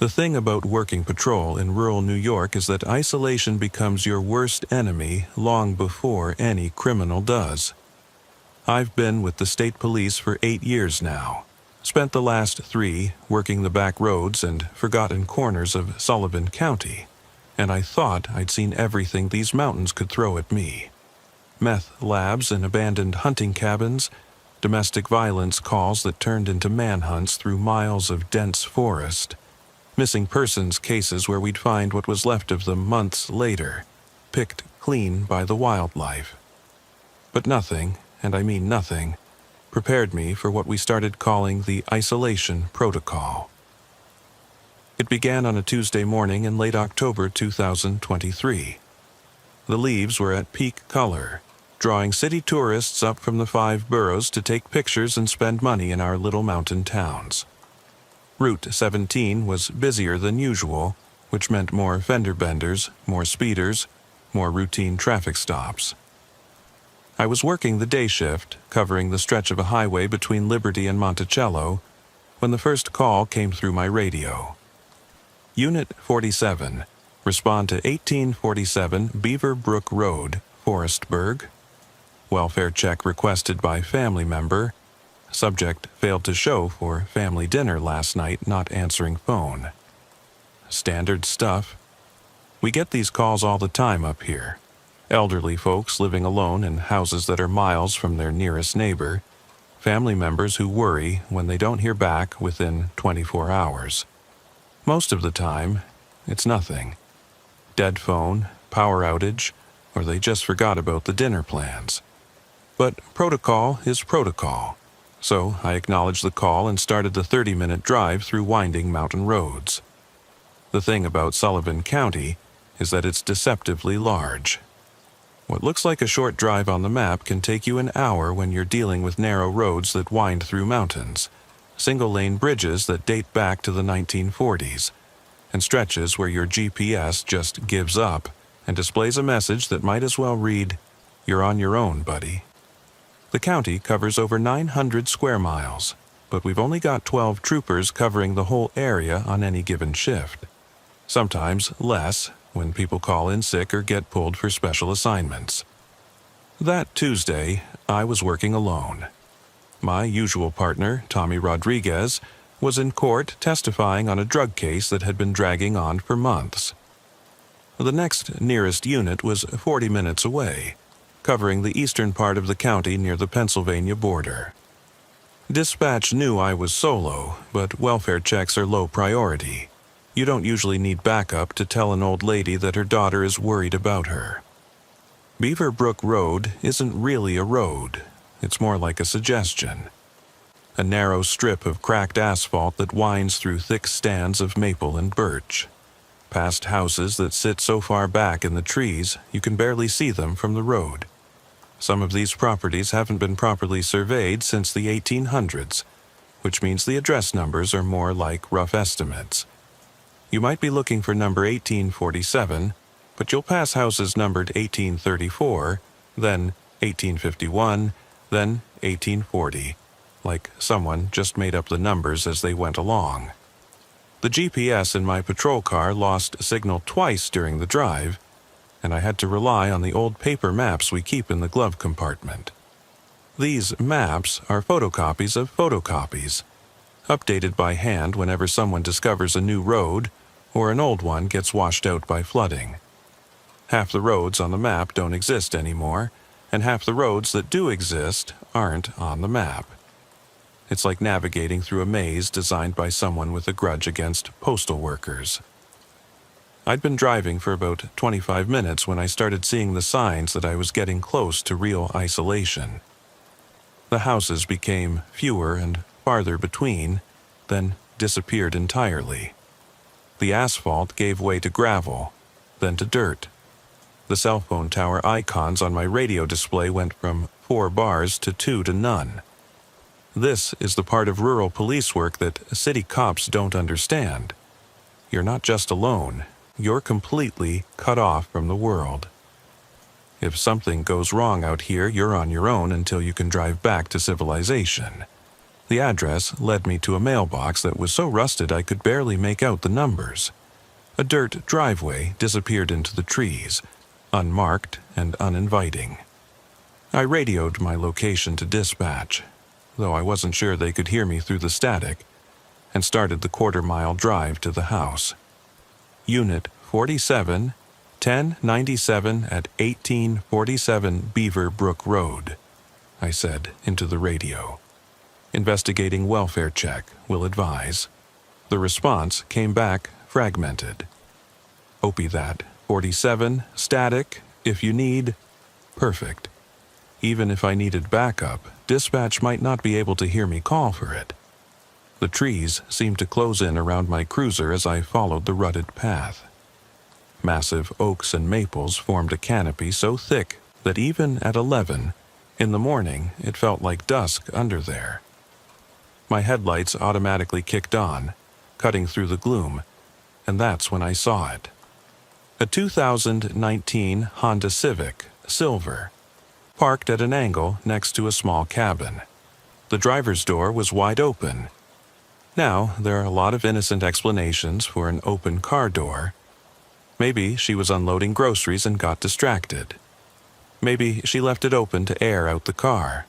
The thing about working patrol in rural New York is that isolation becomes your worst enemy long before any criminal does. I've been with the state police for 8 years now, spent the last 3 working the back roads and forgotten corners of Sullivan County, and I thought I'd seen everything these mountains could throw at me. Meth labs and abandoned hunting cabins, domestic violence calls that turned into manhunts through miles of dense forest, missing persons cases where we'd find what was left of them months later, picked clean by the wildlife. But nothing, and I mean nothing, prepared me for what we started calling the isolation protocol. It began on a Tuesday morning in late October 2023. The leaves were at peak color, drawing city tourists up from the 5 boroughs to take pictures and spend money in our little mountain towns. Route 17 was busier than usual, which meant more fender benders, more speeders, more routine traffic stops. I was working the day shift, covering the stretch of a highway between Liberty and Monticello, when the first call came through my radio. Unit 47, respond to 1847 Beaver Brook Road, Forestburg. Welfare check requested by family member. Subject failed to show for family dinner last night, not answering phone. Standard stuff. We get these calls all the time up here. Elderly folks living alone in houses that are miles from their nearest neighbor. Family members who worry when they don't hear back within 24 hours. Most of the time, it's nothing. Dead phone, power outage, or they just forgot about the dinner plans. But protocol is protocol. So I acknowledged the call and started the 30-minute drive through winding mountain roads. The thing about Sullivan County is that it's deceptively large. What looks like a short drive on the map can take you an hour when you're dealing with narrow roads that wind through mountains, single-lane bridges that date back to the 1940s, and stretches where your GPS just gives up and displays a message that might as well read, "You're on your own, buddy." The county covers over 900 square miles, but we've only got 12 troopers covering the whole area on any given shift. Sometimes less when people call in sick or get pulled for special assignments. That Tuesday, I was working alone. My usual partner, Tommy Rodriguez, was in court testifying on a drug case that had been dragging on for months. The next nearest unit was 40 minutes away, covering the eastern part of the county near the Pennsylvania border. Dispatch knew I was solo, but welfare checks are low priority. You don't usually need backup to tell an old lady that her daughter is worried about her. Beaver Brook Road isn't really a road. It's more like a suggestion. A narrow strip of cracked asphalt that winds through thick stands of maple and birch. Past houses that sit so far back in the trees you can barely see them from the road. Some of these properties haven't been properly surveyed since the 1800s, which means the address numbers are more like rough estimates. You might be looking for number 1847, but you'll pass houses numbered 1834, then 1851, then 1840, like someone just made up the numbers as they went along. The GPS in my patrol car lost signal twice during the drive, and I had to rely on the old paper maps we keep in the glove compartment. These maps are photocopies of photocopies, updated by hand whenever someone discovers a new road or an old one gets washed out by flooding. Half the roads on the map don't exist anymore, and half the roads that do exist aren't on the map. It's like navigating through a maze designed by someone with a grudge against postal workers. I'd been driving for about 25 minutes when I started seeing the signs that I was getting close to real isolation. The houses became fewer and farther between, then disappeared entirely. The asphalt gave way to gravel, then to dirt. The cell phone tower icons on my radio display went from 4 bars to 2 to none. This is the part of rural police work that city cops don't understand. You're not just alone, you're completely cut off from the world. If something goes wrong out here, you're on your own until you can drive back to civilization. The address led me to a mailbox that was so rusted I could barely make out the numbers. A dirt driveway disappeared into the trees, unmarked and uninviting. I radioed my location to dispatch, though I wasn't sure they could hear me through the static, and started the quarter-mile drive to the house. Unit 47, 1097 at 1847 Beaver Brook Road, I said into the radio. Investigating welfare check, will advise. The response came back fragmented. Opie that, 47, static, if you need, perfect. Even if I needed backup, dispatch might not be able to hear me call for it. The trees seemed to close in around my cruiser as I followed the rutted path. Massive oaks and maples formed a canopy so thick that even at 11, in the morning, it felt like dusk under there. My headlights automatically kicked on, cutting through the gloom, and that's when I saw it. A 2019 Honda Civic, silver, parked at an angle next to a small cabin. The driver's door was wide open. Now, there are a lot of innocent explanations for an open car door. Maybe she was unloading groceries and got distracted. Maybe she left it open to air out the car.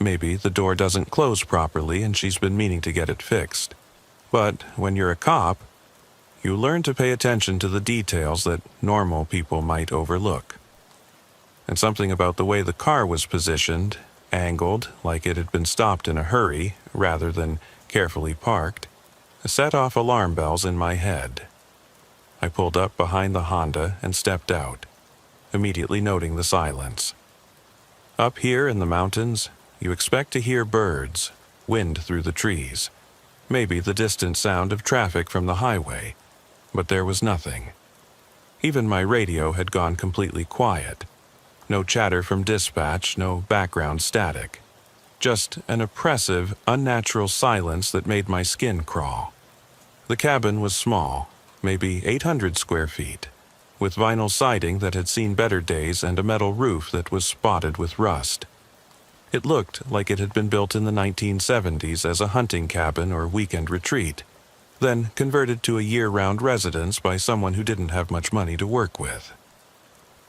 Maybe the door doesn't close properly and she's been meaning to get it fixed. But when you're a cop, you learn to pay attention to the details that normal people might overlook. And something about the way the car was positioned, angled like it had been stopped in a hurry rather than carefully parked, set off alarm bells in my head. I pulled up behind the Honda and stepped out, immediately noting the silence. Up here in the mountains, you expect to hear birds, wind through the trees, maybe the distant sound of traffic from the highway, but there was nothing. Even my radio had gone completely quiet. No chatter from dispatch, no background static. Just an oppressive, unnatural silence that made my skin crawl. The cabin was small, maybe 800 square feet, with vinyl siding that had seen better days and a metal roof that was spotted with rust. It looked like it had been built in the 1970s as a hunting cabin or weekend retreat, then converted to a year-round residence by someone who didn't have much money to work with.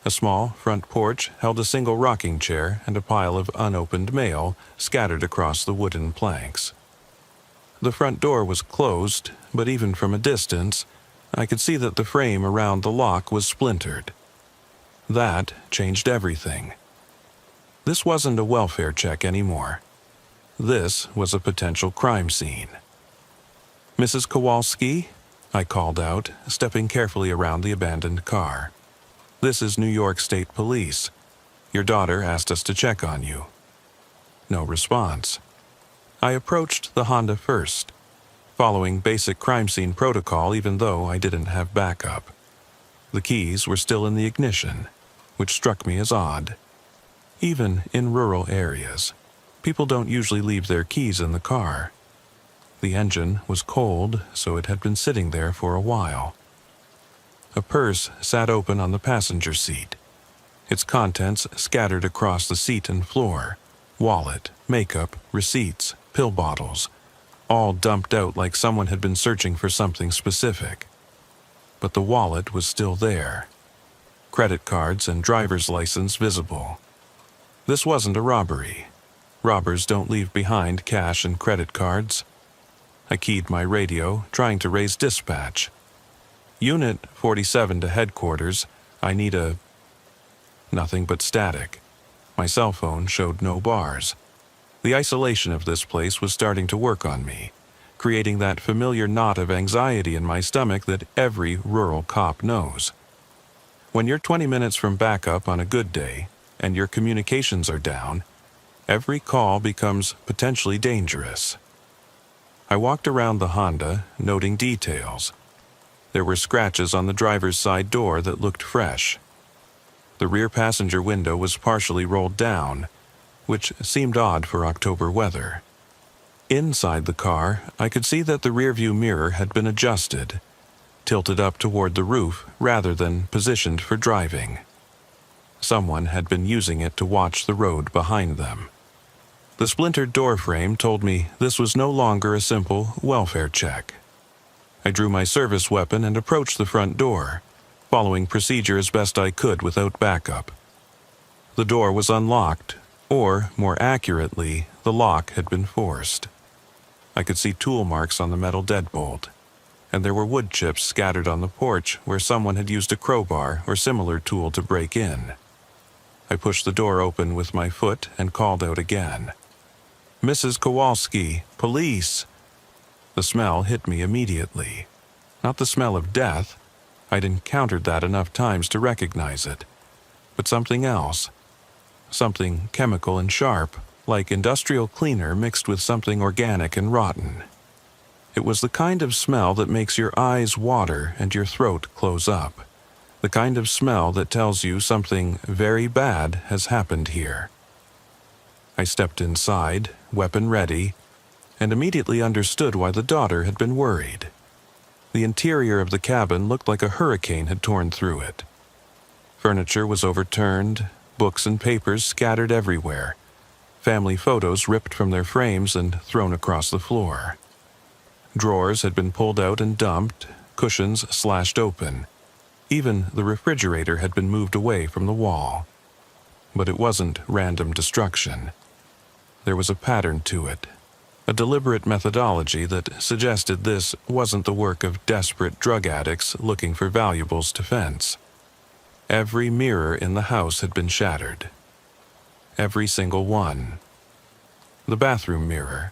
A small front porch held a single rocking chair and a pile of unopened mail scattered across the wooden planks. The front door was closed, but even from a distance, I could see that the frame around the lock was splintered. That changed everything. This wasn't a welfare check anymore. This was a potential crime scene. "Mrs. Kowalski?" I called out, stepping carefully around the abandoned car. "This is New York State Police. Your daughter asked us to check on you." No response. I approached the Honda first, following basic crime scene protocol even though I didn't have backup. The keys were still in the ignition, which struck me as odd. Even in rural areas, people don't usually leave their keys in the car. The engine was cold, so it had been sitting there for a while. A purse sat open on the passenger seat, its contents scattered across the seat and floor. Wallet, makeup, receipts, pill bottles, all dumped out like someone had been searching for something specific. But the wallet was still there. Credit cards and driver's license visible. This wasn't a robbery. Robbers don't leave behind cash and credit cards. I keyed my radio, trying to raise dispatch. "Unit 47 to headquarters. I need a..." Nothing but static. My cell phone showed no bars. The isolation of this place was starting to work on me, creating that familiar knot of anxiety in my stomach that every rural cop knows. When you're 20 minutes from backup on a good day, and your communications are down, every call becomes potentially dangerous. I walked around the Honda, noting details. There were scratches on the driver's side door that looked fresh. The rear passenger window was partially rolled down, which seemed odd for October weather. Inside the car, I could see that the rearview mirror had been adjusted, tilted up toward the roof rather than positioned for driving. Someone had been using it to watch the road behind them. The splintered door frame told me this was no longer a simple welfare check. I drew my service weapon and approached the front door, following procedure as best I could without backup. The door was unlocked, or, more accurately, the lock had been forced. I could see tool marks on the metal deadbolt, and there were wood chips scattered on the porch where someone had used a crowbar or similar tool to break in. I pushed the door open with my foot and called out again. "Mrs. Kowalski, police!" The smell hit me immediately. Not the smell of death. I'd encountered that enough times to recognize it. But something else. Something chemical and sharp, like industrial cleaner mixed with something organic and rotten. It was the kind of smell that makes your eyes water and your throat close up. The kind of smell that tells you something very bad has happened here. I stepped inside, weapon ready, and immediately understood why the daughter had been worried. The interior of the cabin looked like a hurricane had torn through it. Furniture was overturned, books and papers scattered everywhere, family photos ripped from their frames and thrown across the floor. Drawers had been pulled out and dumped, cushions slashed open. Even the refrigerator had been moved away from the wall. But it wasn't random destruction. There was a pattern to it, a deliberate methodology that suggested this wasn't the work of desperate drug addicts looking for valuables to fence. Every mirror in the house had been shattered. Every single one. The bathroom mirror,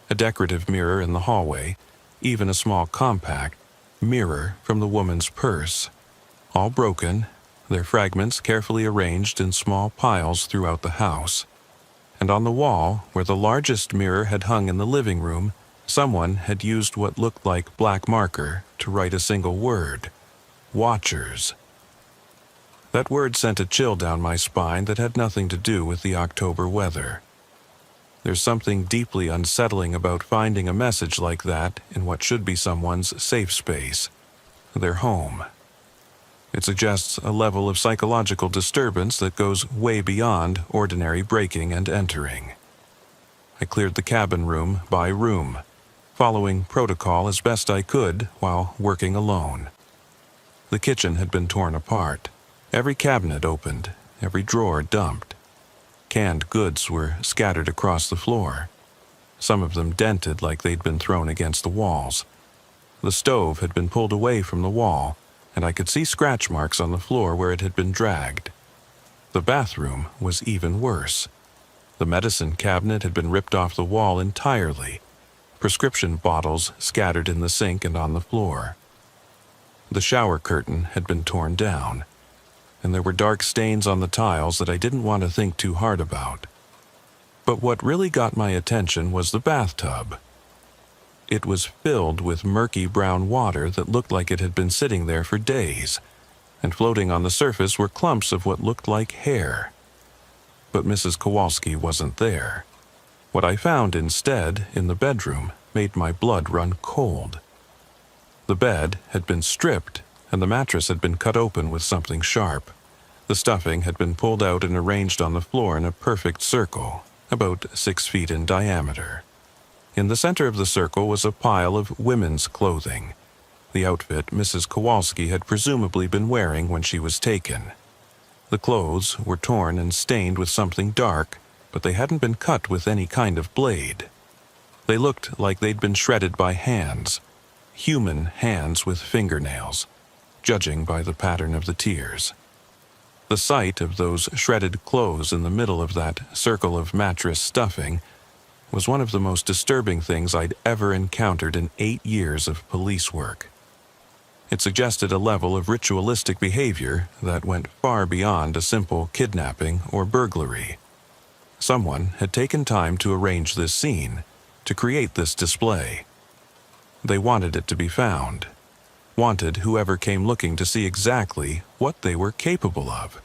a decorative mirror in the hallway, even a small compact mirror from the woman's purse. All broken, their fragments carefully arranged in small piles throughout the house. And on the wall, where the largest mirror had hung in the living room, someone had used what looked like black marker to write a single word: Watchers. That word sent a chill down my spine that had nothing to do with the October weather. There's something deeply unsettling about finding a message like that in what should be someone's safe space, their home. It suggests a level of psychological disturbance that goes way beyond ordinary breaking and entering. I cleared the cabin room by room, following protocol as best I could while working alone. The kitchen had been torn apart, every cabinet opened, every drawer dumped. Canned goods were scattered across the floor, some of them dented like they'd been thrown against the walls. The stove had been pulled away from the wall, and I could see scratch marks on the floor where it had been dragged. The bathroom was even worse. The medicine cabinet had been ripped off the wall entirely, prescription bottles scattered in the sink and on the floor. The shower curtain had been torn down, and there were dark stains on the tiles that I didn't want to think too hard about. But what really got my attention was the bathtub. It was filled with murky brown water that looked like it had been sitting there for days, and floating on the surface were clumps of what looked like hair. But Mrs. Kowalski wasn't there. What I found instead in the bedroom made my blood run cold. The bed had been stripped, and the mattress had been cut open with something sharp. The stuffing had been pulled out and arranged on the floor in a perfect circle, about 6 feet in diameter. In the center of the circle was a pile of women's clothing, the outfit Mrs. Kowalski had presumably been wearing when she was taken. The clothes were torn and stained with something dark, but they hadn't been cut with any kind of blade. They looked like they'd been shredded by hands, human hands with fingernails, judging by the pattern of the tears. The sight of those shredded clothes in the middle of that circle of mattress stuffing was one of the most disturbing things I'd ever encountered in 8 years of police work. It suggested a level of ritualistic behavior that went far beyond a simple kidnapping or burglary. Someone had taken time to arrange this scene, to create this display. They wanted it to be found, wanted whoever came looking to see exactly what they were capable of.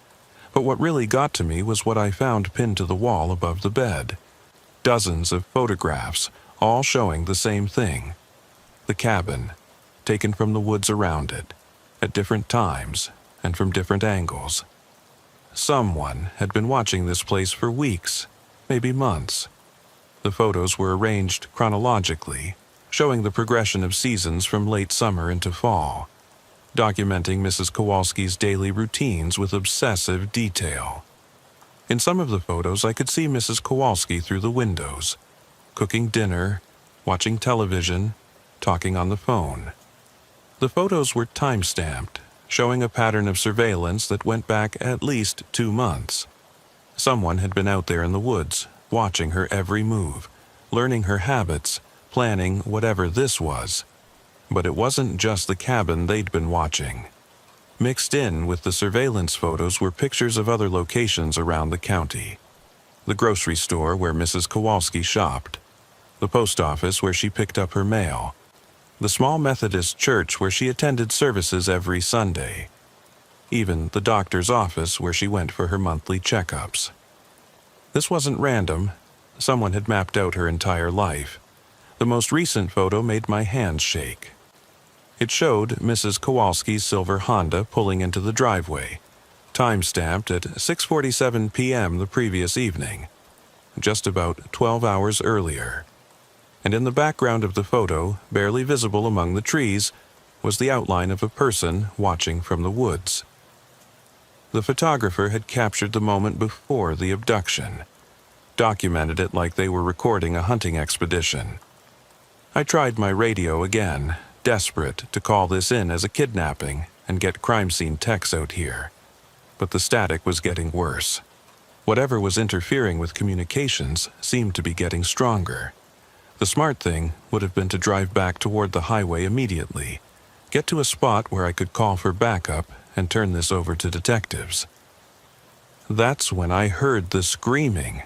But what really got to me was what I found pinned to the wall above the bed. Dozens of photographs, all showing the same thing. The cabin, taken from the woods around it, at different times and from different angles. Someone had been watching this place for weeks, maybe months. The photos were arranged chronologically, showing the progression of seasons from late summer into fall, documenting Mrs. Kowalski's daily routines with obsessive detail. In some of the photos, I could see Mrs. Kowalski through the windows, cooking dinner, watching television, talking on the phone. The photos were time-stamped, showing a pattern of surveillance that went back at least 2 months. Someone had been out there in the woods, watching her every move, learning her habits, planning whatever this was. But it wasn't just the cabin they'd been watching. Mixed in with the surveillance photos were pictures of other locations around the county. The grocery store where Mrs. Kowalski shopped, the post office where she picked up her mail, the small Methodist church where she attended services every Sunday, even the doctor's office where she went for her monthly checkups. This wasn't random. Someone had mapped out her entire life. The most recent photo made my hands shake. It showed Mrs. Kowalski's silver Honda pulling into the driveway, time-stamped at 6:47 p.m. the previous evening, just about 12 hours earlier. And in the background of the photo, barely visible among the trees, was the outline of a person watching from the woods. The photographer had captured the moment before the abduction, documented it like they were recording a hunting expedition. I tried my radio again, desperate to call this in as a kidnapping and get crime scene techs out here. But the static was getting worse. Whatever was interfering with communications seemed to be getting stronger. The smart thing would have been to drive back toward the highway immediately, get to a spot where I could call for backup and turn this over to detectives. That's when I heard the screaming.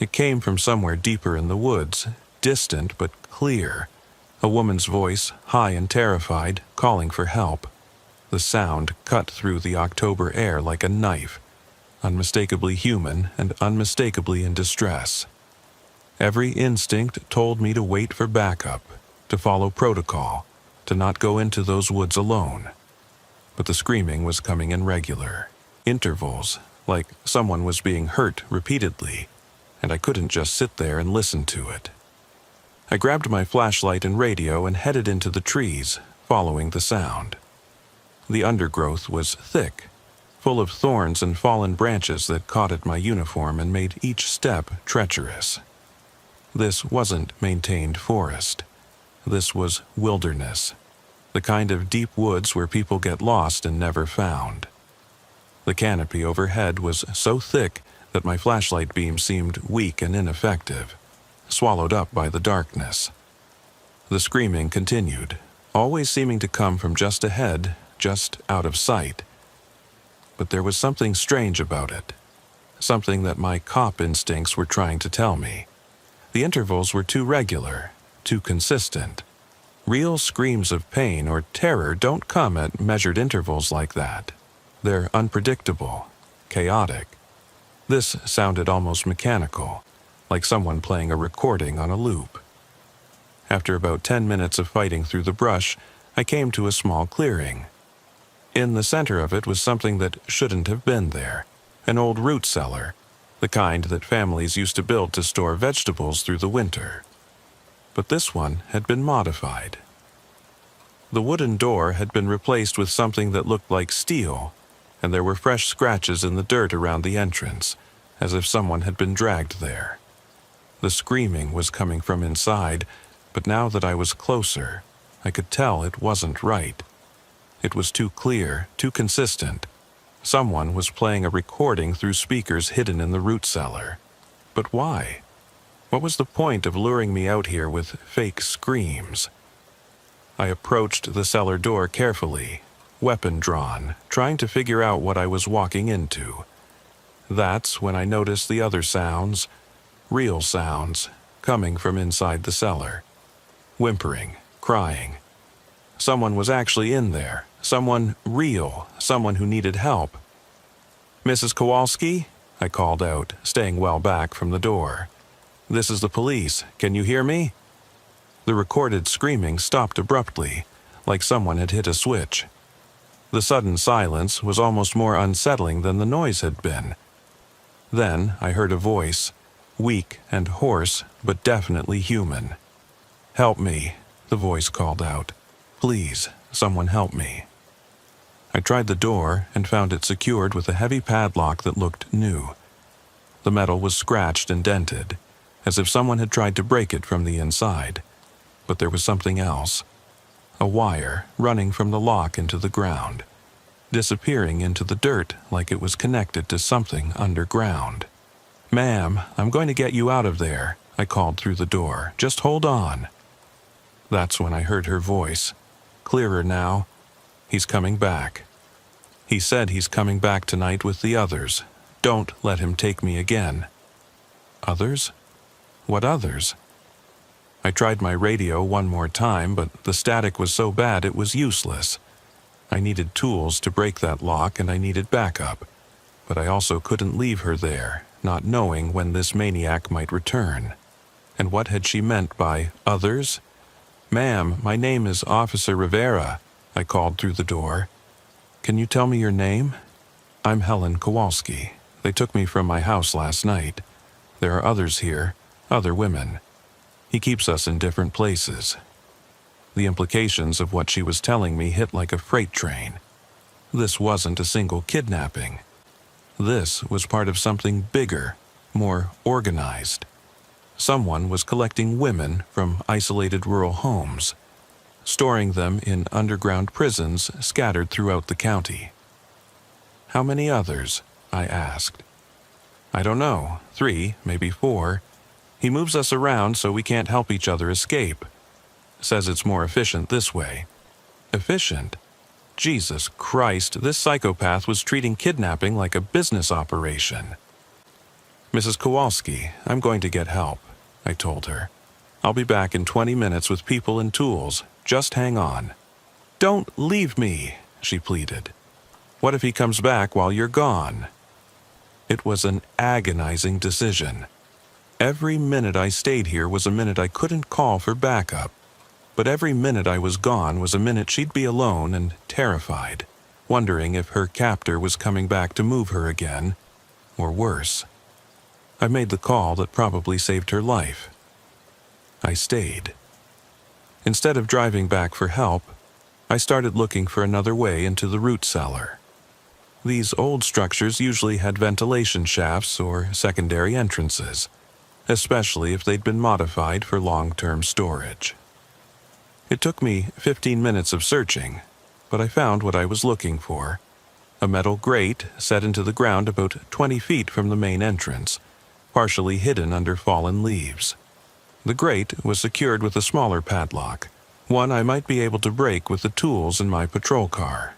It came from somewhere deeper in the woods, distant but clear. A woman's voice, high and terrified, calling for help. The sound cut through the October air like a knife, unmistakably human and unmistakably in distress. Every instinct told me to wait for backup, to follow protocol, to not go into those woods alone. But the screaming was coming in regular intervals, like someone was being hurt repeatedly, and I couldn't just sit there and listen to it. I grabbed my flashlight and radio and headed into the trees, following the sound. The undergrowth was thick, full of thorns and fallen branches that caught at my uniform and made each step treacherous. This wasn't maintained forest. This was wilderness, the kind of deep woods where people get lost and never found. The canopy overhead was so thick that my flashlight beam seemed weak and ineffective, swallowed up by the darkness. The screaming continued, always seeming to come from just ahead, just out of sight. But there was something strange about it, something that my cop instincts were trying to tell me. The intervals were too regular, too consistent. Real screams of pain or terror don't come at measured intervals like that. They're unpredictable, chaotic. This sounded almost mechanical, like someone playing a recording on a loop. After about 10 minutes of fighting through the brush, I came to a small clearing. In the center of it was something that shouldn't have been there, an old root cellar, the kind that families used to build to store vegetables through the winter. But this one had been modified. The wooden door had been replaced with something that looked like steel, and there were fresh scratches in the dirt around the entrance, as if someone had been dragged there. The screaming was coming from inside, but now that I was closer, I could tell it wasn't right. It was too clear, too consistent. Someone was playing a recording through speakers hidden in the root cellar. But why? What was the point of luring me out here with fake screams? I approached the cellar door carefully, weapon drawn, trying to figure out what I was walking into. That's when I noticed the other sounds, real sounds, coming from inside the cellar. Whimpering, crying. Someone was actually in there. Someone real, someone who needed help. "Mrs. Kowalski?" I called out, staying well back from the door. "This is the police. Can you hear me?" The recorded screaming stopped abruptly, like someone had hit a switch. The sudden silence was almost more unsettling than the noise had been. Then I heard a voice, Weak and hoarse, but definitely human. "Help me," the voice called out. "Please, someone help me." I tried the door and found it secured with a heavy padlock that looked new. The metal was scratched and dented, as if someone had tried to break it from the inside. But there was something else. A wire running from the lock into the ground, disappearing into the dirt like it was connected to something underground. "Ma'am, I'm going to get you out of there," I called through the door. "Just hold on." That's when I heard her voice, clearer now. "He's coming back. He said he's coming back tonight with the others. Don't let him take me again." Others? What others? I tried my radio one more time, but the static was so bad it was useless. I needed tools to break that lock, and I needed backup. But I also couldn't leave her there, not knowing when this maniac might return. And what had she meant by others? "Ma'am, my name is Officer Rivera," I called through the door. "Can you tell me your name?" "I'm Helen Kowalski. They took me from my house last night. There are others here, other women. He keeps us in different places." The implications of what she was telling me hit like a freight train. This wasn't a single kidnapping. This was part of something bigger, more organized. Someone was collecting women from isolated rural homes, storing them in underground prisons scattered throughout the county. "How many others?" I asked. "I don't know. 3, maybe 4. He moves us around so we can't help each other escape. Says it's more efficient this way." Efficient? Jesus Christ, this psychopath was treating kidnapping like a business operation. "Mrs. Kowalski, I'm going to get help," I told her. "I'll be back in 20 minutes with people and tools. Just hang on." "Don't leave me," she pleaded. "What if he comes back while you're gone?" It was an agonizing decision. Every minute I stayed here was a minute I couldn't call for backup. But every minute I was gone was a minute she'd be alone and terrified, wondering if her captor was coming back to move her again, or worse. I made the call that probably saved her life. I stayed. Instead of driving back for help, I started looking for another way into the root cellar. These old structures usually had ventilation shafts or secondary entrances, especially if they'd been modified for long-term storage. It took me 15 minutes of searching, but I found what I was looking for: a metal grate set into the ground about 20 feet from the main entrance, partially hidden under fallen leaves. The grate was secured with a smaller padlock, one I might be able to break with the tools in my patrol car.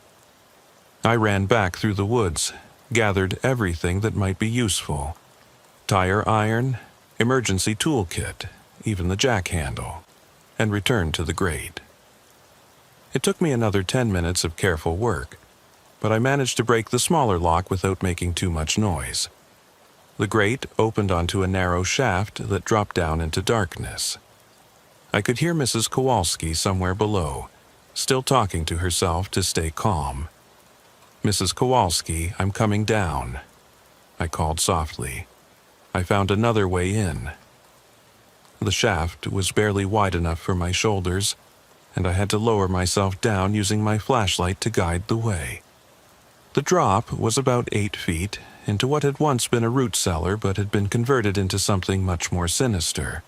I ran back through the woods, gathered everything that might be useful: tire iron, emergency toolkit, even the jack handle, and returned to the grate. It took me another 10 minutes of careful work, but I managed to break the smaller lock without making too much noise. The grate opened onto a narrow shaft that dropped down into darkness. I could hear Mrs. Kowalski somewhere below, still talking to herself to stay calm. "Mrs. Kowalski, I'm coming down," I called softly. I found another way in. The shaft was barely wide enough for my shoulders, and I had to lower myself down using my flashlight to guide the way. The drop was about 8 feet into what had once been a root cellar but had been converted into something much more sinister.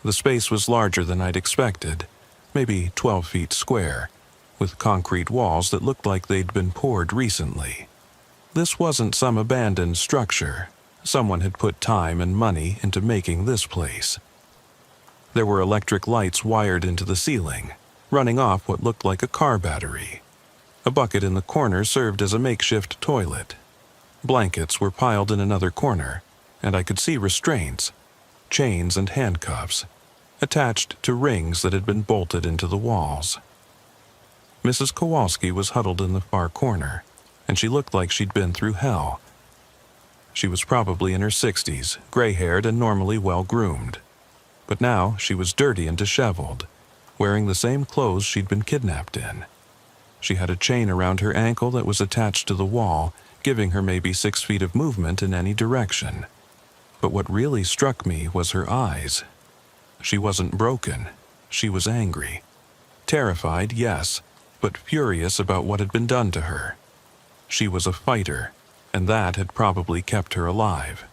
The space was larger than I'd expected, maybe 12 feet square, with concrete walls that looked like they'd been poured recently. This wasn't some abandoned structure. Someone had put time and money into making this place. There were electric lights wired into the ceiling, running off what looked like a car battery. A bucket in the corner served as a makeshift toilet. Blankets were piled in another corner, and I could see restraints, chains and handcuffs, attached to rings that had been bolted into the walls. Mrs. Kowalski was huddled in the far corner, and she looked like she'd been through hell. She was probably in her 60s, gray-haired and normally well-groomed. But now she was dirty and disheveled, wearing the same clothes she'd been kidnapped in. She had a chain around her ankle that was attached to the wall, giving her maybe 6 feet of movement in any direction. But what really struck me was her eyes. She wasn't broken. She was angry. Terrified, yes, but furious about what had been done to her. She was a fighter, and that had probably kept her alive.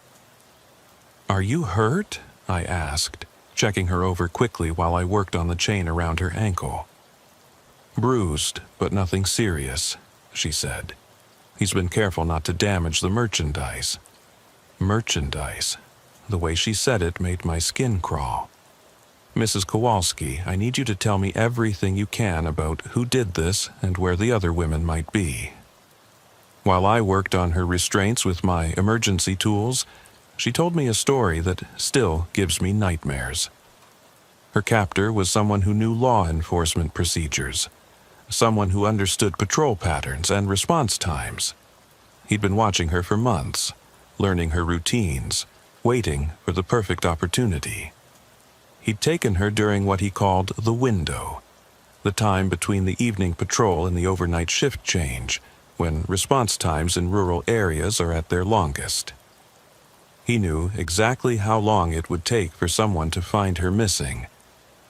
"Are you hurt?" I asked, checking her over quickly while I worked on the chain around her ankle. "Bruised, but nothing serious," she said. "He's been careful not to damage the merchandise." Merchandise. The way she said it made my skin crawl. "Mrs. Kowalski, I need you to tell me everything you can about who did this and where the other women might be." While I worked on her restraints with my emergency tools, she told me a story that still gives me nightmares. Her captor was someone who knew law enforcement procedures, someone who understood patrol patterns and response times. He'd been watching her for months, learning her routines, waiting for the perfect opportunity. He'd taken her during what he called the window, the time between the evening patrol and the overnight shift change, when response times in rural areas are at their longest. He knew exactly how long it would take for someone to find her missing,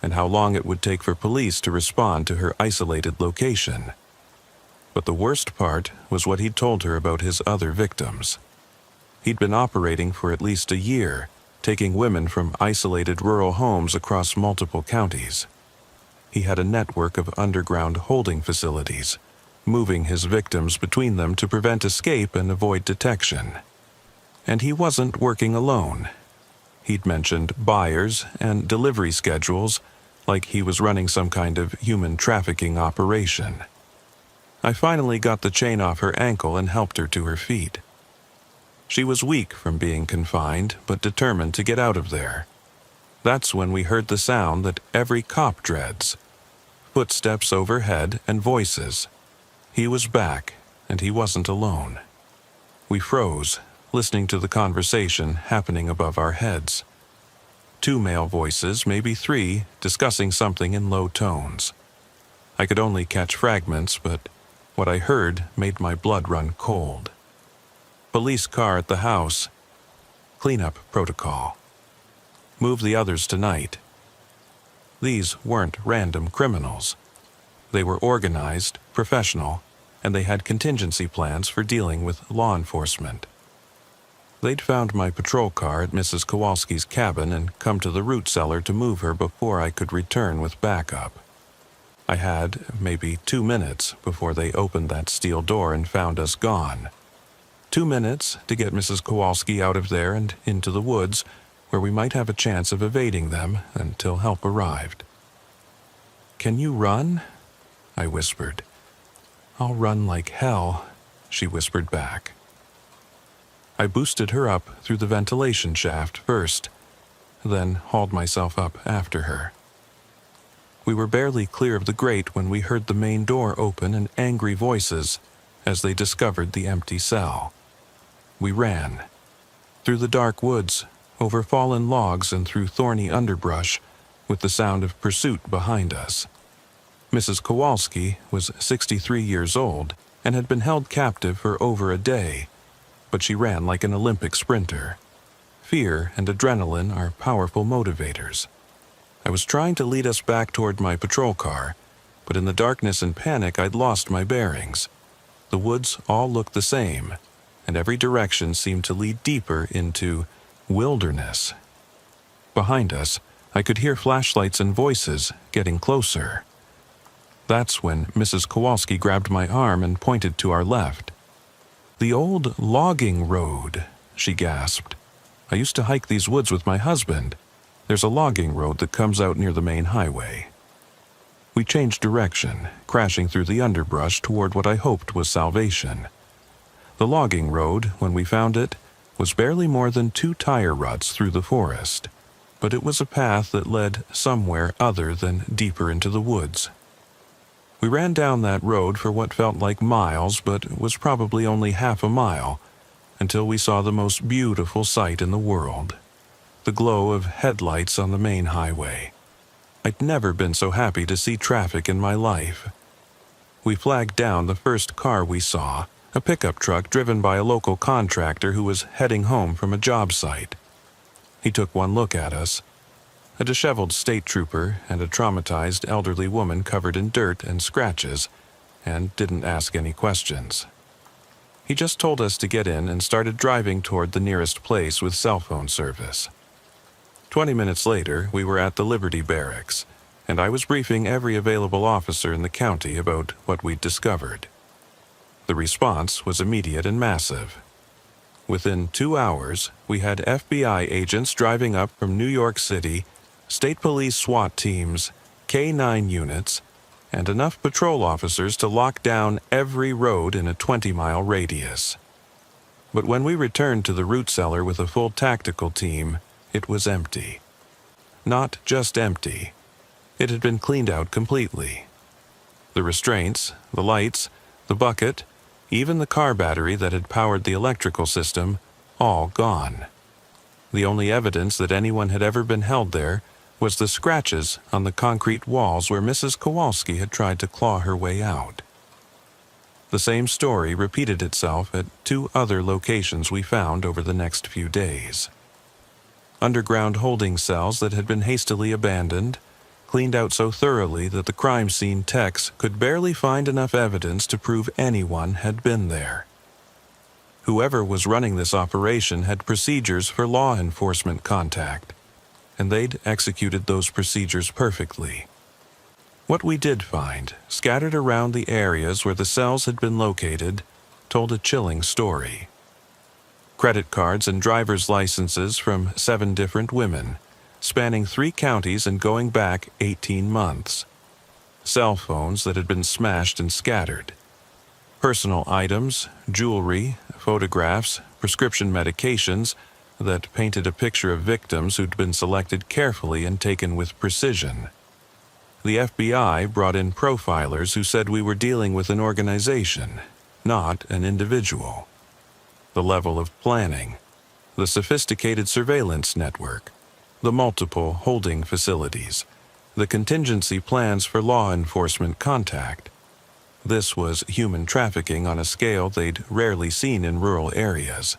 and how long it would take for police to respond to her isolated location. But the worst part was what he'd told her about his other victims. He'd been operating for at least a year, taking women from isolated rural homes across multiple counties. He had a network of underground holding facilities, moving his victims between them to prevent escape and avoid detection. And he wasn't working alone. He'd mentioned buyers and delivery schedules, like he was running some kind of human trafficking operation. I finally got the chain off her ankle and helped her to her feet. She was weak from being confined, but determined to get out of there. That's when we heard the sound that every cop dreads. Footsteps overhead and voices. He was back, and he wasn't alone. We froze, listening to the conversation happening above our heads. 2 male voices, maybe 3, discussing something in low tones. I could only catch fragments, but what I heard made my blood run cold. Police car at the house. Cleanup protocol. Move the others tonight. These weren't random criminals. They were organized, professional, and they had contingency plans for dealing with law enforcement. They'd found my patrol car at Mrs. Kowalski's cabin and come to the root cellar to move her before I could return with backup. I had maybe 2 minutes before they opened that steel door and found us gone. 2 minutes to get Mrs. Kowalski out of there and into the woods, where we might have a chance of evading them until help arrived. "Can you run?" I whispered. "I'll run like hell," she whispered back. I boosted her up through the ventilation shaft first, then hauled myself up after her. We were barely clear of the grate when we heard the main door open and angry voices as they discovered the empty cell. We ran. Through the dark woods, over fallen logs and through thorny underbrush, with the sound of pursuit behind us. Mrs. Kowalski was 63 years old and had been held captive for over a day, but she ran like an Olympic sprinter. Fear and adrenaline are powerful motivators. I was trying to lead us back toward my patrol car, but in the darkness and panic I'd lost my bearings. The woods all looked the same, and every direction seemed to lead deeper into wilderness. Behind us, I could hear flashlights and voices getting closer. That's when Mrs. Kowalski grabbed my arm and pointed to our left. "The old logging road," she gasped. "I used to hike these woods with my husband. There's a logging road that comes out near the main highway." We changed direction, crashing through the underbrush toward what I hoped was salvation. The logging road, when we found it, was barely more than 2 tire ruts through the forest, but it was a path that led somewhere other than deeper into the woods. We ran down that road for what felt like miles, but was probably only half a mile, until we saw the most beautiful sight in the world: the glow of headlights on the main highway. I'd never been so happy to see traffic in my life. We flagged down the first car we saw, a pickup truck driven by a local contractor who was heading home from a job site. He took one look at us, a disheveled state trooper and a traumatized elderly woman covered in dirt and scratches, and didn't ask any questions. He just told us to get in and started driving toward the nearest place with cell phone service. 20 minutes later, we were at the Liberty Barracks, and I was briefing every available officer in the county about what we'd discovered. The response was immediate and massive. Within 2 hours, we had FBI agents driving up from New York City, state police SWAT teams, K-9 units, and enough patrol officers to lock down every road in a 20-mile radius. But when we returned to the root cellar with a full tactical team, it was empty. Not just empty. It had been cleaned out completely. The restraints, the lights, the bucket, even the car battery that had powered the electrical system, all gone. The only evidence that anyone had ever been held there was the scratches on the concrete walls where Mrs. Kowalski had tried to claw her way out. The same story repeated itself at 2 other locations we found over the next few days. Underground holding cells that had been hastily abandoned, cleaned out so thoroughly that the crime scene techs could barely find enough evidence to prove anyone had been there. Whoever was running this operation had procedures for law enforcement contact, and they'd executed those procedures perfectly. What we did find, scattered around the areas where the cells had been located, told a chilling story. Credit cards and driver's licenses from 7 different women, spanning 3 counties and going back 18 months. Cell phones that had been smashed and scattered. Personal items, jewelry, photographs, prescription medications that painted a picture of victims who'd been selected carefully and taken with precision. The FBI brought in profilers who said we were dealing with an organization, not an individual. The level of planning, the sophisticated surveillance network, the multiple holding facilities, the contingency plans for law enforcement contact. This was human trafficking on a scale they'd rarely seen in rural areas.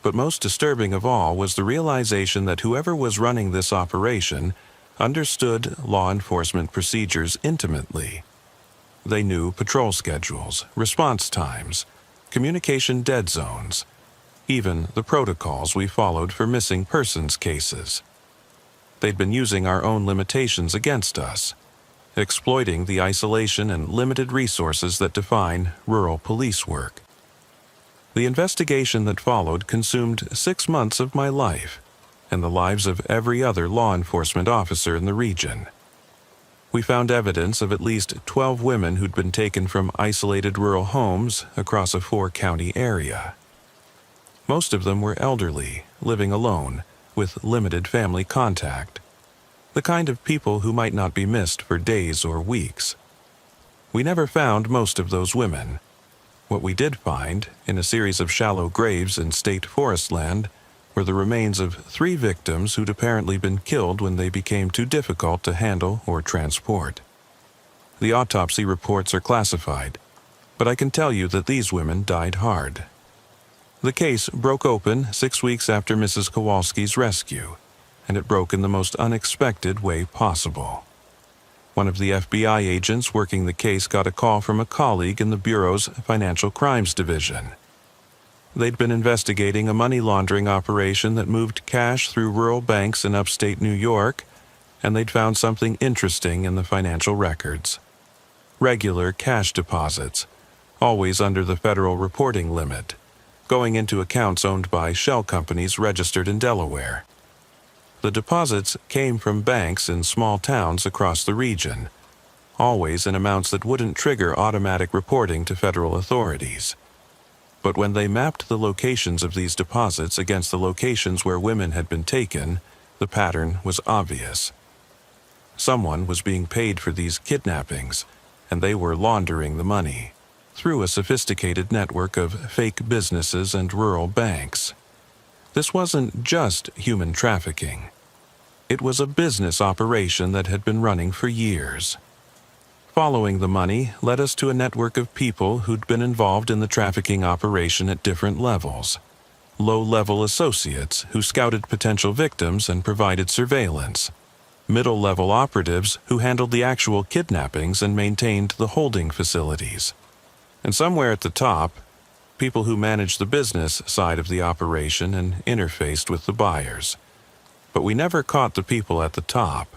But most disturbing of all was the realization that whoever was running this operation understood law enforcement procedures intimately. They knew patrol schedules, response times, communication dead zones, even the protocols we followed for missing persons cases. They'd been using our own limitations against us, exploiting the isolation and limited resources that define rural police work. The investigation that followed consumed 6 months of my life and the lives of every other law enforcement officer in the region. We found evidence of at least 12 women who'd been taken from isolated rural homes across a 4-county area. Most of them were elderly, living alone, with limited family contact, the kind of people who might not be missed for days or weeks. We never found most of those women. What we did find, in a series of shallow graves in state forest land, were the remains of 3 victims who'd apparently been killed when they became too difficult to handle or transport. The autopsy reports are classified, but I can tell you that these women died hard. The case broke open 6 weeks after Mrs. Kowalski's rescue, and it broke in the most unexpected way possible. One of the FBI agents working the case got a call from a colleague in the Bureau's Financial Crimes Division. They'd been investigating a money laundering operation that moved cash through rural banks in upstate New York, and they'd found something interesting in the financial records. Regular cash deposits, always under the federal reporting limit, going into accounts owned by shell companies registered in Delaware. The deposits came from banks in small towns across the region, always in amounts that wouldn't trigger automatic reporting to federal authorities. But when they mapped the locations of these deposits against the locations where women had been taken, the pattern was obvious. Someone was being paid for these kidnappings, and they were laundering the money through a sophisticated network of fake businesses and rural banks. This wasn't just human trafficking. It was a business operation that had been running for years. Following the money led us to a network of people who'd been involved in the trafficking operation at different levels. low-level associates who scouted potential victims and provided surveillance, middle-level operatives who handled the actual kidnappings and maintained the holding facilities, and somewhere at the top, people who managed the business side of the operation and interfaced with the buyers. But we never caught the people at the top.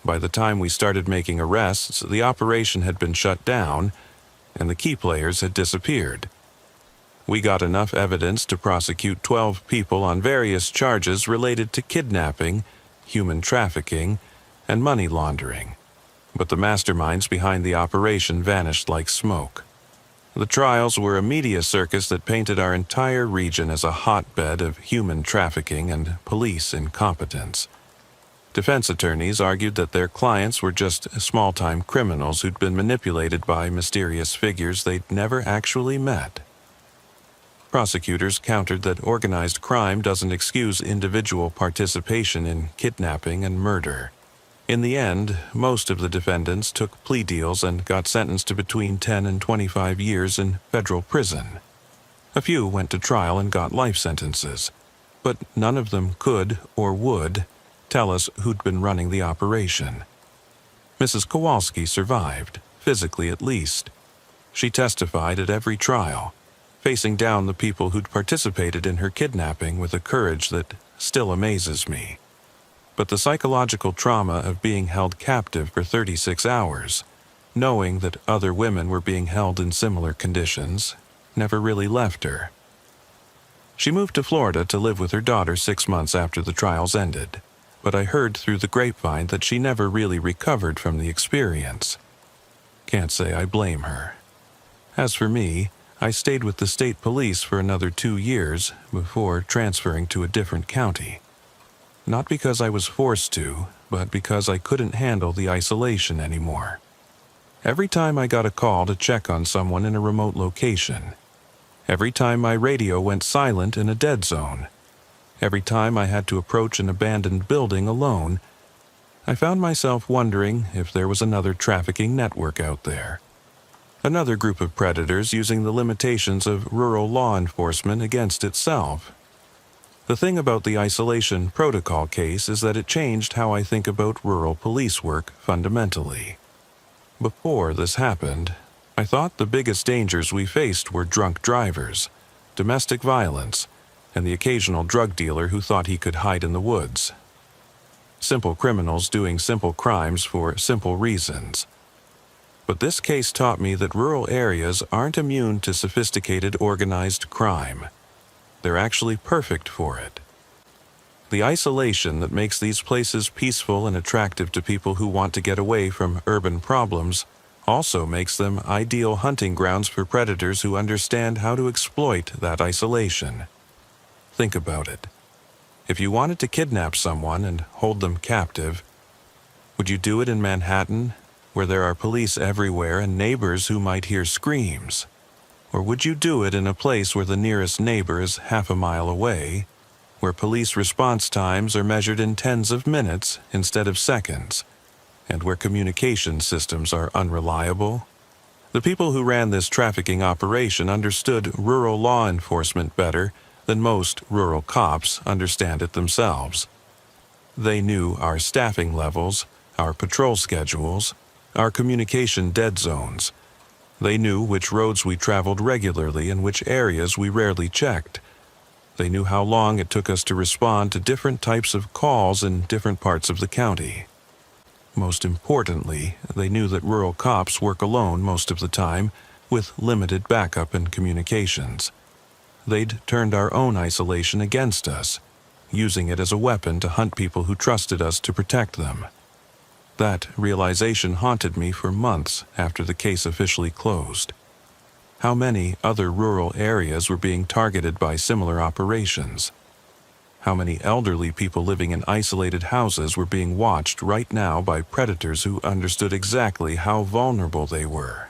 By the time we started making arrests, the operation had been shut down, and the key players had disappeared. We got enough evidence to prosecute 12 people on various charges related to kidnapping, human trafficking, and money laundering. But the masterminds behind the operation vanished like smoke. The trials were a media circus that painted our entire region as a hotbed of human trafficking and police incompetence. Defense attorneys argued that their clients were just small-time criminals who'd been manipulated by mysterious figures they'd never actually met. Prosecutors countered that organized crime doesn't excuse individual participation in kidnapping and murder. In the end, most of the defendants took plea deals and got sentenced to between 10 and 25 years in federal prison. A few went to trial and got life sentences, but none of them could or would tell us who'd been running the operation. Mrs. Kowalski survived, physically at least. She testified at every trial, facing down the people who'd participated in her kidnapping with a courage that still amazes me. But the psychological trauma of being held captive for 36 hours, knowing that other women were being held in similar conditions, never really left her. She moved to Florida to live with her daughter 6 months after the trials ended, but I heard through the grapevine that she never really recovered from the experience. Can't say I blame her. As for me, I stayed with the state police for another 2 years before transferring to a different county. Not because I was forced to, but because I couldn't handle the isolation anymore. Every time I got a call to check on someone in a remote location, every time my radio went silent in a dead zone, every time I had to approach an abandoned building alone, I found myself wondering if there was another trafficking network out there. Another group of predators using the limitations of rural law enforcement against itself. The thing about the isolation protocol case is that it changed how I think about rural police work fundamentally. Before this happened, I thought the biggest dangers we faced were drunk drivers, domestic violence, and the occasional drug dealer who thought he could hide in the woods. Simple criminals doing simple crimes for simple reasons. But this case taught me that rural areas aren't immune to sophisticated organized crime. They're actually perfect for it. The isolation that makes these places peaceful and attractive to people who want to get away from urban problems also makes them ideal hunting grounds for predators who understand how to exploit that isolation. Think about it. If you wanted to kidnap someone and hold them captive, would you do it in Manhattan, where there are police everywhere and neighbors who might hear screams? Or would you do it in a place where the nearest neighbor is half a mile away, where police response times are measured in tens of minutes instead of seconds, and where communication systems are unreliable? The people who ran this trafficking operation understood rural law enforcement better than most rural cops understand it themselves. They knew our staffing levels, our patrol schedules, our communication dead zones. They knew which roads we traveled regularly and which areas we rarely checked. They knew how long it took us to respond to different types of calls in different parts of the county. Most importantly, they knew that rural cops work alone most of the time, with limited backup and communications. They'd turned our own isolation against us, using it as a weapon to hunt people who trusted us to protect them. That realization haunted me for months after the case officially closed. How many other rural areas were being targeted by similar operations? How many elderly people living in isolated houses were being watched right now by predators who understood exactly how vulnerable they were?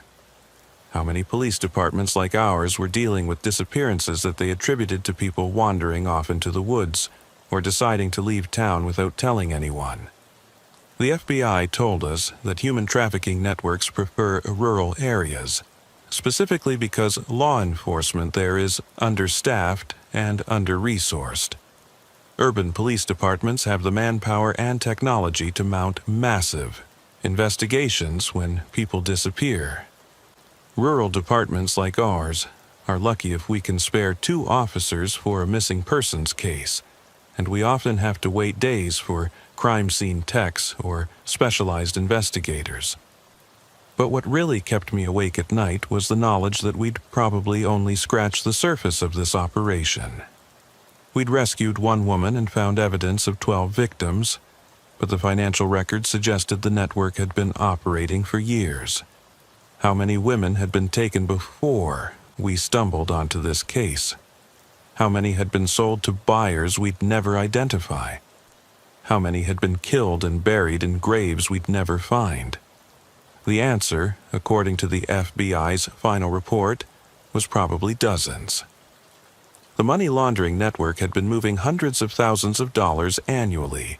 How many police departments like ours were dealing with disappearances that they attributed to people wandering off into the woods or deciding to leave town without telling anyone? The FBI told us that human trafficking networks prefer rural areas, specifically because law enforcement there is understaffed and under-resourced. Urban police departments have the manpower and technology to mount massive investigations when people disappear. Rural departments like ours are lucky if we can spare 2 officers for a missing persons case, and we often have to wait days for crime scene techs or specialized investigators. But what really kept me awake at night was the knowledge that we'd probably only scratched the surface of this operation. We'd rescued 1 woman and found evidence of 12 victims, but the financial records suggested the network had been operating for years. How many women had been taken before we stumbled onto this case? How many had been sold to buyers we'd never identify? How many had been killed and buried in graves we'd never find? The answer, according to the FBI's final report, was probably dozens. The money laundering network had been moving hundreds of thousands of dollars annually,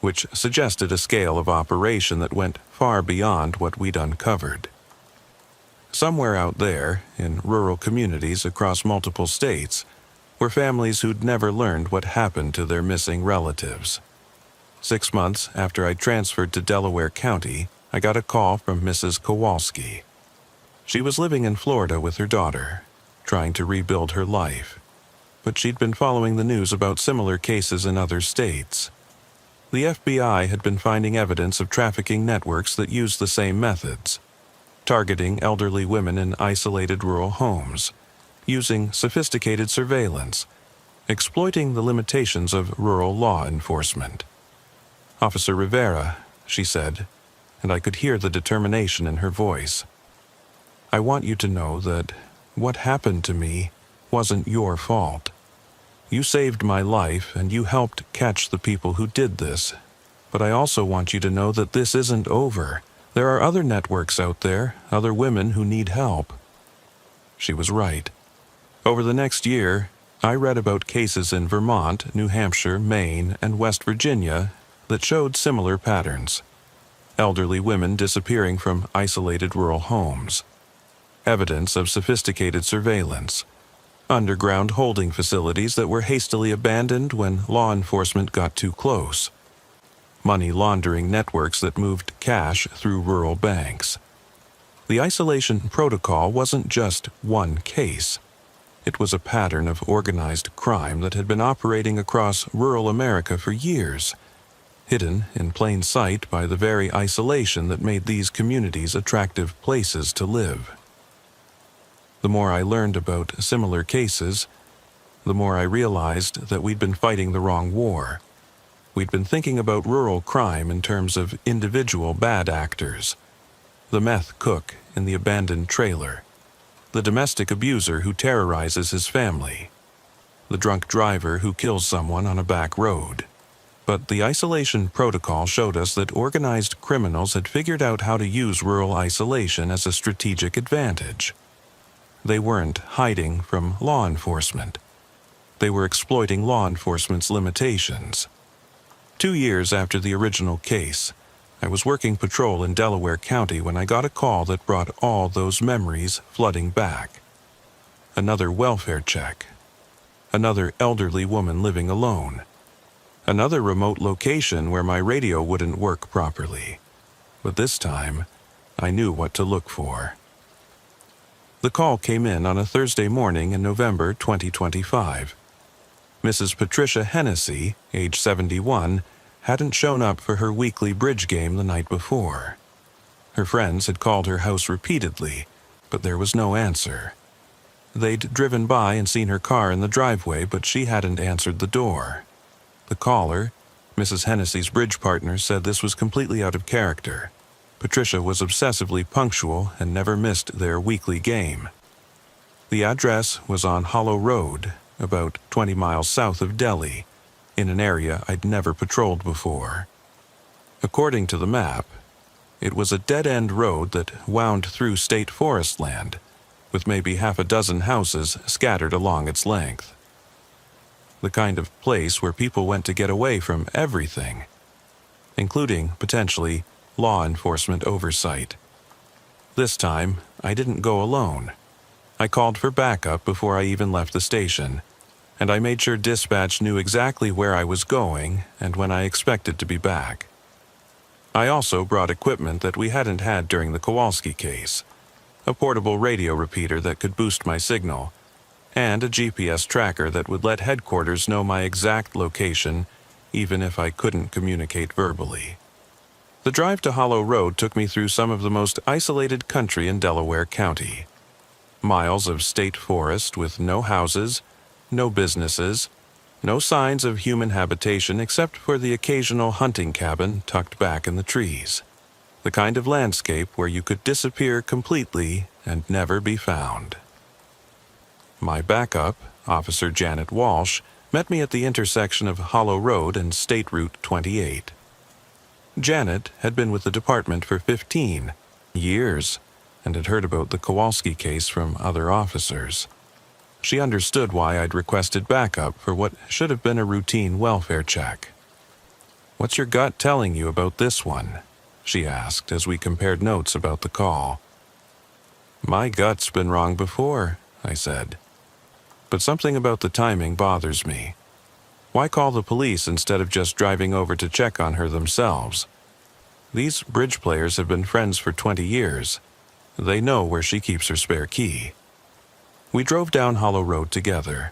which suggested a scale of operation that went far beyond what we'd uncovered. Somewhere out there, in rural communities across multiple states, were families who'd never learned what happened to their missing relatives. 6 months after I transferred to Delaware County, I got a call from Mrs. Kowalski. She was living in Florida with her daughter, trying to rebuild her life, but she'd been following the news about similar cases in other states. The FBI had been finding evidence of trafficking networks that used the same methods, targeting elderly women in isolated rural homes, using sophisticated surveillance, exploiting the limitations of rural law enforcement. "Officer Rivera," she said, and I could hear the determination in her voice. "I want you to know that what happened to me wasn't your fault. You saved my life and you helped catch the people who did this. But I also want you to know that this isn't over. There are other networks out there, other women who need help." She was right. Over the next year, I read about cases in Vermont, New Hampshire, Maine, and West Virginia that showed similar patterns. Elderly women disappearing from isolated rural homes. Evidence of sophisticated surveillance. Underground holding facilities that were hastily abandoned when law enforcement got too close. Money laundering networks that moved cash through rural banks. The isolation protocol wasn't just one case. It was a pattern of organized crime that had been operating across rural America for years, hidden in plain sight by the very isolation that made these communities attractive places to live. The more I learned about similar cases, the more I realized that we'd been fighting the wrong war. We'd been thinking about rural crime in terms of individual bad actors. The meth cook in the abandoned trailer. The domestic abuser who terrorizes his family. The drunk driver who kills someone on a back road. But the isolation protocol showed us that organized criminals had figured out how to use rural isolation as a strategic advantage. They weren't hiding from law enforcement. They were exploiting law enforcement's limitations. 2 years after the original case, I was working patrol in Delaware County when I got a call that brought all those memories flooding back. Another welfare check. Another elderly woman living alone. Another remote location where my radio wouldn't work properly. But this time, I knew what to look for. The call came in on a Thursday morning in November 2025. Mrs. Patricia Hennessy, age 71, hadn't shown up for her weekly bridge game the night before. Her friends had called her house repeatedly, but there was no answer. They'd driven by and seen her car in the driveway, but she hadn't answered the door. The caller, Mrs. Hennessy's bridge partner, said this was completely out of character. Patricia was obsessively punctual and never missed their weekly game. The address was on Hollow Road, about 20 miles south of Delhi, in an area I'd never patrolled before. According to the map, it was a dead-end road that wound through state forest land, with maybe half a dozen houses scattered along its length. The kind of place where people went to get away from everything, including, potentially, law enforcement oversight. This time, I didn't go alone. I called for backup before I even left the station, and I made sure dispatch knew exactly where I was going and when I expected to be back. I also brought equipment that we hadn't had during the Kowalski case, a portable radio repeater that could boost my signal, and a GPS tracker that would let headquarters know my exact location even if I couldn't communicate verbally. The drive to Hollow Road took me through some of the most isolated country in Delaware County. Miles of state forest with no houses, no businesses, no signs of human habitation except for the occasional hunting cabin tucked back in the trees. The kind of landscape where you could disappear completely and never be found. My backup, Officer Janet Walsh, met me at the intersection of Hollow Road and State Route 28. Janet had been with the department for 15 years and had heard about the Kowalski case from other officers. She understood why I'd requested backup for what should have been a routine welfare check. "What's your gut telling you about this one?" she asked as we compared notes about the call. "My gut's been wrong before," I said. "But something about the timing bothers me. Why call the police instead of just driving over to check on her themselves? These bridge players have been friends for 20 years. They know where she keeps her spare key." We drove down Hollow Road together,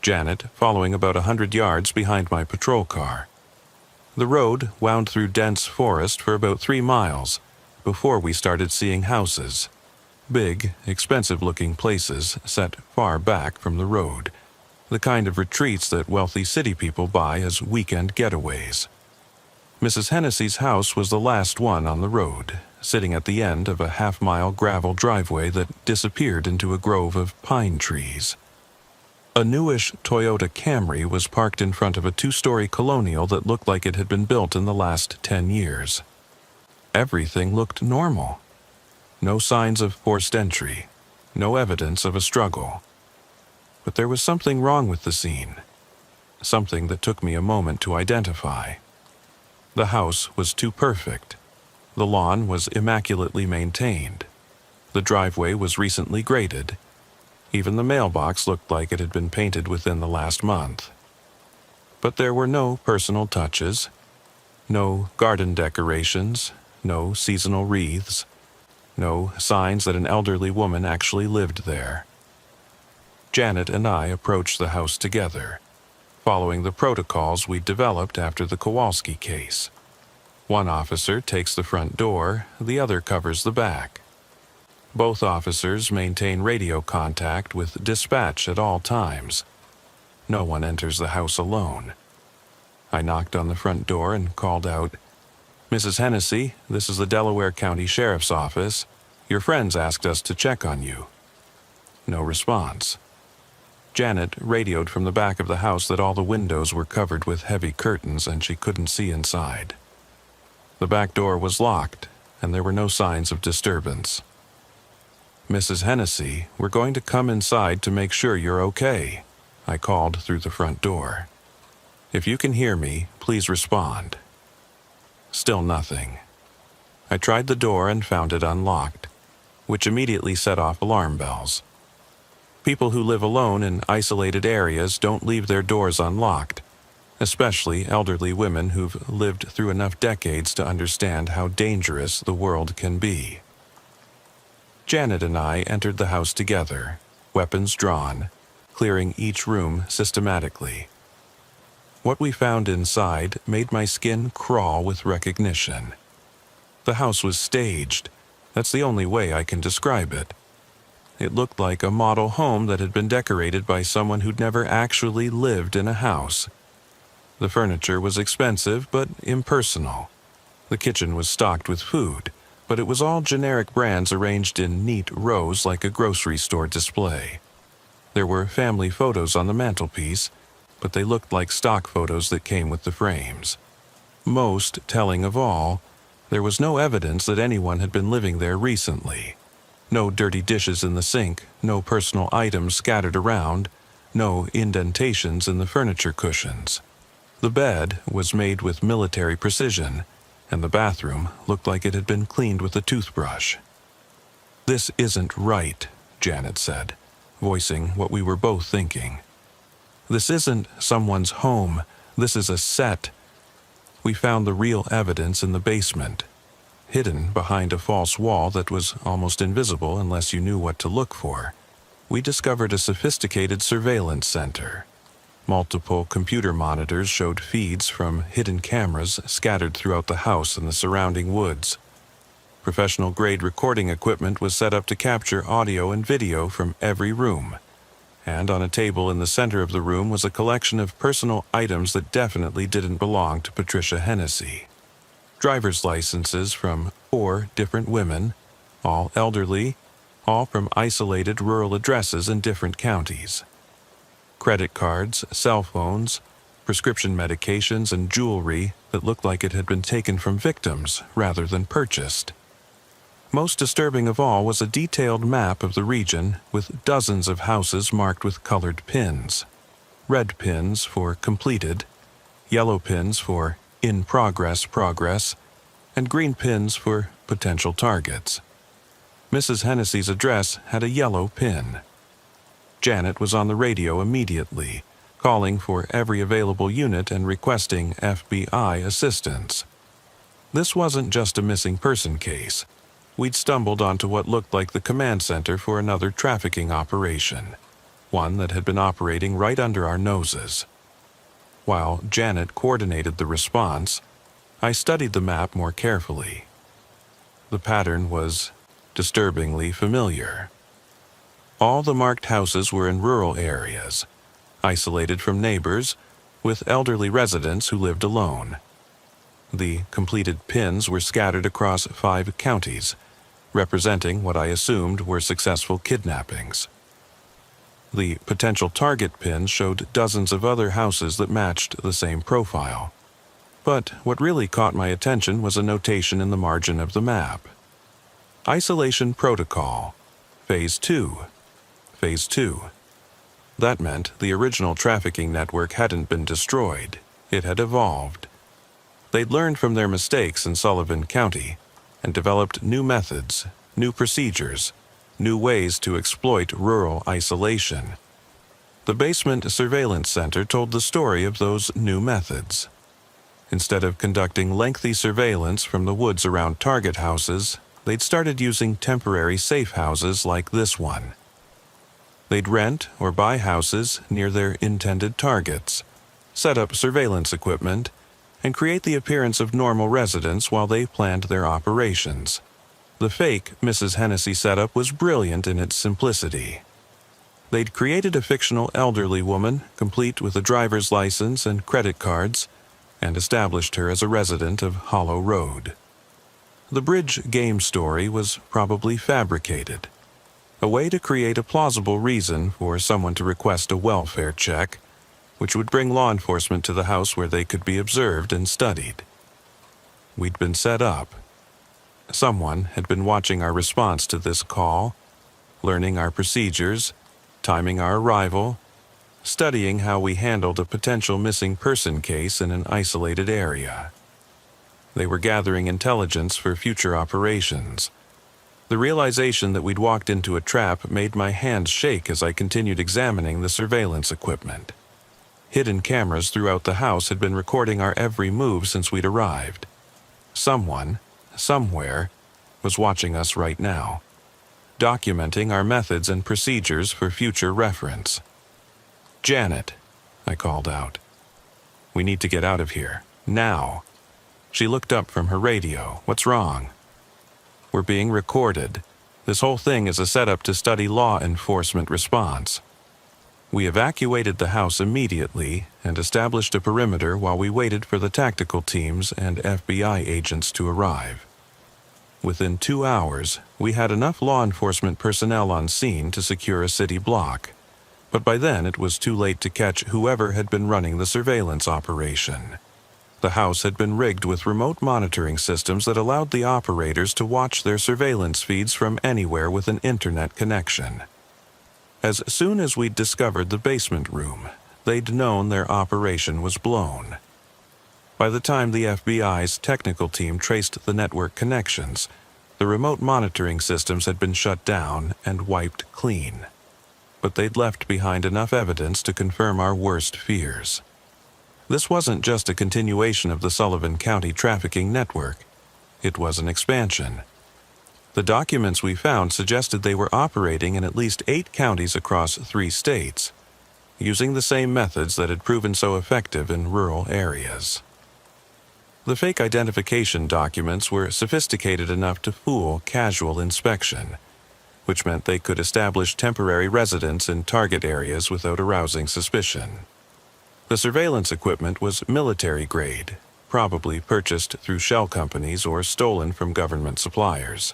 Janet following about 100 yards behind my patrol car. The road wound through dense forest for about 3 miles before we started seeing houses. Big, expensive-looking places set far back from the road, the kind of retreats that wealthy city people buy as weekend getaways. Mrs. Hennessy's house was the last one on the road, sitting at the end of a half-mile gravel driveway that disappeared into a grove of pine trees. A newish Toyota Camry was parked in front of a 2-story colonial that looked like it had been built in the last 10 years. Everything looked normal. No signs of forced entry, no evidence of a struggle. But there was something wrong with the scene, something that took me a moment to identify. The house was too perfect. The lawn was immaculately maintained. The driveway was recently graded. Even the mailbox looked like it had been painted within the last month. But there were no personal touches, no garden decorations, no seasonal wreaths, no signs that an elderly woman actually lived there. Janet and I approached the house together, following the protocols we developed after the Kowalski case. One officer takes the front door, the other covers the back. Both officers maintain radio contact with dispatch at all times. No one enters the house alone. I knocked on the front door and called out, "Mrs. Hennessy, this is the Delaware County Sheriff's Office. Your friends asked us to check on you." No response. Janet radioed from the back of the house that all the windows were covered with heavy curtains and she couldn't see inside. The back door was locked, and there were no signs of disturbance. "Mrs. Hennessy, we're going to come inside to make sure you're okay," I called through the front door. "If you can hear me, please respond." Still nothing. I tried the door and found it unlocked, which immediately set off alarm bells. People who live alone in isolated areas don't leave their doors unlocked, especially elderly women who've lived through enough decades to understand how dangerous the world can be. Janet and I entered the house together, weapons drawn, clearing each room systematically. What we found inside made my skin crawl with recognition. The house was staged. That's the only way I can describe it. It looked like a model home that had been decorated by someone who'd never actually lived in a house. The furniture was expensive but impersonal. The kitchen was stocked with food, but it was all generic brands arranged in neat rows like a grocery store display. There were family photos on the mantelpiece, but they looked like stock photos that came with the frames. Most telling of all, there was no evidence that anyone had been living there recently. No dirty dishes in the sink, no personal items scattered around, no indentations in the furniture cushions. The bed was made with military precision, and the bathroom looked like it had been cleaned with a toothbrush. "This isn't right," Janet said, voicing what we were both thinking. This isn't someone's home. This is a set. We found the real evidence in the basement, hidden behind a false wall that was almost invisible unless you knew what to look for. We discovered a sophisticated surveillance center. Multiple computer monitors showed feeds from hidden cameras scattered throughout the house and the surrounding woods. Professional-grade recording equipment was set up to capture audio and video from every room. And on a table in the center of the room was a collection of personal items that definitely didn't belong to Patricia Hennessy. Driver's licenses from 4 different women, all elderly, all from isolated rural addresses in different counties. Credit cards, cell phones, prescription medications, and jewelry that looked like it had been taken from victims rather than purchased. Most disturbing of all was a detailed map of the region with dozens of houses marked with colored pins. Red pins for completed, yellow pins for in progress, and green pins for potential targets. Mrs. Hennessy's address had a yellow pin. Janet was on the radio immediately, calling for every available unit and requesting FBI assistance. This wasn't just a missing person case. We'd stumbled onto what looked like the command center for another trafficking operation, one that had been operating right under our noses. While Janet coordinated the response, I studied the map more carefully. The pattern was disturbingly familiar. All the marked houses were in rural areas, isolated from neighbors, with elderly residents who lived alone. The completed pins were scattered across 5 counties, representing what I assumed were successful kidnappings. The potential target pins showed dozens of other houses that matched the same profile. But what really caught my attention was a notation in the margin of the map. Isolation Protocol, Phase 2. Phase 2. That meant the original trafficking network hadn't been destroyed. It had evolved. They'd learned from their mistakes in Sullivan County and developed new methods, new procedures, new ways to exploit rural isolation. The basement surveillance center told the story of those new methods. Instead of conducting lengthy surveillance from the woods around target houses, they'd started using temporary safe houses like this one. They'd rent or buy houses near their intended targets, set up surveillance equipment, and create the appearance of normal residents while they planned their operations. The fake Mrs. Hennessy setup was brilliant in its simplicity. They'd created a fictional elderly woman, complete with a driver's license and credit cards, and established her as a resident of Hollow Road. The bridge game story was probably fabricated, a way to create a plausible reason for someone to request a welfare check, which would bring law enforcement to the house where they could be observed and studied. We'd been set up. Someone had been watching our response to this call, learning our procedures, timing our arrival, studying how we handled a potential missing person case in an isolated area. They were gathering intelligence for future operations. The realization that we'd walked into a trap made my hands shake as I continued examining the surveillance equipment. Hidden cameras throughout the house had been recording our every move since we'd arrived. Someone, somewhere, was watching us right now, documenting our methods and procedures for future reference. "Janet," I called out. "We need to get out of here, now." She looked up from her radio. "What's wrong?" "We're being recorded. This whole thing is a setup to study law enforcement response." We evacuated the house immediately and established a perimeter while we waited for the tactical teams and FBI agents to arrive. Within 2 hours, we had enough law enforcement personnel on scene to secure a city block, but by then it was too late to catch whoever had been running the surveillance operation. The house had been rigged with remote monitoring systems that allowed the operators to watch their surveillance feeds from anywhere with an internet connection. As soon as we'd discovered the basement room, they'd known their operation was blown. By the time the FBI's technical team traced the network connections, the remote monitoring systems had been shut down and wiped clean. but they'd left behind enough evidence to confirm our worst fears. This wasn't just a continuation of the Sullivan County trafficking network. It was an expansion. The documents we found suggested they were operating in at least 8 counties across 3 states, using the same methods that had proven so effective in rural areas. The fake identification documents were sophisticated enough to fool casual inspection, which meant they could establish temporary residence in target areas without arousing suspicion. The surveillance equipment was military grade, probably purchased through shell companies or stolen from government suppliers.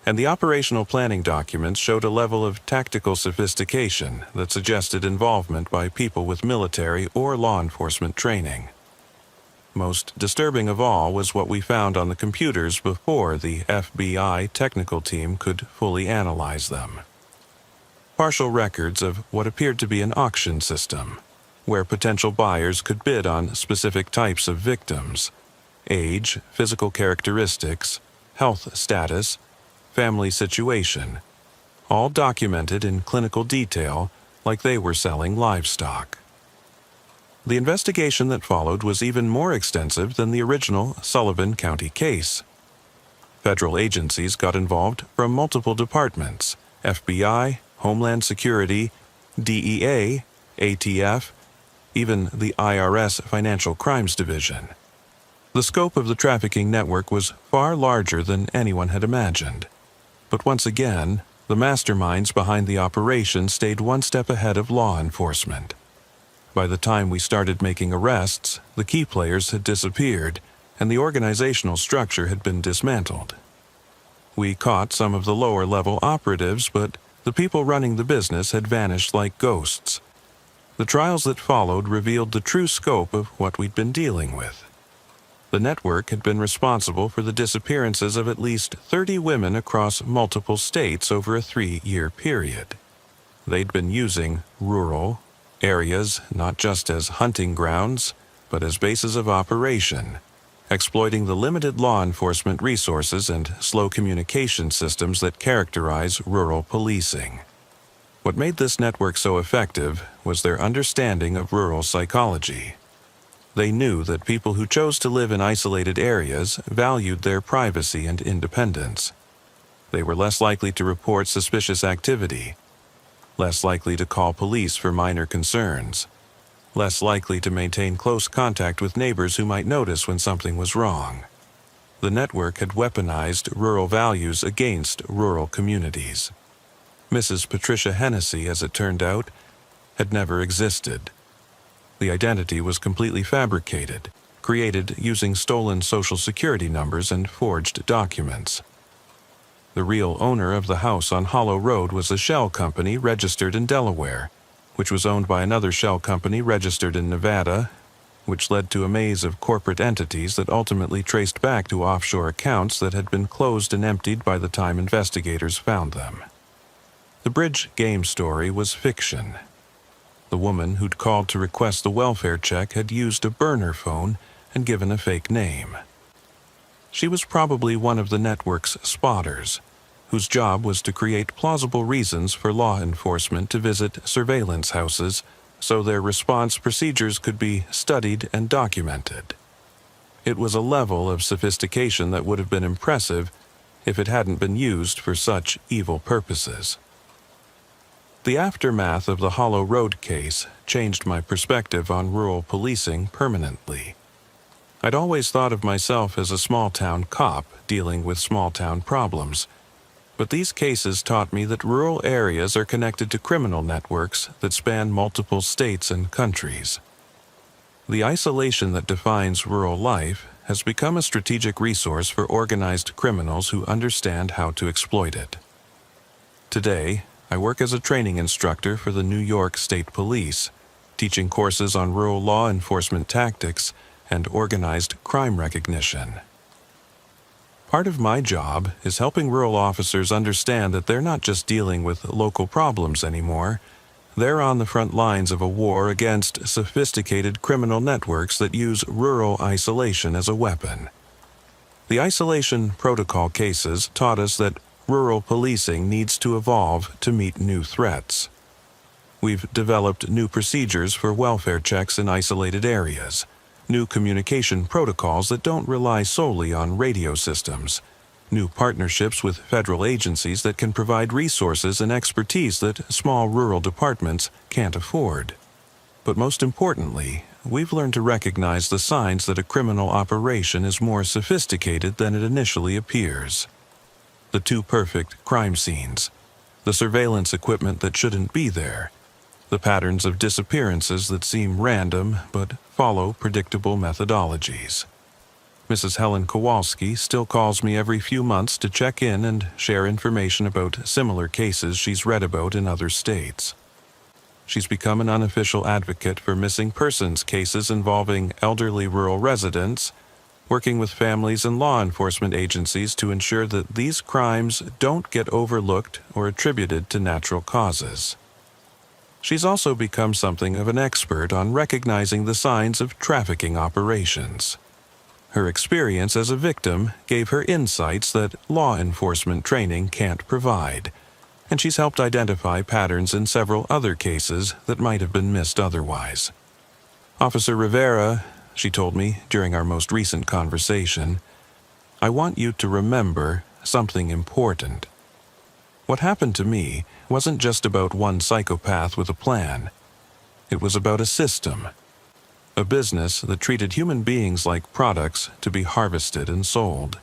And the operational planning documents showed a level of tactical sophistication that suggested involvement by people with military or law enforcement training. Most disturbing of all was what we found on the computers before the FBI technical team could fully analyze them. Partial records of what appeared to be an auction system, where potential buyers could bid on specific types of victims: age, physical characteristics, health status, family situation, all documented in clinical detail like they were selling livestock. The investigation that followed was even more extensive than the original Sullivan County case. Federal agencies got involved from multiple departments: FBI, Homeland Security, DEA, ATF, even the IRS Financial Crimes Division. The scope of the trafficking network was far larger than anyone had imagined. But once again, the masterminds behind the operation stayed one step ahead of law enforcement. By the time we started making arrests, the key players had disappeared, and the organizational structure had been dismantled. We caught some of the lower-level operatives, but the people running the business had vanished like ghosts. The trials that followed revealed the true scope of what we'd been dealing with. The network had been responsible for the disappearances of at least 30 women across multiple states over a 3-year period. They'd been using rural areas not just as hunting grounds, but as bases of operation, exploiting the limited law enforcement resources and slow communication systems that characterize rural policing. What made this network so effective was their understanding of rural psychology. They knew that people who chose to live in isolated areas valued their privacy and independence. They were less likely to report suspicious activity, less likely to call police for minor concerns, less likely to maintain close contact with neighbors who might notice when something was wrong. The network had weaponized rural values against rural communities. Mrs. Patricia Hennessy, as it turned out, had never existed. The identity was completely fabricated, created using stolen Social Security numbers and forged documents. The real owner of the house on Hollow Road was a shell company registered in Delaware, which was owned by another shell company registered in Nevada, which led to a maze of corporate entities that ultimately traced back to offshore accounts that had been closed and emptied by the time investigators found them. The bridge game story was fiction. The woman who'd called to request the welfare check had used a burner phone and given a fake name. She was probably one of the network's spotters, whose job was to create plausible reasons for law enforcement to visit surveillance houses so their response procedures could be studied and documented. It was a level of sophistication that would have been impressive if it hadn't been used for such evil purposes. The aftermath of the Hollow Road case changed my perspective on rural policing permanently. I'd always thought of myself as a small-town cop dealing with small-town problems, but these cases taught me that rural areas are connected to criminal networks that span multiple states and countries. The isolation that defines rural life has become a strategic resource for organized criminals who understand how to exploit it. Today, I work as a training instructor for the New York State Police, teaching courses on rural law enforcement tactics and organized crime recognition. Part of my job is helping rural officers understand that they're not just dealing with local problems anymore. They're on the front lines of a war against sophisticated criminal networks that use rural isolation as a weapon. The isolation protocol cases taught us that rural policing needs to evolve to meet new threats. We've developed new procedures for welfare checks in isolated areas, new communication protocols that don't rely solely on radio systems, new partnerships with federal agencies that can provide resources and expertise that small rural departments can't afford. But most importantly, we've learned to recognize the signs that a criminal operation is more sophisticated than it initially appears. The too perfect crime scenes, the surveillance equipment that shouldn't be there, the patterns of disappearances that seem random but follow predictable methodologies. Mrs. Helen Kowalski still calls me every few months to check in and share information about similar cases she's read about in other states. She's become an unofficial advocate for missing persons cases involving elderly rural residents, working with families and law enforcement agencies to ensure that these crimes don't get overlooked or attributed to natural causes. She's also become something of an expert on recognizing the signs of trafficking operations. Her experience as a victim gave her insights that law enforcement training can't provide, and she's helped identify patterns in several other cases that might have been missed otherwise. Officer Rivera, she told me during our most recent conversation, I want you to remember something important. What happened to me wasn't just about one psychopath with a plan. It was about a system, a business that treated human beings like products to be harvested and sold.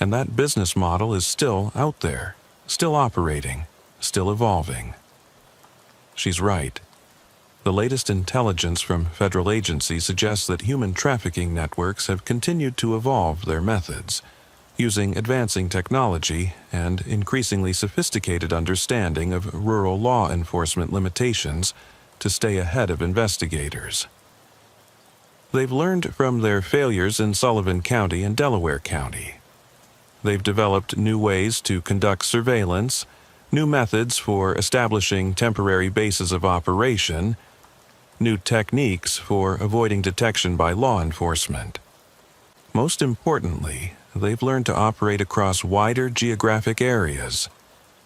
And that business model is still out there, still operating, still evolving. She's right. The latest intelligence from federal agencies suggests that human trafficking networks have continued to evolve their methods, using advancing technology and increasingly sophisticated understanding of rural law enforcement limitations to stay ahead of investigators. They've learned from their failures in Sullivan County and Delaware County. They've developed new ways to conduct surveillance, new methods for establishing temporary bases of operation, new techniques for avoiding detection by law enforcement. Most importantly, they've learned to operate across wider geographic areas,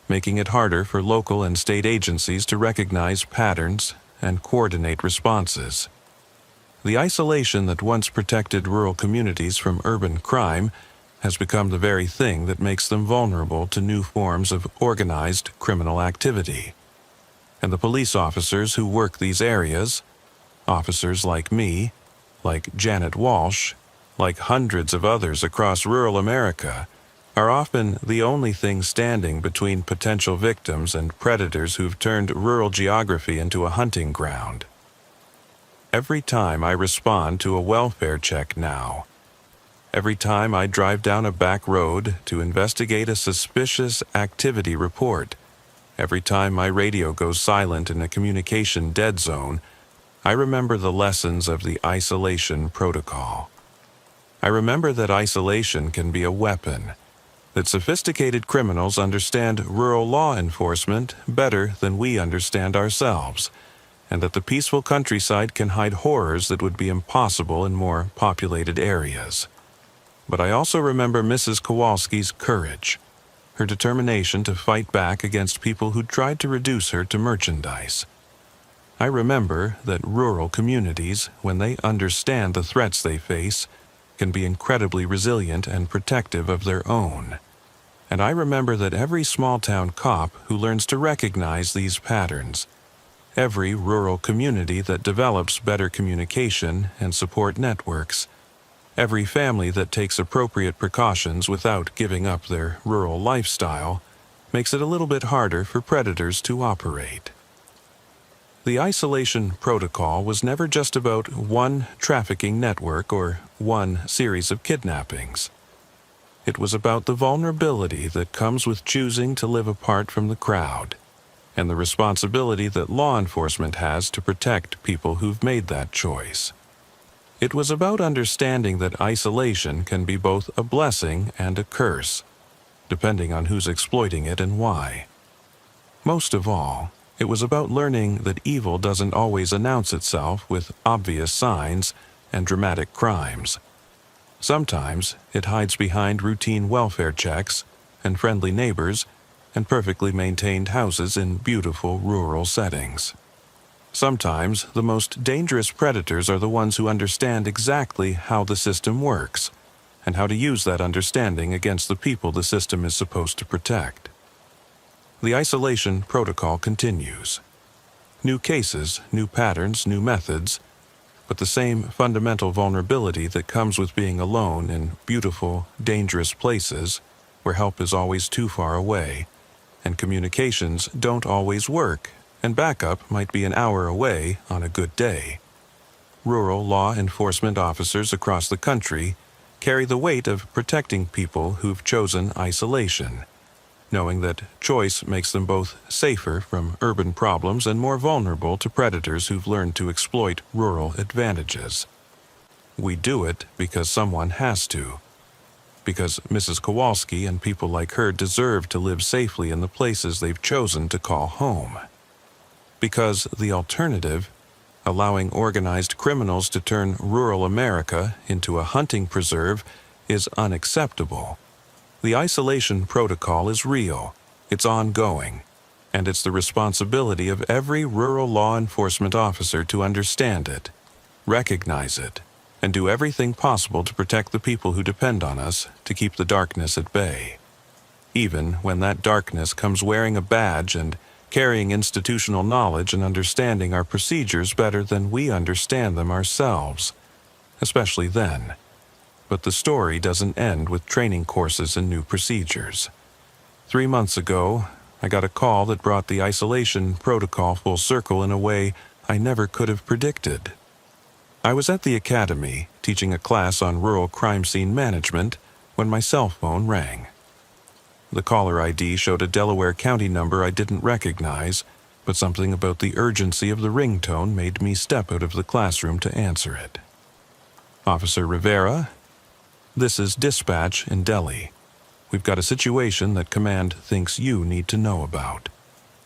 making it harder for local and state agencies to recognize patterns and coordinate responses. The isolation that once protected rural communities from urban crime has become the very thing that makes them vulnerable to new forms of organized criminal activity. And the police officers who work these areas, officers like me, like Janet Walsh, like hundreds of others across rural America, are often the only thing standing between potential victims and predators who've turned rural geography into a hunting ground. Every time I respond to a welfare check now, every time I drive down a back road to investigate a suspicious activity report, every time my radio goes silent in a communication dead zone, I remember the lessons of the isolation protocol. I remember that isolation can be a weapon, that sophisticated criminals understand rural law enforcement better than we understand ourselves, and that the peaceful countryside can hide horrors that would be impossible in more populated areas. But I also remember Mrs. Kowalski's courage, her determination to fight back against people who tried to reduce her to merchandise. I remember that rural communities, when they understand the threats they face, can be incredibly resilient and protective of their own. And I remember that every small-town cop who learns to recognize these patterns, every rural community that develops better communication and support networks, every family that takes appropriate precautions without giving up their rural lifestyle, makes it a little bit harder for predators to operate. The isolation protocol was never just about one trafficking network or one series of kidnappings. It was about the vulnerability that comes with choosing to live apart from the crowd, and the responsibility that law enforcement has to protect people who've made that choice. It was about understanding that isolation can be both a blessing and a curse, depending on who's exploiting it and why. Most of all, it was about learning that evil doesn't always announce itself with obvious signs and dramatic crimes. Sometimes it hides behind routine welfare checks and friendly neighbors and perfectly maintained houses in beautiful rural settings. Sometimes the most dangerous predators are the ones who understand exactly how the system works and how to use that understanding against the people the system is supposed to protect. The isolation protocol continues. New cases, new patterns, new methods, but the same fundamental vulnerability that comes with being alone in beautiful, dangerous places where help is always too far away, and communications don't always work, and backup might be an hour away on a good day. Rural law enforcement officers across the country carry the weight of protecting people who've chosen isolation, knowing that choice makes them both safer from urban problems and more vulnerable to predators who've learned to exploit rural advantages. We do it because someone has to. Because Mrs. Kowalski and people like her deserve to live safely in the places they've chosen to call home. Because the alternative, allowing organized criminals to turn rural America into a hunting preserve, is unacceptable. The isolation protocol is real, it's ongoing, and it's the responsibility of every rural law enforcement officer to understand it, recognize it, and do everything possible to protect the people who depend on us to keep the darkness at bay. Even when that darkness comes wearing a badge and carrying institutional knowledge and understanding our procedures better than we understand them ourselves, especially then. But the story doesn't end with training courses and new procedures. 3 months ago, I got a call that brought the isolation protocol full circle in a way I never could have predicted. I was at the academy teaching a class on rural crime scene management when my cell phone rang. The caller ID showed a Delaware County number I didn't recognize, but something about the urgency of the ringtone made me step out of the classroom to answer it. Officer Rivera, this is dispatch in Delhi. We've got a situation that command thinks you need to know about.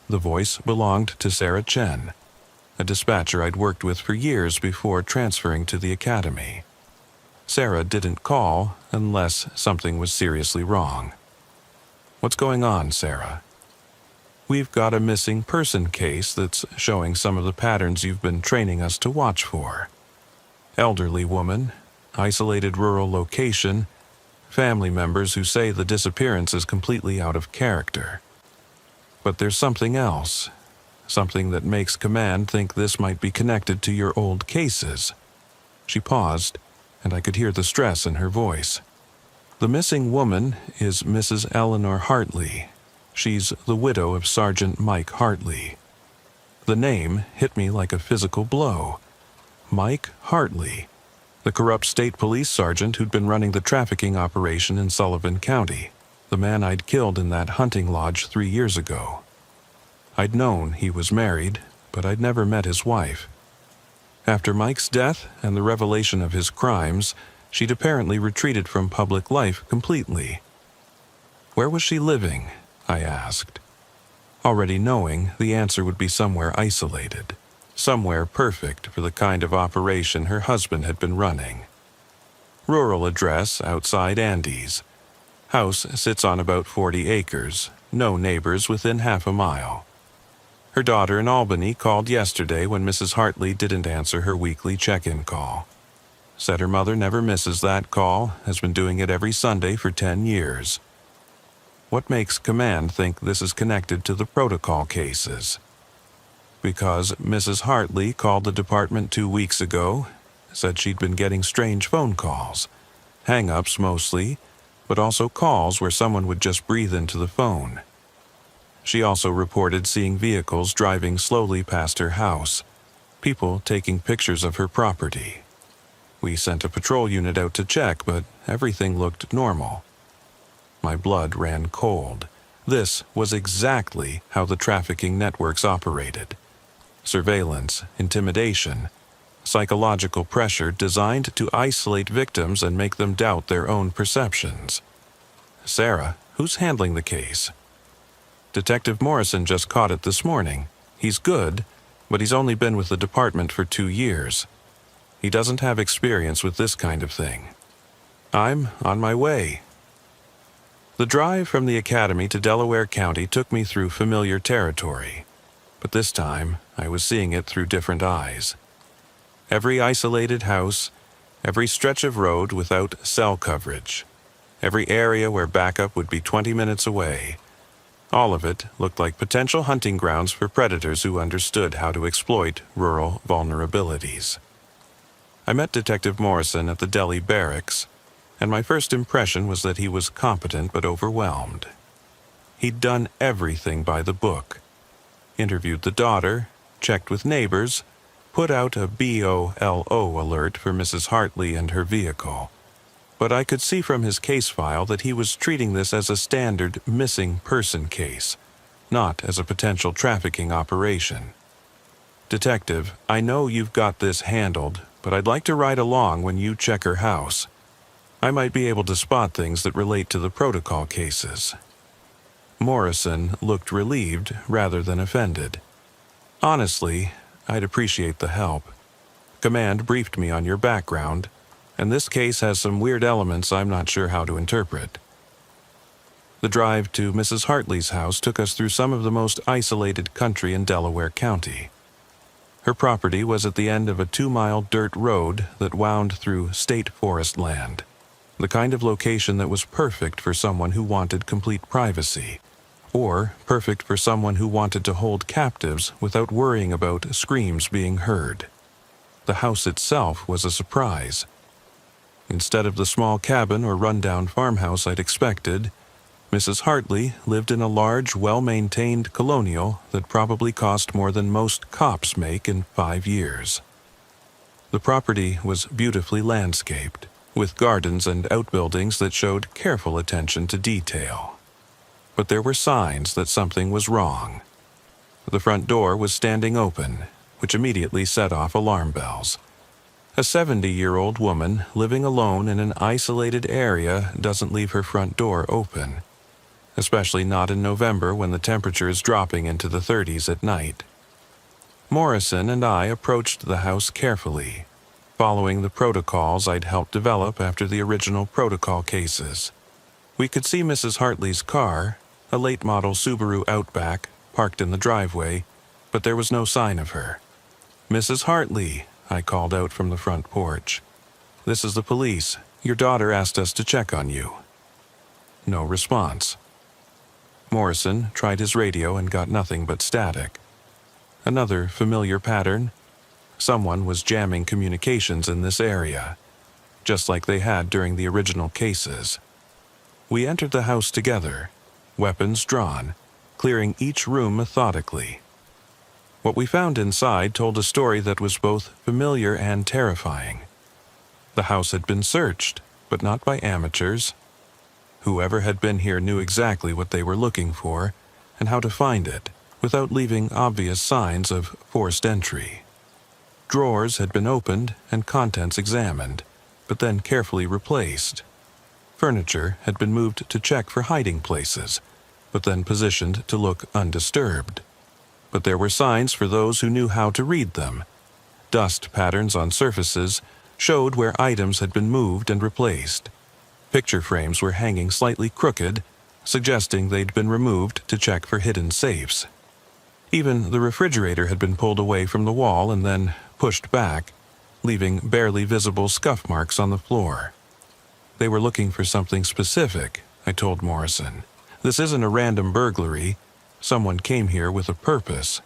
The voice belonged to Sarah Chen, a dispatcher I'd worked with for years before transferring to the academy. Sarah didn't call unless something was seriously wrong. What's going on, Sarah? We've got a missing person case that's showing some of the patterns you've been training us to watch for. Elderly woman, isolated rural location, family members who say the disappearance is completely out of character. But there's something else, something that makes command think this might be connected to your old cases. She paused, and I could hear the stress in her voice. The missing woman is Mrs. Eleanor Hartley. She's the widow of Sergeant Mike Hartley. The name hit me like a physical blow. Mike Hartley, the corrupt state police sergeant who'd been running the trafficking operation in Sullivan County, the man I'd killed in that hunting lodge 3 years ago. I'd known he was married, but I'd never met his wife. After Mike's death and the revelation of his crimes, she'd apparently retreated from public life completely. Where was she living? I asked, already knowing the answer would be somewhere isolated, somewhere perfect for the kind of operation her husband had been running. Rural address outside Andes. House sits on about 40 acres, no neighbors within half a mile. Her daughter in Albany called yesterday when Mrs. Hartley didn't answer her weekly check-in call. Said her mother never misses that call, has been doing it every Sunday for 10 years. What makes command think this is connected to the protocol cases? Because Mrs. Hartley called the department 2 weeks ago, said she'd been getting strange phone calls, hang-ups mostly, but also calls where someone would just breathe into the phone. She also reported seeing vehicles driving slowly past her house, people taking pictures of her property. We sent a patrol unit out to check, but everything looked normal. My blood ran cold. This was exactly how the trafficking networks operated. Surveillance, intimidation, psychological pressure designed to isolate victims and make them doubt their own perceptions. Sarah, who's handling the case? Detective Morrison just caught it this morning. He's good, but he's only been with the department for 2 years. He doesn't have experience with this kind of thing. I'm on my way. The drive from the academy to Delaware County took me through familiar territory, but this time I was seeing it through different eyes. Every isolated house, every stretch of road without cell coverage, every area where backup would be 20 minutes away, all of it looked like potential hunting grounds for predators who understood how to exploit rural vulnerabilities. I met Detective Morrison at the Delhi barracks, and my first impression was that he was competent but overwhelmed. He'd done everything by the book. Interviewed the daughter, checked with neighbors, put out a BOLO alert for Mrs. Hartley and her vehicle. But I could see from his case file that he was treating this as a standard missing person case, not as a potential trafficking operation. "Detective, I know you've got this handled, but I'd like to ride along when you check her house. I might be able to spot things that relate to the protocol cases." Morrison looked relieved rather than offended. "Honestly, I'd appreciate the help. Command briefed me on your background, and this case has some weird elements I'm not sure how to interpret." The drive to Mrs. Hartley's house took us through some of the most isolated country in Delaware County. Her property was at the end of a 2-mile dirt road that wound through state forest land, the kind of location that was perfect for someone who wanted complete privacy, or perfect for someone who wanted to hold captives without worrying about screams being heard. The house itself was a surprise. Instead of the small cabin or rundown farmhouse I'd expected, Mrs. Hartley lived in a large, well-maintained colonial that probably cost more than most cops make in 5 years. The property was beautifully landscaped, with gardens and outbuildings that showed careful attention to detail. But there were signs that something was wrong. The front door was standing open, which immediately set off alarm bells. A 70-year-old woman living alone in an isolated area doesn't leave her front door open, especially not in November when the temperature is dropping into the 30s at night. Morrison and I approached the house carefully, following the protocols I'd helped develop after the original protocol cases. We could see Mrs. Hartley's car, a late-model Subaru Outback, parked in the driveway, but there was no sign of her. "Mrs. Hartley," I called out from the front porch. "This is the police. Your daughter asked us to check on you." No response. Morrison tried his radio and got nothing but static. Another familiar pattern. Someone was jamming communications in this area, just like they had during the original cases. We entered the house together, weapons drawn, clearing each room methodically. What we found inside told a story that was both familiar and terrifying. The house had been searched, but not by amateurs. Whoever had been here knew exactly what they were looking for and how to find it, without leaving obvious signs of forced entry. Drawers had been opened and contents examined, but then carefully replaced. Furniture had been moved to check for hiding places, but then positioned to look undisturbed. But there were signs for those who knew how to read them. Dust patterns on surfaces showed where items had been moved and replaced. Picture frames were hanging slightly crooked, suggesting they'd been removed to check for hidden safes. Even the refrigerator had been pulled away from the wall and then pushed back, leaving barely visible scuff marks on the floor. They were looking for something specific, I told Morrison. This isn't a random burglary. Someone came here with a purpose.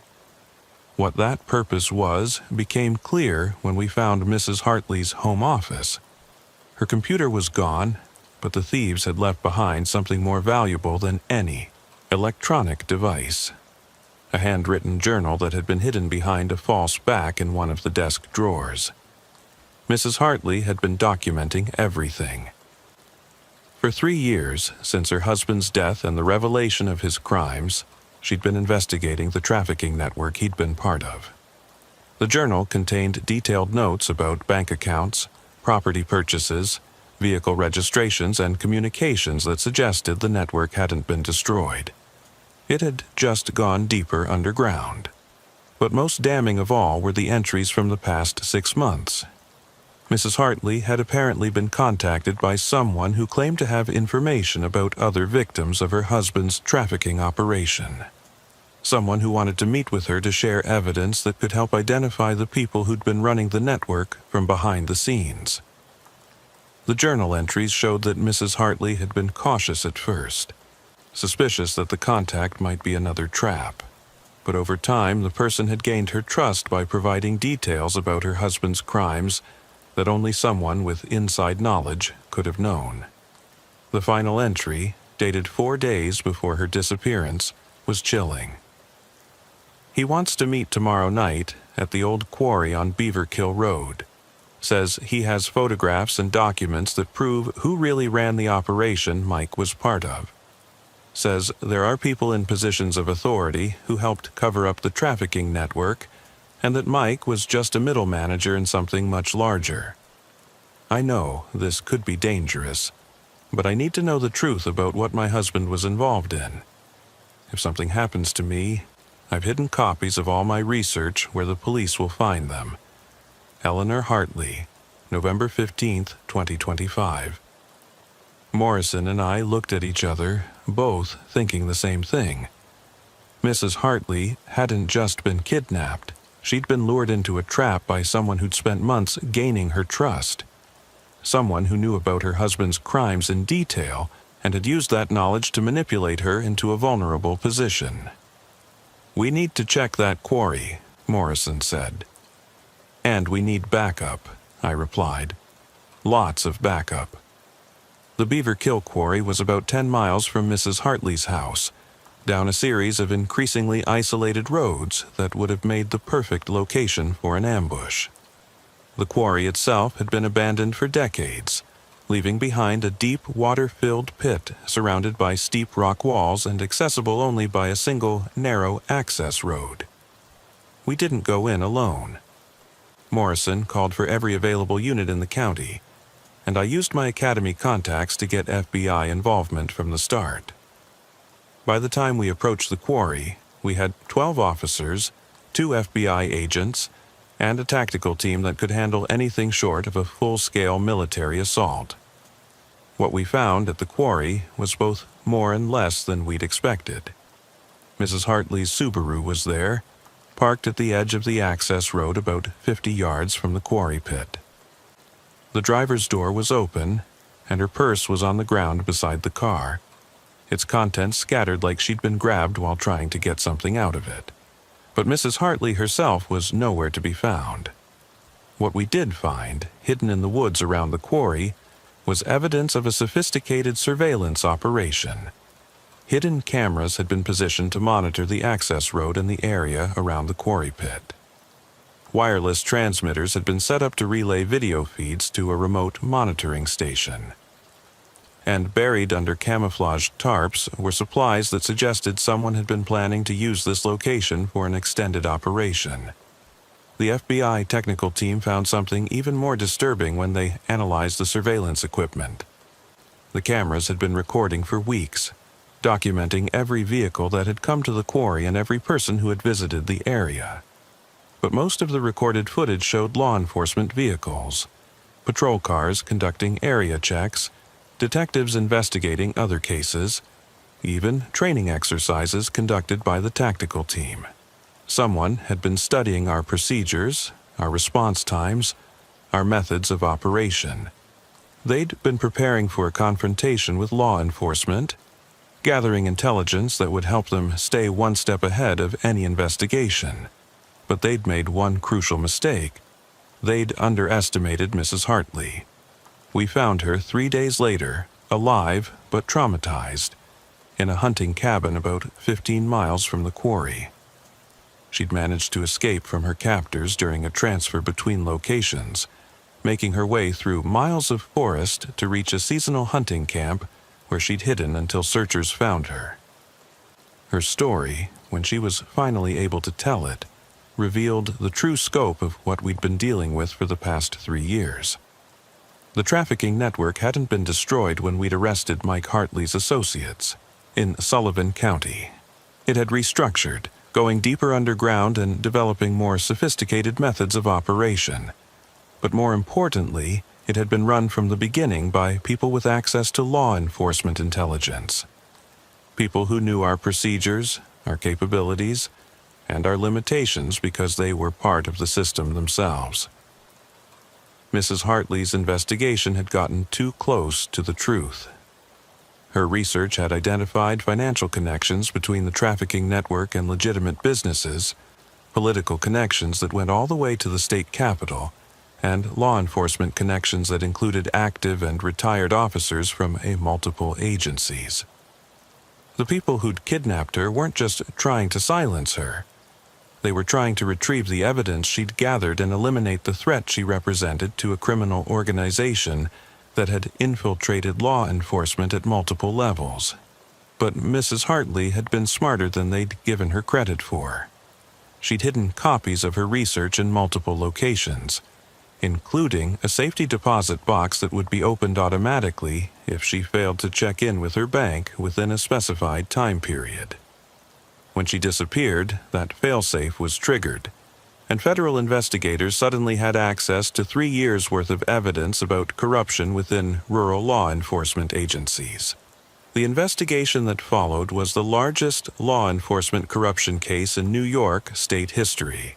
What that purpose was became clear when we found Mrs. Hartley's home office. Her computer was gone, but the thieves had left behind something more valuable than any electronic device. A handwritten journal that had been hidden behind a false back in one of the desk drawers. Mrs. Hartley had been documenting everything. For 3 years, since her husband's death and the revelation of his crimes, she'd been investigating the trafficking network he'd been part of. The journal contained detailed notes about bank accounts, property purchases, vehicle registrations, and communications that suggested the network hadn't been destroyed. It had just gone deeper underground. But most damning of all were the entries from the past 6 months. Mrs. Hartley had apparently been contacted by someone who claimed to have information about other victims of her husband's trafficking operation. someone who wanted to meet with her to share evidence that could help identify the people who'd been running the network from behind the scenes. The journal entries showed that Mrs. Hartley had been cautious at first, suspicious that the contact might be another trap. But over time, the person had gained her trust by providing details about her husband's crimes that only someone with inside knowledge could have known. The final entry, dated 4 days before her disappearance, was chilling. He wants to meet tomorrow night at the old quarry on Beaver Kill Road. Says he has photographs and documents that prove who really ran the operation Mike was part of. Says there are people in positions of authority who helped cover up the trafficking network, and that Mike was just a middle manager in something much larger. I know this could be dangerous, but I need to know the truth about what my husband was involved in. If something happens to me, I've hidden copies of all my research where the police will find them. Eleanor Hartley, November 15th, 2025. Morrison and I looked at each other, both thinking the same thing. Mrs. Hartley hadn't just been kidnapped. She'd been lured into a trap by someone who'd spent months gaining her trust. Someone who knew about her husband's crimes in detail and had used that knowledge to manipulate her into a vulnerable position. "We need to check that quarry," Morrison said. "And we need backup," I replied. "Lots of backup." The Beaver Kill Quarry was about 10 miles from Mrs. Hartley's house, down a series of increasingly isolated roads that would have made the perfect location for an ambush. The quarry itself had been abandoned for decades, leaving behind a deep water-filled pit surrounded by steep rock walls and accessible only by a single narrow access road. We didn't go in alone. Morrison called for every available unit in the county, and I used my academy contacts to get FBI involvement from the start. By the time we approached the quarry, we had 12 officers, 2 FBI agents, and a tactical team that could handle anything short of a full-scale military assault. What we found at the quarry was both more and less than we'd expected. Mrs. Hartley's Subaru was there, parked at the edge of the access road about 50 yards from the quarry pit. The driver's door was open, and her purse was on the ground beside the car, its contents scattered like she'd been grabbed while trying to get something out of it. But Mrs. Hartley herself was nowhere to be found. What we did find, hidden in the woods around the quarry, was evidence of a sophisticated surveillance operation. Hidden cameras had been positioned to monitor the access road and the area around the quarry pit. Wireless transmitters had been set up to relay video feeds to a remote monitoring station. And buried under camouflaged tarps were supplies that suggested someone had been planning to use this location for an extended operation. The FBI technical team found something even more disturbing when they analyzed the surveillance equipment. The cameras had been recording for weeks, documenting every vehicle that had come to the quarry and every person who had visited the area. But most of the recorded footage showed law enforcement vehicles, patrol cars conducting area checks, detectives investigating other cases, even training exercises conducted by the tactical team. Someone had been studying our procedures, our response times, our methods of operation. They'd been preparing for a confrontation with law enforcement, gathering intelligence that would help them stay one step ahead of any investigation. But they'd made one crucial mistake. They'd underestimated Mrs. Hartley. We found her 3 days later, alive but traumatized, in a hunting cabin about 15 miles from the quarry. She'd managed to escape from her captors during a transfer between locations, making her way through miles of forest to reach a seasonal hunting camp where she'd hidden until searchers found her. Her story, when she was finally able to tell it, revealed the true scope of what we'd been dealing with for the past 3 years. The trafficking network hadn't been destroyed when we'd arrested Mike Hartley's associates in Sullivan County. It had restructured, going deeper underground and developing more sophisticated methods of operation. But more importantly, it had been run from the beginning by people with access to law enforcement intelligence. People who knew our procedures, our capabilities, and our limitations because they were part of the system themselves. Mrs. Hartley's investigation had gotten too close to the truth. Her research had identified financial connections between the trafficking network and legitimate businesses, political connections that went all the way to the state capitol, and law enforcement connections that included active and retired officers from multiple agencies. The people who'd kidnapped her weren't just trying to silence her. They were trying to retrieve the evidence she'd gathered and eliminate the threat she represented to a criminal organization that had infiltrated law enforcement at multiple levels. But Mrs. Hartley had been smarter than they'd given her credit for. She'd hidden copies of her research in multiple locations, including a safety deposit box that would be opened automatically if she failed to check in with her bank within a specified time period. When she disappeared, that failsafe was triggered, and federal investigators suddenly had access to 3 years' worth of evidence about corruption within rural law enforcement agencies. The investigation that followed was the largest law enforcement corruption case in New York state history.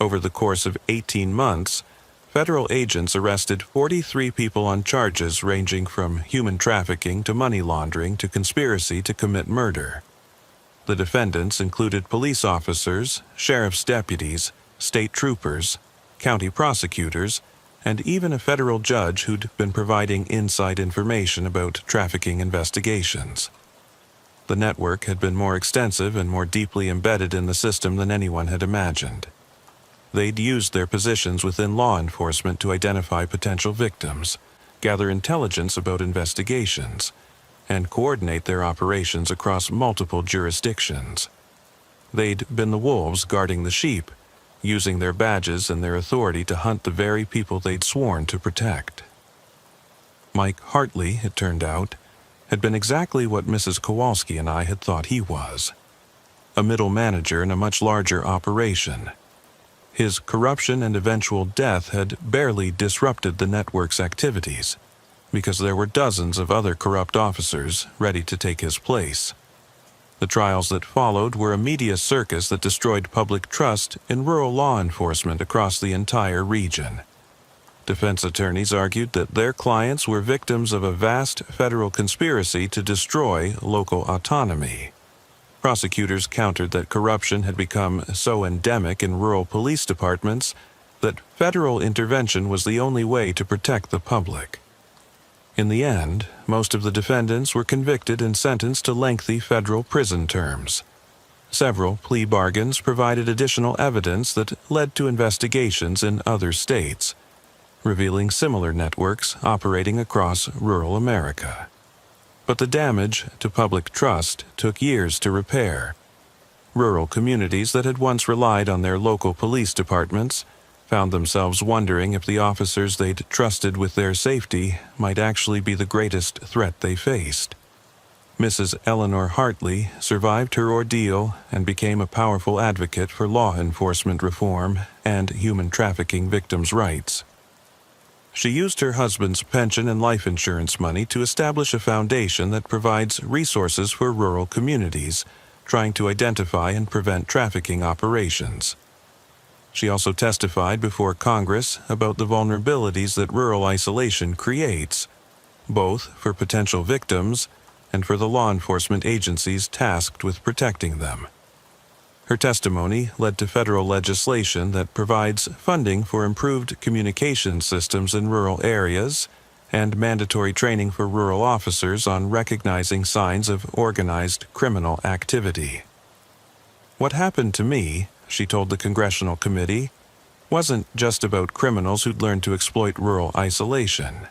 Over the course of 18 months, federal agents arrested 43 people on charges ranging from human trafficking to money laundering to conspiracy to commit murder. The defendants included police officers, sheriff's deputies, state troopers, county prosecutors, and even a federal judge who'd been providing inside information about trafficking investigations. The network had been more extensive and more deeply embedded in the system than anyone had imagined. They'd used their positions within law enforcement to identify potential victims, gather intelligence about investigations, and coordinate their operations across multiple jurisdictions. They'd been the wolves guarding the sheep, using their badges and their authority to hunt the very people they'd sworn to protect. Mike Hartley, it turned out, had been exactly what Mrs. Kowalski and I had thought he was: a middle manager in a much larger operation. His corruption and eventual death had barely disrupted the network's activities, because there were dozens of other corrupt officers ready to take his place. The trials that followed were a media circus that destroyed public trust in rural law enforcement across the entire region. Defense attorneys argued that their clients were victims of a vast federal conspiracy to destroy local autonomy. Prosecutors countered that corruption had become so endemic in rural police departments that federal intervention was the only way to protect the public. In the end, most of the defendants were convicted and sentenced to lengthy federal prison terms. Several plea bargains provided additional evidence that led to investigations in other states, revealing similar networks operating across rural America. But the damage to public trust took years to repair. Rural communities that had once relied on their local police departments found themselves wondering if the officers they'd trusted with their safety might actually be the greatest threat they faced. Mrs. Eleanor Hartley survived her ordeal and became a powerful advocate for law enforcement reform and human trafficking victims' rights. She used her husband's pension and life insurance money to establish a foundation that provides resources for rural communities trying to identify and prevent trafficking operations. She also testified before Congress about the vulnerabilities that rural isolation creates, both for potential victims and for the law enforcement agencies tasked with protecting them. Her testimony led to federal legislation that provides funding for improved communication systems in rural areas and mandatory training for rural officers on recognizing signs of organized criminal activity. What happened to me, she told the congressional committee, wasn't just about criminals who'd learned to exploit rural isolation.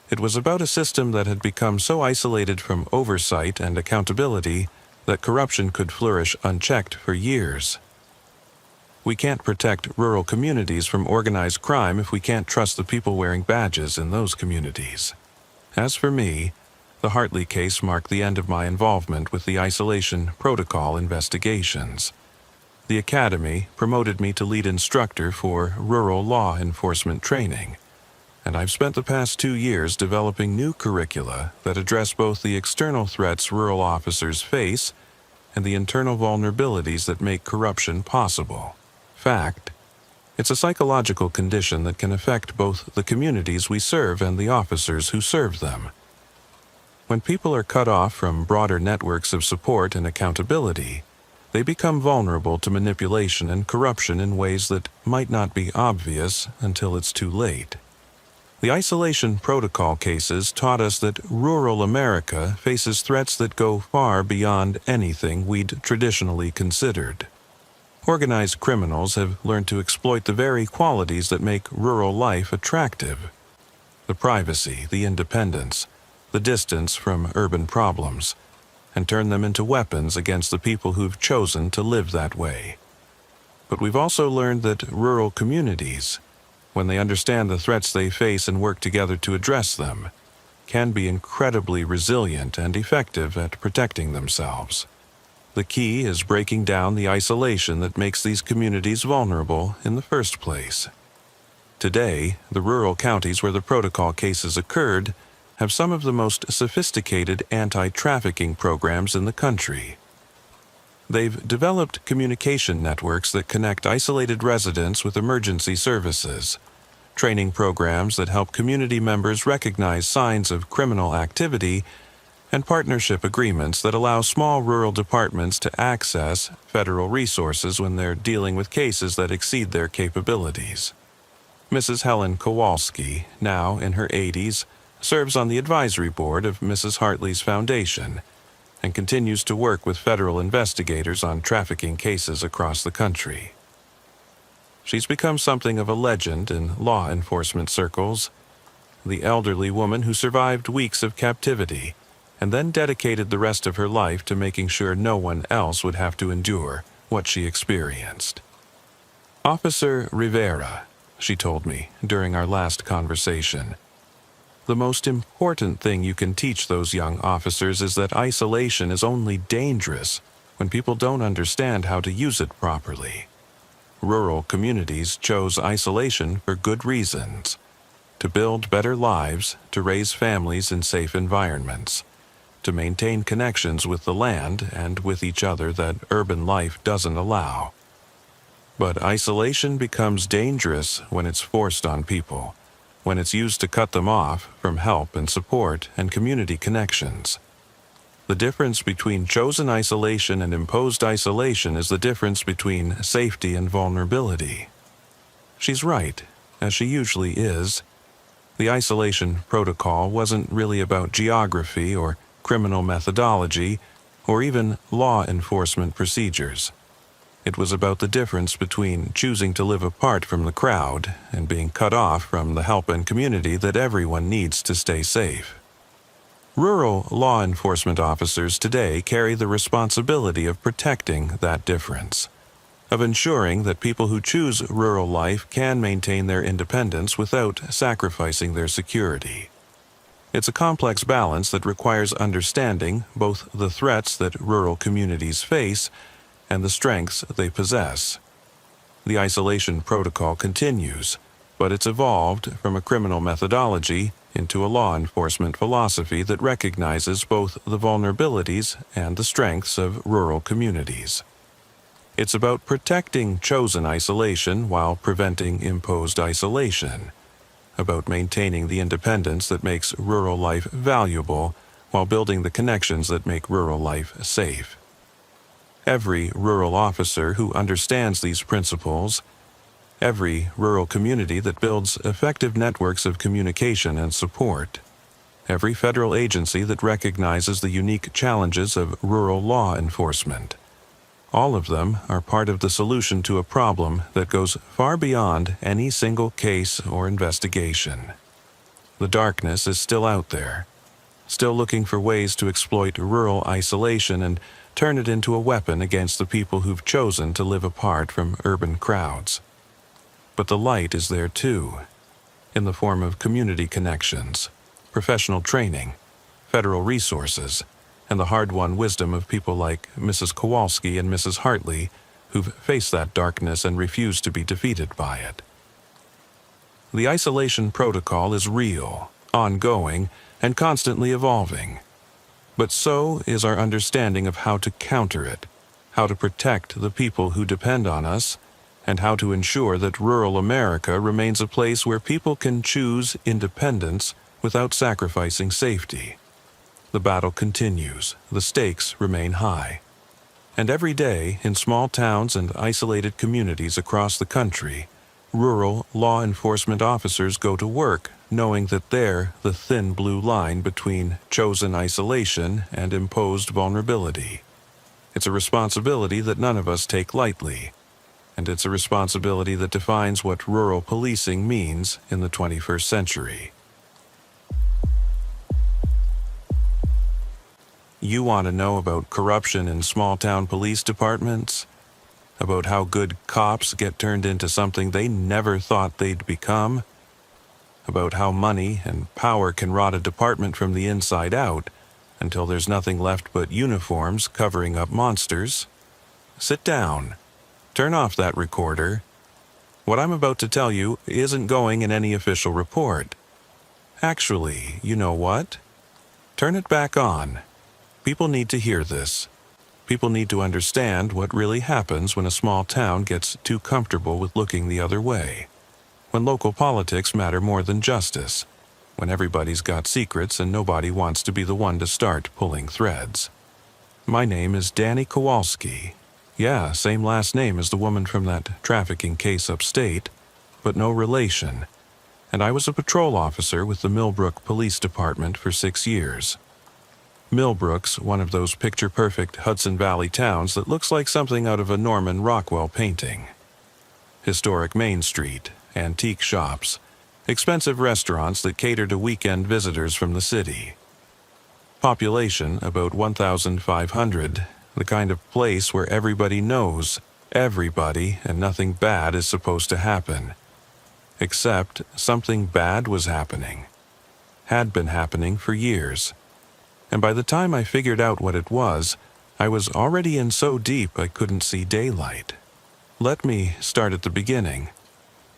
It was about a system that had become so isolated from oversight and accountability that corruption could flourish unchecked for years. We can't protect rural communities from organized crime if we can't trust the people wearing badges in those communities. As for me, the Hartley case marked the end of my involvement with the isolation protocol investigations. The Academy promoted me to lead instructor for rural law enforcement training, and I've spent the past 2 years developing new curricula that address both the external threats rural officers face and the internal vulnerabilities that make corruption possible. Fact: it's a psychological condition that can affect both the communities we serve and the officers who serve them. When people are cut off from broader networks of support and accountability, they become vulnerable to manipulation and corruption in ways that might not be obvious until it's too late. The isolation protocol cases taught us that rural America faces threats that go far beyond anything we'd traditionally considered. Organized criminals have learned to exploit the very qualities that make rural life attractive: the privacy, the independence, the distance from urban problems, and turn them into weapons against the people who've chosen to live that way. But we've also learned that rural communities, when they understand the threats they face and work together to address them, can be incredibly resilient and effective at protecting themselves. The key is breaking down the isolation that makes these communities vulnerable in the first place. Today, the rural counties where the protocol cases occurred have some of the most sophisticated anti-trafficking programs in the country. They've developed communication networks that connect isolated residents with emergency services, training programs that help community members recognize signs of criminal activity, and partnership agreements that allow small rural departments to access federal resources when they're dealing with cases that exceed their capabilities. Mrs. Helen Kowalski, now in her 80s, serves on the advisory board of Mrs. Hartley's Foundation and continues to work with federal investigators on trafficking cases across the country. She's become something of a legend in law enforcement circles, the elderly woman who survived weeks of captivity and then dedicated the rest of her life to making sure no one else would have to endure what she experienced. Officer Rivera, she told me during our last conversation, the most important thing you can teach those young officers is that isolation is only dangerous when people don't understand how to use it properly. Rural communities chose isolation for good reasons: to build better lives, to raise families in safe environments, to maintain connections with the land and with each other that urban life doesn't allow. But isolation becomes dangerous when it's forced on people, when it's used to cut them off from help and support and community connections. The difference between chosen isolation and imposed isolation is the difference between safety and vulnerability. She's right, as she usually is. The isolation protocol wasn't really about geography or criminal methodology or even law enforcement procedures. It was about the difference between choosing to live apart from the crowd and being cut off from the help and community that everyone needs to stay safe. Rural law enforcement officers today carry the responsibility of protecting that difference, of ensuring that people who choose rural life can maintain their independence without sacrificing their security. It's a complex balance that requires understanding both the threats that rural communities face and the strengths they possess. The isolation protocol continues, but it's evolved from a criminal methodology into a law enforcement philosophy that recognizes both the vulnerabilities and the strengths of rural communities. It's about protecting chosen isolation while preventing imposed isolation, about maintaining the independence that makes rural life valuable while building the connections that make rural life safe. Every rural officer who understands these principles, every rural community that builds effective networks of communication and support, every federal agency that recognizes the unique challenges of rural law enforcement, all of them are part of the solution to a problem that goes far beyond any single case or investigation. The darkness is still out there, still looking for ways to exploit rural isolation and turn it into a weapon against the people who've chosen to live apart from urban crowds. But the light is there too, in the form of community connections, professional training, federal resources, and the hard-won wisdom of people like Mrs. Kowalski and Mrs. Hartley, who've faced that darkness and refused to be defeated by it. The isolation protocol is real, ongoing, and constantly evolving. But so is our understanding of how to counter it, how to protect the people who depend on us, and how to ensure that rural America remains a place where people can choose independence without sacrificing safety. The battle continues, the stakes remain high. And every day, in small towns and isolated communities across the country, rural law enforcement officers go to work knowing that they're the thin blue line between chosen isolation and imposed vulnerability. It's a responsibility that none of us take lightly, and it's a responsibility that defines what rural policing means in the 21st century. You want to know about corruption in small-town police departments? About how good cops get turned into something they never thought they'd become? About how money and power can rot a department from the inside out until there's nothing left but uniforms covering up monsters? Sit down. Turn off that recorder. What I'm about to tell you isn't going in any official report. Actually, you know what? Turn it back on. People need to hear this. People need to understand what really happens when a small town gets too comfortable with looking the other way. When local politics matter more than justice. When everybody's got secrets and nobody wants to be the one to start pulling threads. My name is Danny Kowalski. Yeah, same last name as the woman from that trafficking case upstate, but no relation. And I was a patrol officer with the Millbrook Police Department for 6 years. Millbrook's one of those picture-perfect Hudson Valley towns that looks like something out of a Norman Rockwell painting. Historic Main Street, antique shops, expensive restaurants that cater to weekend visitors from the city. Population about 1,500, the kind of place where everybody knows everybody and nothing bad is supposed to happen. Except something bad was happening. Had been happening for years. And by the time I figured out what it was, I was already in so deep I couldn't see daylight. Let me start at the beginning,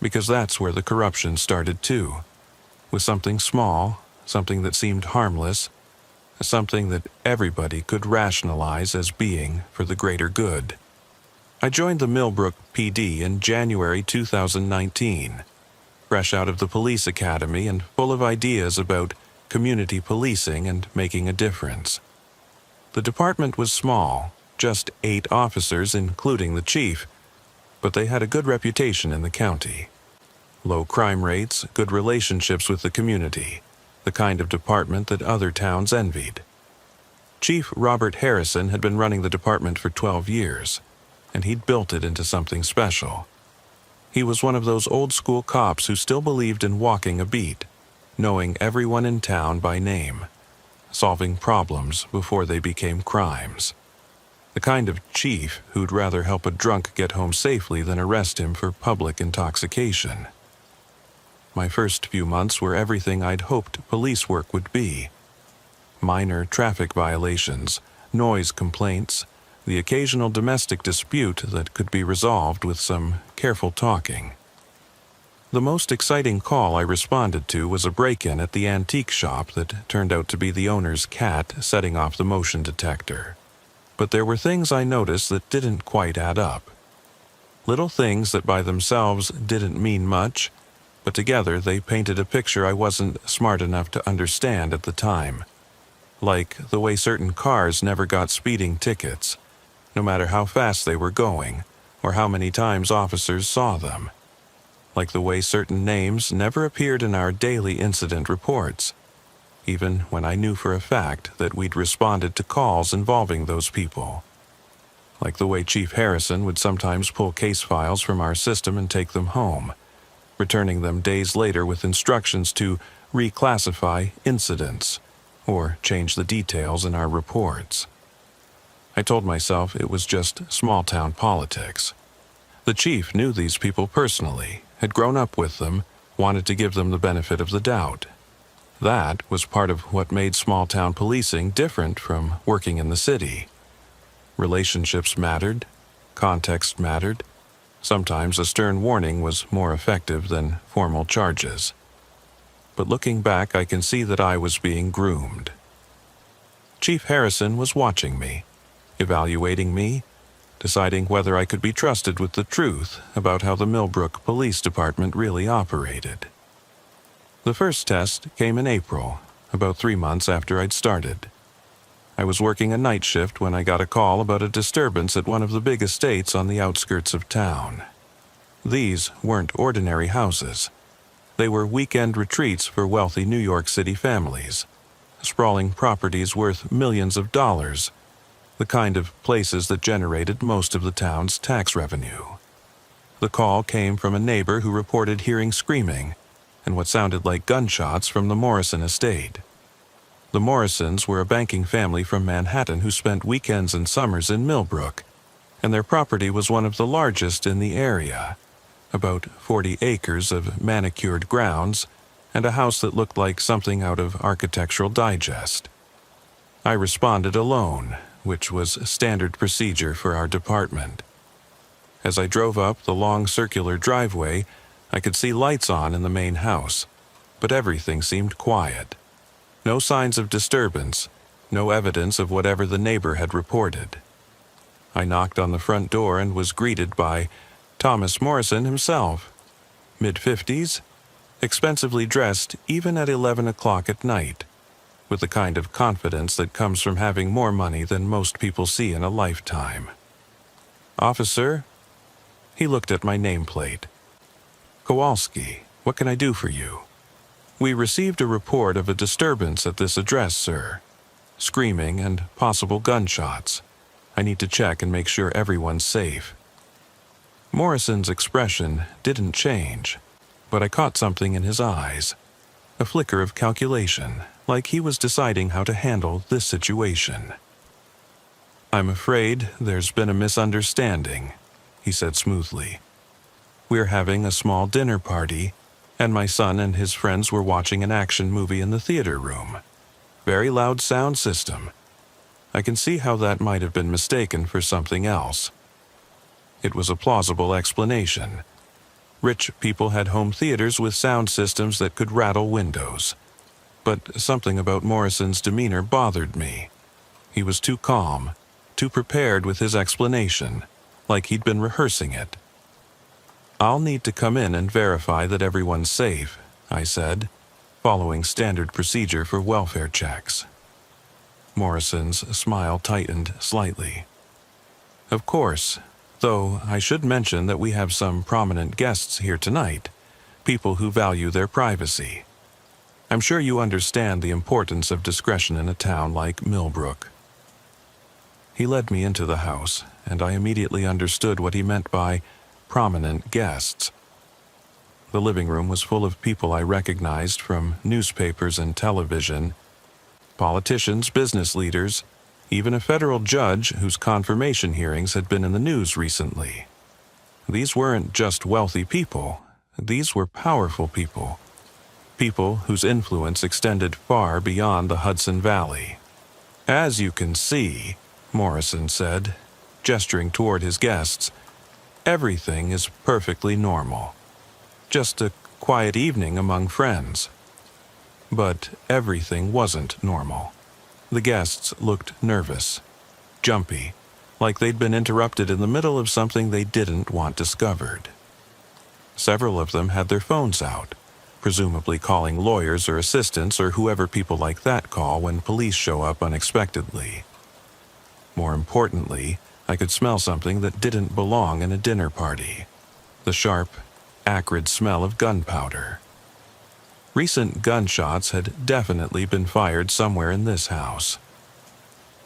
because that's where the corruption started too, with something small, something that seemed harmless, something that everybody could rationalize as being for the greater good. I joined the Millbrook PD in January 2019, fresh out of the police academy and full of ideas about community policing and making a difference. The department was small, just 8 officers including the chief, but they had a good reputation in the county. Low crime rates, good relationships with the community, the kind of department that other towns envied. Chief Robert Harrison had been running the department for 12 years, and he'd built it into something special. He was one of those old-school cops who still believed in walking a beat, knowing everyone in town by name, solving problems before they became crimes. The kind of chief who'd rather help a drunk get home safely than arrest him for public intoxication. My first few months were everything I'd hoped police work would be. Minor traffic violations, noise complaints, the occasional domestic dispute that could be resolved with some careful talking. The most exciting call I responded to was a break-in at the antique shop that turned out to be the owner's cat setting off the motion detector. But there were things I noticed that didn't quite add up. Little things that by themselves didn't mean much, but together they painted a picture I wasn't smart enough to understand at the time. Like the way certain cars never got speeding tickets, no matter how fast they were going, or how many times officers saw them. Like the way certain names never appeared in our daily incident reports, even when I knew for a fact that we'd responded to calls involving those people. Like the way Chief Harrison would sometimes pull case files from our system and take them home, returning them days later with instructions to reclassify incidents or change the details in our reports. I told myself it was just small-town politics. The chief knew these people personally, had grown up with them, wanted to give them the benefit of the doubt. That was part of what made small-town policing different from working in the city. Relationships mattered, context mattered. Sometimes a stern warning was more effective than formal charges. But looking back, I can see that I was being groomed. Chief Harrison was watching me, evaluating me, deciding whether I could be trusted with the truth about how the Millbrook Police Department really operated. The first test came in April, about 3 months after I'd started. I was working a night shift when I got a call about a disturbance at one of the big estates on the outskirts of town. These weren't ordinary houses. They were weekend retreats for wealthy New York City families, sprawling properties worth millions of dollars, the kind of places that generated most of the town's tax revenue. The call came from a neighbor who reported hearing screaming and what sounded like gunshots from the Morrison estate. The Morrisons were a banking family from Manhattan who spent weekends and summers in Millbrook, and their property was one of the largest in the area, about 40 acres of manicured grounds and a house that looked like something out of Architectural Digest. I responded alone, which was standard procedure for our department. As I drove up the long circular driveway, I could see lights on in the main house, but everything seemed quiet. No signs of disturbance, no evidence of whatever the neighbor had reported. I knocked on the front door and was greeted by Thomas Morrison himself, mid-50s, expensively dressed even at 11 o'clock at night, with the kind of confidence that comes from having more money than most people see in a lifetime. "Officer," he looked at my nameplate. "Kowalski, what can I do for you?" "We received a report of a disturbance at this address, sir. Screaming and possible gunshots. I need to check and make sure everyone's safe." Morrison's expression didn't change, but I caught something in his eyes, a flicker of calculation, like he was deciding how to handle this situation. "I'm afraid there's been a misunderstanding," he said smoothly. "We're having a small dinner party, and my son and his friends were watching an action movie in the theater room. Very loud sound system. I can see how that might have been mistaken for something else." It was a plausible explanation. Rich people had home theaters with sound systems that could rattle windows. But something about Morrison's demeanor bothered me. He was too calm, too prepared with his explanation, like he'd been rehearsing it. "I'll need to come in and verify that everyone's safe," I said, following standard procedure for welfare checks. Morrison's smile tightened slightly. "Of course, though I should mention that we have some prominent guests here tonight, people who value their privacy. I'm sure you understand the importance of discretion in a town like Millbrook." He led me into the house, and I immediately understood what he meant by prominent guests. The living room was full of people I recognized from newspapers and television, politicians, business leaders, even a federal judge whose confirmation hearings had been in the news recently. These weren't just wealthy people, these were powerful people. People whose influence extended far beyond the Hudson Valley. "As you can see," Morrison said, gesturing toward his guests, "everything is perfectly normal. Just a quiet evening among friends." But everything wasn't normal. The guests looked nervous, jumpy, like they'd been interrupted in the middle of something they didn't want discovered. Several of them had their phones out, presumably calling lawyers or assistants or whoever people like that call when police show up unexpectedly. More importantly, I could smell something that didn't belong in a dinner party: the sharp, acrid smell of gunpowder. Recent gunshots had definitely been fired somewhere in this house.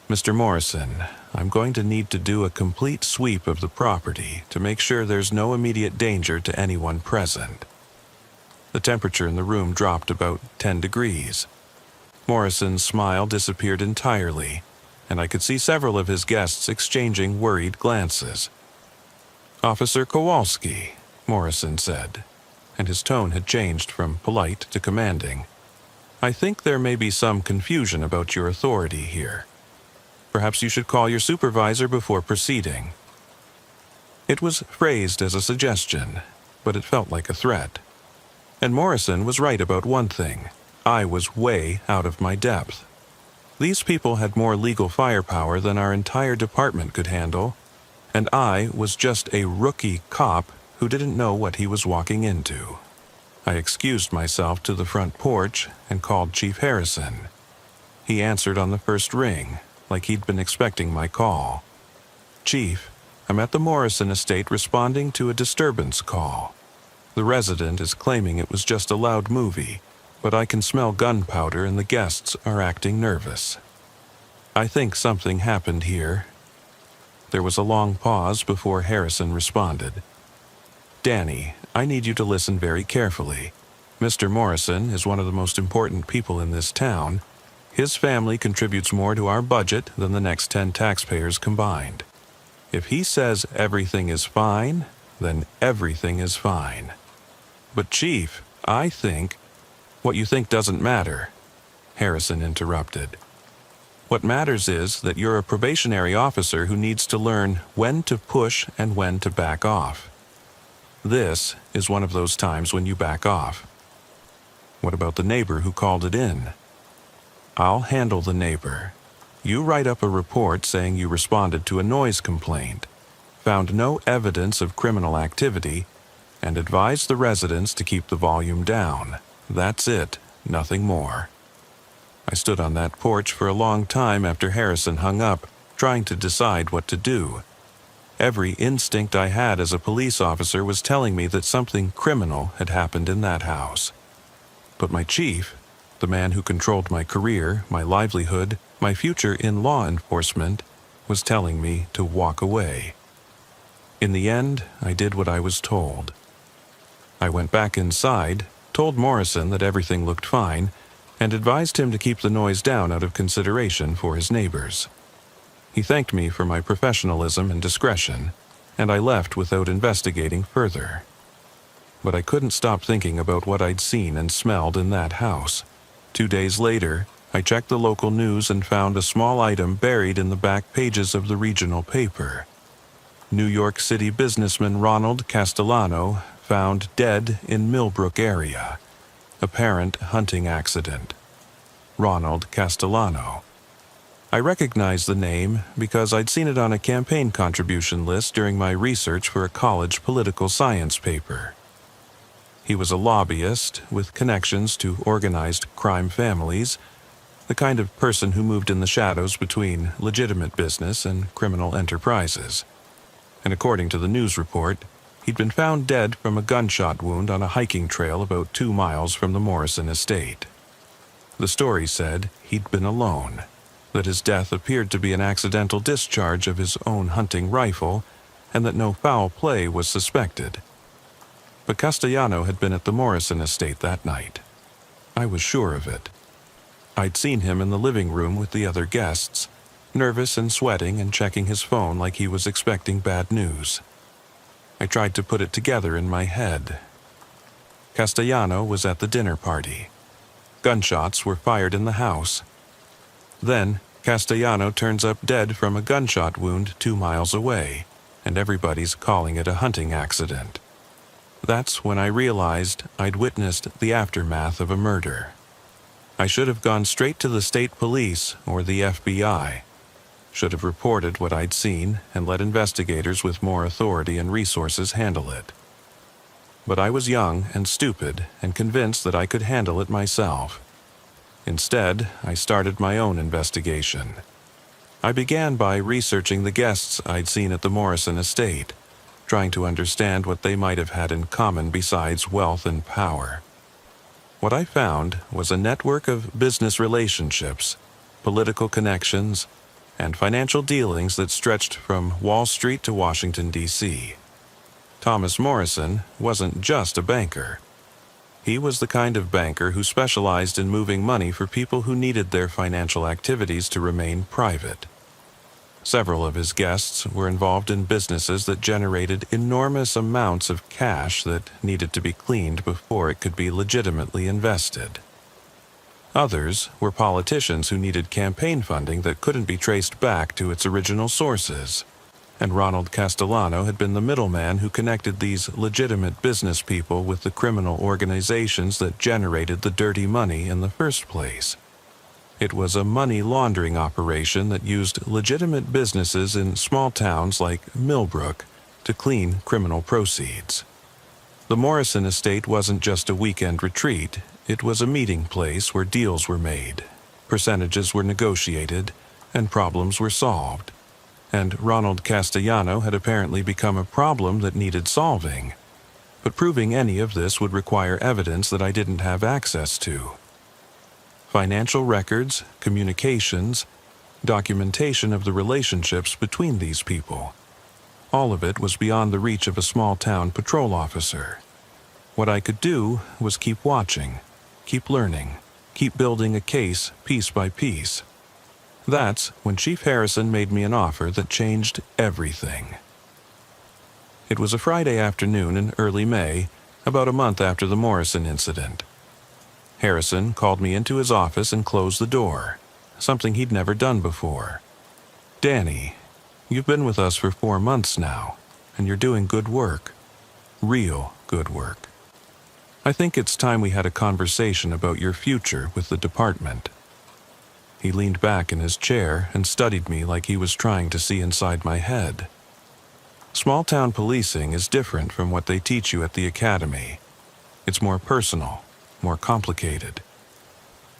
"Mr. Morrison, I'm going to need to do a complete sweep of the property to make sure there's no immediate danger to anyone present." The temperature in the room dropped about 10 degrees. Morrison's smile disappeared entirely, and I could see several of his guests exchanging worried glances. "Officer Kowalski," Morrison said, and his tone had changed from polite to commanding. "I think there may be some confusion about your authority here. Perhaps you should call your supervisor before proceeding." It was phrased as a suggestion, but it felt like a threat. And Morrison was right about one thing: I was way out of my depth. These people had more legal firepower than our entire department could handle, and I was just a rookie cop who didn't know what he was walking into. I excused myself to the front porch and called Chief Harrison. He answered on the first ring, like he'd been expecting my call. "Chief, I'm at the Morrison estate responding to a disturbance call. The resident is claiming it was just a loud movie, but I can smell gunpowder and the guests are acting nervous. I think something happened here." There was a long pause before Harrison responded. "Danny, I need you to listen very carefully. Mr. Morrison is one of the most important people in this town. His family contributes more to our budget than the next 10 taxpayers combined. If he says everything is fine, then everything is fine." "But Chief, I think—" "What you think doesn't matter," Harrison interrupted. "What matters is that you're a probationary officer who needs to learn when to push and when to back off. This is one of those times when you back off." "What about the neighbor who called it in?" "I'll handle the neighbor. You write up a report saying you responded to a noise complaint, found no evidence of criminal activity, and advise the residents to keep the volume down. That's it, nothing more." I stood on that porch for a long time after Harrison hung up, trying to decide what to do. Every instinct I had as a police officer was telling me that something criminal had happened in that house. But my chief, the man who controlled my career, my livelihood, my future in law enforcement, was telling me to walk away. In the end, I did what I was told. I went back inside, told Morrison that everything looked fine, and advised him to keep the noise down out of consideration for his neighbors. He thanked me for my professionalism and discretion, and I left without investigating further. But I couldn't stop thinking about what I'd seen and smelled in that house. 2 days later, I checked the local news and found a small item buried in the back pages of the regional paper. New York City businessman Ronald Castellano found dead in Millbrook area. Apparent hunting accident. Ronald Castellano. I recognized the name because I'd seen it on a campaign contribution list during my research for a college political science paper. He was a lobbyist with connections to organized crime families, the kind of person who moved in the shadows between legitimate business and criminal enterprises. And according to the news report, he'd been found dead from a gunshot wound on a hiking trail about 2 miles from the Morrison estate. The story said he'd been alone, that his death appeared to be an accidental discharge of his own hunting rifle, and that no foul play was suspected. But Castellano had been at the Morrison estate that night. I was sure of it. I'd seen him in the living room with the other guests, nervous and sweating and checking his phone like he was expecting bad news. I tried to put it together in my head. Castellano was at the dinner party. Gunshots were fired in the house. Then, Castellano turns up dead from a gunshot wound 2 miles away, and everybody's calling it a hunting accident. That's when I realized I'd witnessed the aftermath of a murder. I should have gone straight to the state police or the FBI. Should have reported what I'd seen and let investigators with more authority and resources handle it. But I was young and stupid and convinced that I could handle it myself. Instead, I started my own investigation. I began by researching the guests I'd seen at the Morrison estate, trying to understand what they might have had in common besides wealth and power. What I found was a network of business relationships, political connections, and financial dealings that stretched from Wall Street to Washington, D.C. Thomas Morrison wasn't just a banker. He was the kind of banker who specialized in moving money for people who needed their financial activities to remain private. Several of his guests were involved in businesses that generated enormous amounts of cash that needed to be cleaned before it could be legitimately invested. Others were politicians who needed campaign funding that couldn't be traced back to its original sources. And Ronald Castellano had been the middleman who connected these legitimate business people with the criminal organizations that generated the dirty money in the first place. It was a money laundering operation that used legitimate businesses in small towns like Millbrook to clean criminal proceeds. The Morrison estate wasn't just a weekend retreat, it was a meeting place where deals were made, percentages were negotiated, and problems were solved. And Ronald Castellano had apparently become a problem that needed solving. But proving any of this would require evidence that I didn't have access to. Financial records, communications, documentation of the relationships between these people. All of it was beyond the reach of a small-town patrol officer. What I could do was keep watching, keep learning, keep building a case piece by piece. That's when Chief Harrison made me an offer that changed everything. It was a Friday afternoon in early May, about a month after the Morrison incident. Harrison called me into his office and closed the door, something he'd never done before. "Danny, you've been with us for 4 months now, and you're doing good work. Real good work. I think it's time we had a conversation about your future with the department." He leaned back in his chair and studied me like he was trying to see inside my head. Small-town policing is different from what they teach you at the academy. It's more personal, more complicated.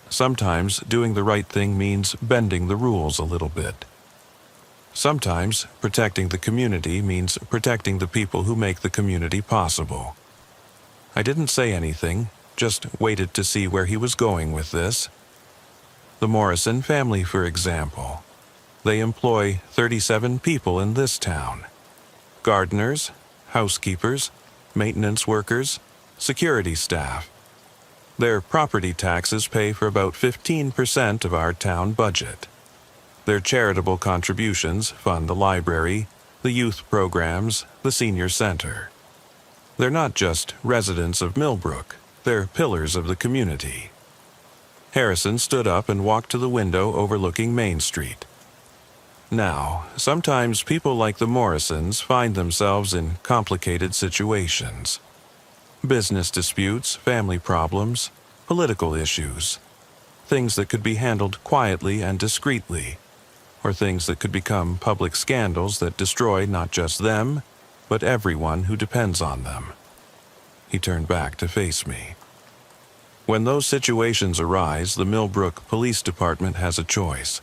Sometimes doing the right thing means bending the rules a little bit. Sometimes protecting the community means protecting the people who make the community possible. I didn't say anything, just waited to see where he was going with this. The Morrison family, for example. They employ 37 people in this town. Gardeners, housekeepers, maintenance workers, security staff. Their property taxes pay for about 15% of our town budget. Their charitable contributions fund the library, the youth programs, the senior center. They're not just residents of Millbrook, they're pillars of the community. Harrison stood up and walked to the window overlooking Main Street. Now, sometimes people like the Morrisons find themselves in complicated situations. Business disputes, family problems, political issues. Things that could be handled quietly and discreetly, or things that could become public scandals that destroy not just them, but everyone who depends on them. He turned back to face me. When those situations arise, the Millbrook Police Department has a choice.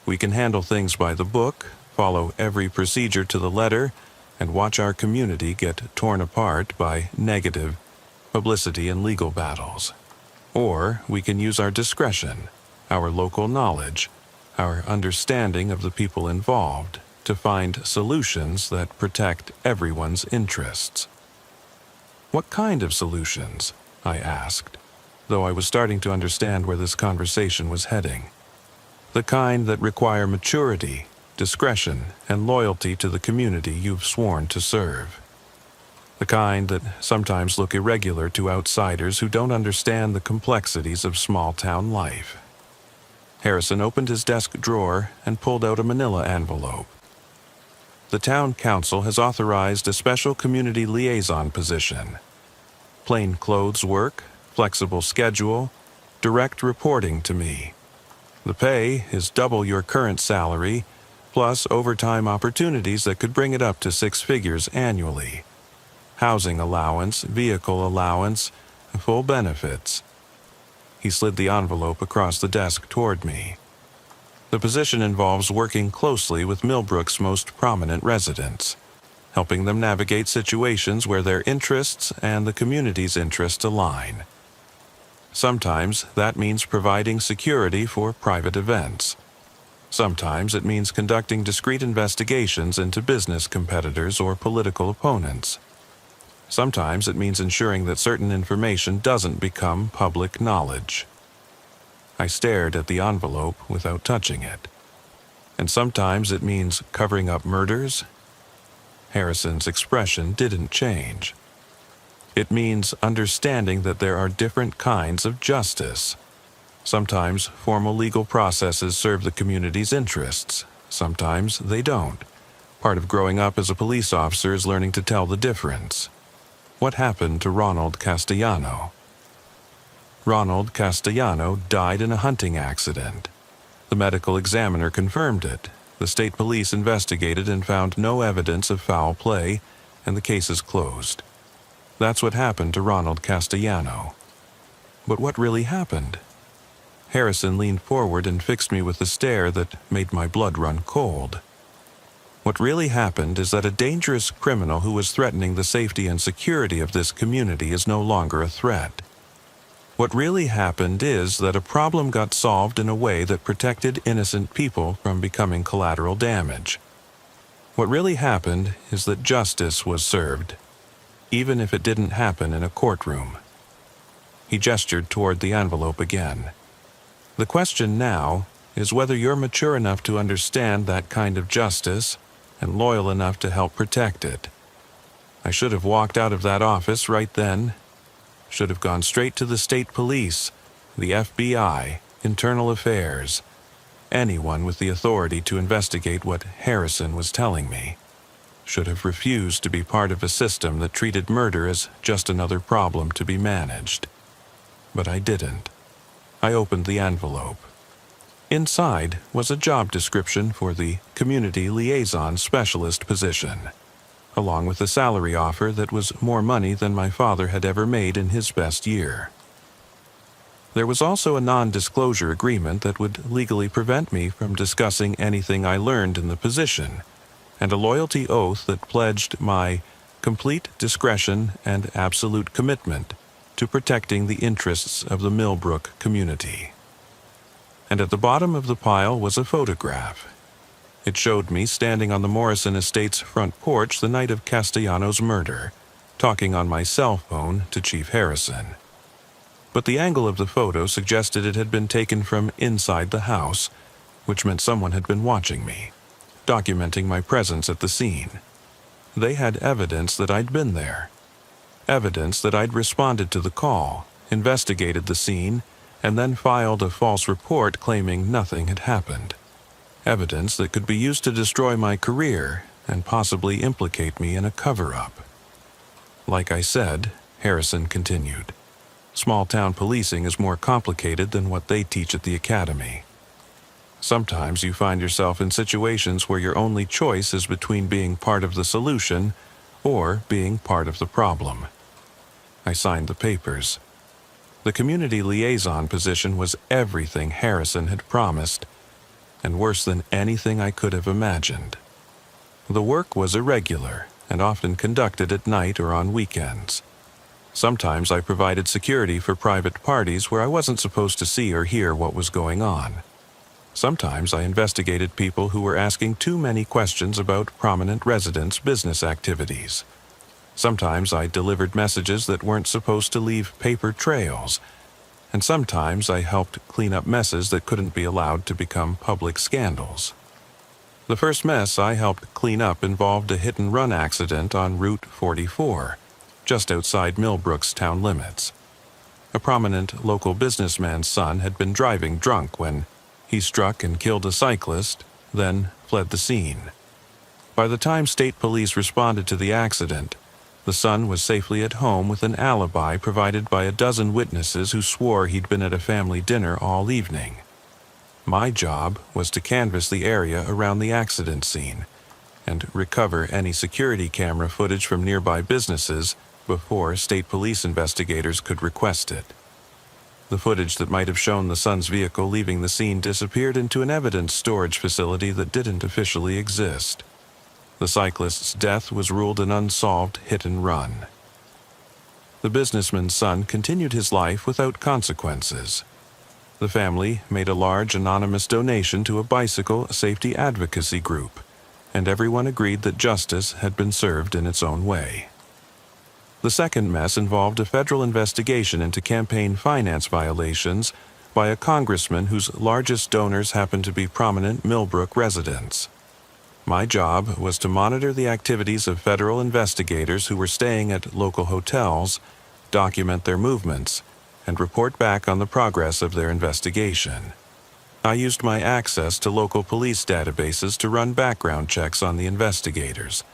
We can handle things by the book, follow every procedure to the letter, and watch our community get torn apart by negative publicity and legal battles. Or we can use our discretion, our local knowledge, our understanding of the people involved to find solutions that protect everyone's interests. "What kind of solutions?" I asked, though I was starting to understand where this conversation was heading. "The kind that require maturity, discretion, and loyalty to the community you've sworn to serve. The kind that sometimes look irregular to outsiders who don't understand the complexities of small-town life." Harrison opened his desk drawer and pulled out a manila envelope. "The town council has authorized a special community liaison position. Plain clothes work, flexible schedule, direct reporting to me. The pay is double your current salary, plus overtime opportunities that could bring it up to 6 figures annually. Housing allowance, vehicle allowance, full benefits." He slid the envelope across the desk toward me. "The position involves working closely with Millbrook's most prominent residents, helping them navigate situations where their interests and the community's interests align. Sometimes that means providing security for private events. Sometimes it means conducting discreet investigations into business competitors or political opponents. Sometimes it means ensuring that certain information doesn't become public knowledge." I stared at the envelope without touching it. "And sometimes it means covering up murders?" Harrison's expression didn't change. "It means understanding that there are different kinds of justice. Sometimes formal legal processes serve the community's interests. Sometimes they don't. Part of growing up as a police officer is learning to tell the difference. What happened to Ronald Castellano?" Ronald Castellano died in a hunting accident. The medical examiner confirmed it. The state police investigated and found no evidence of foul play, and the case is closed. That's what happened to Ronald Castellano. But what really happened? Harrison leaned forward and fixed me with a stare that made my blood run cold. What really happened is that a dangerous criminal who was threatening the safety and security of this community is no longer a threat. What really happened is that a problem got solved in a way that protected innocent people from becoming collateral damage. What really happened is that justice was served, even if it didn't happen in a courtroom. He gestured toward the envelope again. The question now is whether you're mature enough to understand that kind of justice and loyal enough to help protect it. I should have walked out of that office right then. Should have gone straight to the state police, the FBI, internal affairs, anyone with the authority to investigate what Harrison was telling me. Should have refused to be part of a system that treated murder as just another problem to be managed. But I didn't. I opened the envelope. Inside was a job description for the Community Liaison Specialist position, along with a salary offer that was more money than my father had ever made in his best year. There was also a non-disclosure agreement that would legally prevent me from discussing anything I learned in the position, and a loyalty oath that pledged my complete discretion and absolute commitment to protecting the interests of the Millbrook community. And at the bottom of the pile was a photograph. It showed me standing on the Morrison Estate's front porch the night of Castellano's murder, talking on my cell phone to Chief Harrison. But the angle of the photo suggested it had been taken from inside the house, which meant someone had been watching me, documenting my presence at the scene. They had evidence that I'd been there. Evidence that I'd responded to the call, investigated the scene, and then filed a false report claiming nothing had happened. Evidence that could be used to destroy my career and possibly implicate me in a cover-up. Like I said, Harrison continued, small-town policing is more complicated than what they teach at the academy. Sometimes you find yourself in situations where your only choice is between being part of the solution or being part of the problem. I signed the papers. The community liaison position was everything Harrison had promised, and worse than anything I could have imagined. The work was irregular and often conducted at night or on weekends. Sometimes I provided security for private parties where I wasn't supposed to see or hear what was going on. Sometimes I investigated people who were asking too many questions about prominent residents' business activities. Sometimes I delivered messages that weren't supposed to leave paper trails, and sometimes I helped clean up messes that couldn't be allowed to become public scandals. The first mess I helped clean up involved a hit-and-run accident on Route 44, just outside Millbrook's town limits. A prominent local businessman's son had been driving drunk when he struck and killed a cyclist, then fled the scene. By the time state police responded to the accident, the son was safely at home with an alibi provided by a dozen witnesses who swore he'd been at a family dinner all evening. My job was to canvass the area around the accident scene and recover any security camera footage from nearby businesses before state police investigators could request it. The footage that might have shown the son's vehicle leaving the scene disappeared into an evidence storage facility that didn't officially exist. The cyclist's death was ruled an unsolved hit-and-run. The businessman's son continued his life without consequences. The family made a large anonymous donation to a bicycle safety advocacy group, and everyone agreed that justice had been served in its own way. The second mess involved a federal investigation into campaign finance violations by a congressman whose largest donors happened to be prominent Millbrook residents. My job was to monitor the activities of federal investigators who were staying at local hotels, document their movements, and report back on the progress of their investigation. I used my access to local police databases to run background checks on the investigators,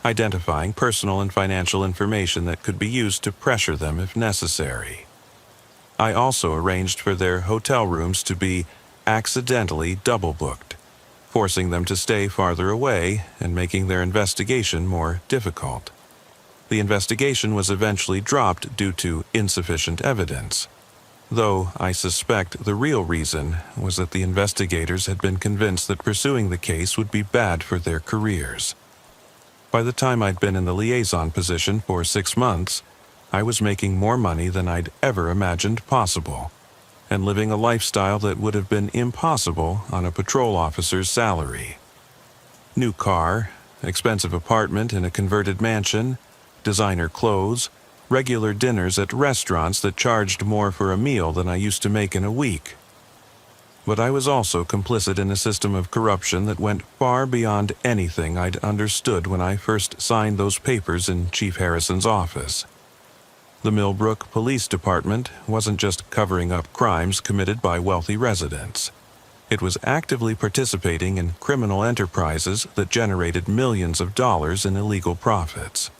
identifying personal and financial information that could be used to pressure them if necessary. I also arranged for their hotel rooms to be accidentally double-booked, forcing them to stay farther away and making their investigation more difficult. The investigation was eventually dropped due to insufficient evidence, though I suspect the real reason was that the investigators had been convinced that pursuing the case would be bad for their careers. By the time I'd been in the liaison position for 6 months, I was making more money than I'd ever imagined possible, and living a lifestyle that would have been impossible on a patrol officer's salary. New car, expensive apartment in a converted mansion, designer clothes, regular dinners at restaurants that charged more for a meal than I used to make in a week. But I was also complicit in a system of corruption that went far beyond anything I'd understood when I first signed those papers in Chief Harrison's office. The Millbrook Police Department wasn't just covering up crimes committed by wealthy residents. It was actively participating in criminal enterprises that generated millions of dollars in illegal profits.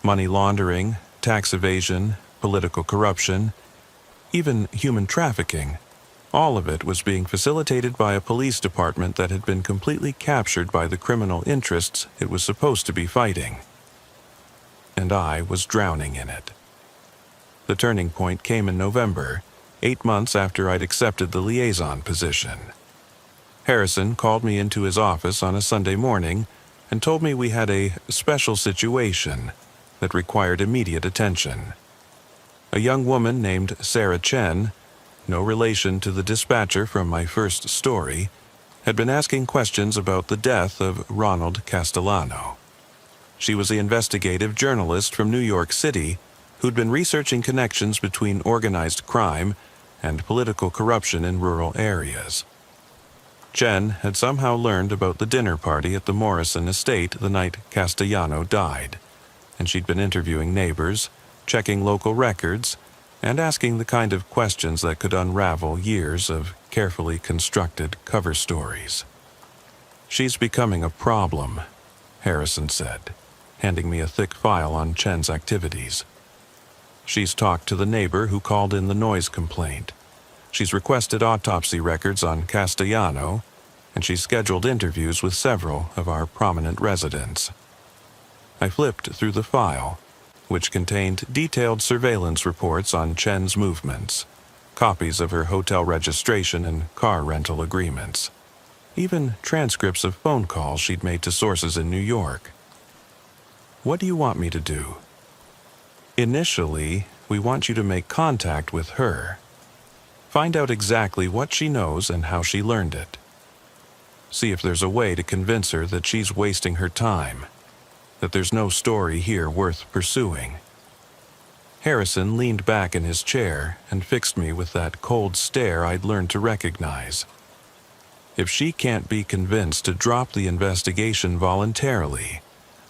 Money laundering, tax evasion, political corruption, even human trafficking, all of it was being facilitated by a police department that had been completely captured by the criminal interests it was supposed to be fighting. And I was drowning in it. The turning point came in November, 8 months after I'd accepted the liaison position. Harrison called me into his office on a Sunday morning and told me we had a special situation that required immediate attention. A young woman named Sarah Chen, no relation to the dispatcher from my first story, had been asking questions about the death of Ronald Castellano. She was the investigative journalist from New York City who'd been researching connections between organized crime and political corruption in rural areas. Chen had somehow learned about the dinner party at the Morrison estate the night Castellano died, and she'd been interviewing neighbors, checking local records, and asking the kind of questions that could unravel years of carefully constructed cover stories. "She's becoming a problem," Harrison said, handing me a thick file on Chen's activities. "She's talked to the neighbor who called in the noise complaint. She's requested autopsy records on Castellano, and she's scheduled interviews with several of our prominent residents." I flipped through the file, which contained detailed surveillance reports on Chen's movements, copies of her hotel registration and car rental agreements, even transcripts of phone calls she'd made to sources in New York. "What do you want me to do?" "Initially, we want you to make contact with her. Find out exactly what she knows and how she learned it. See if there's a way to convince her that she's wasting her time, that there's no story here worth pursuing." Harrison leaned back in his chair and fixed me with that cold stare I'd learned to recognize. "If she can't be convinced to drop the investigation voluntarily,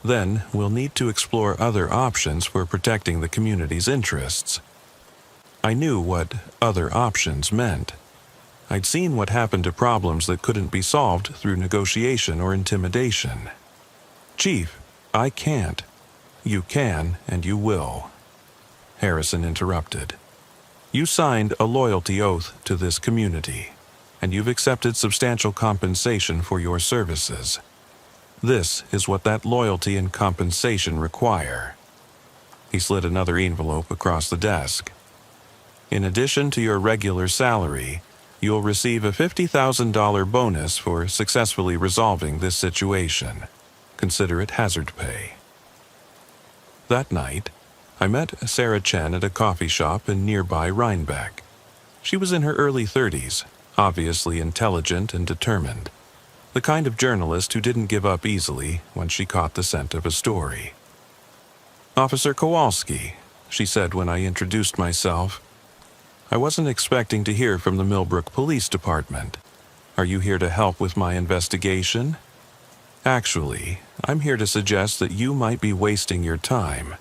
then we'll need to explore other options for protecting the community's interests." I knew what other options meant. I'd seen what happened to problems that couldn't be solved through negotiation or intimidation. "Chief, I can't. You can, and you will." Harrison interrupted. "You signed a loyalty oath to this community, and you've accepted substantial compensation for your services. This is what that loyalty and compensation require." He slid another envelope across the desk. "In addition to your regular salary, you'll receive a $50,000 bonus for successfully resolving this situation. Consider it hazard pay." That night, I met Sarah Chen at a coffee shop in nearby Rhinebeck. She was in her early 30s, obviously intelligent and determined, the kind of journalist who didn't give up easily when she caught the scent of a story. "Officer Kowalski," she said when I introduced myself. "I wasn't expecting to hear from the Millbrook Police Department. Are you here to help with my investigation?" "Actually, I'm here to suggest that you might be wasting your time.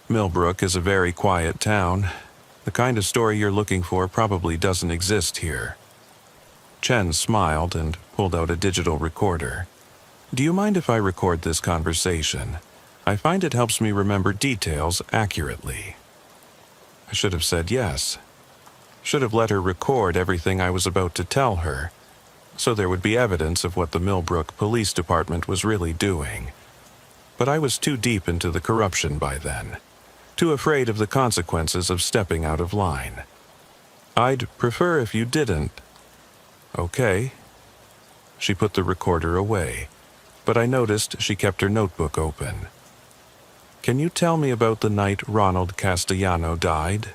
Millbrook is a very quiet town. The kind of story you're looking for probably doesn't exist here." Chen smiled and pulled out a digital recorder. "Do you mind if I record this conversation? I find it helps me remember details accurately." I should have said yes. Should have let her record everything I was about to tell her, so there would be evidence of what the Millbrook Police Department was really doing. But I was too deep into the corruption by then, too afraid of the consequences of stepping out of line. I'd prefer if you didn't. Okay. She put the recorder away, but I noticed she kept her notebook open. Can you tell me about the night Ronald Castellano died?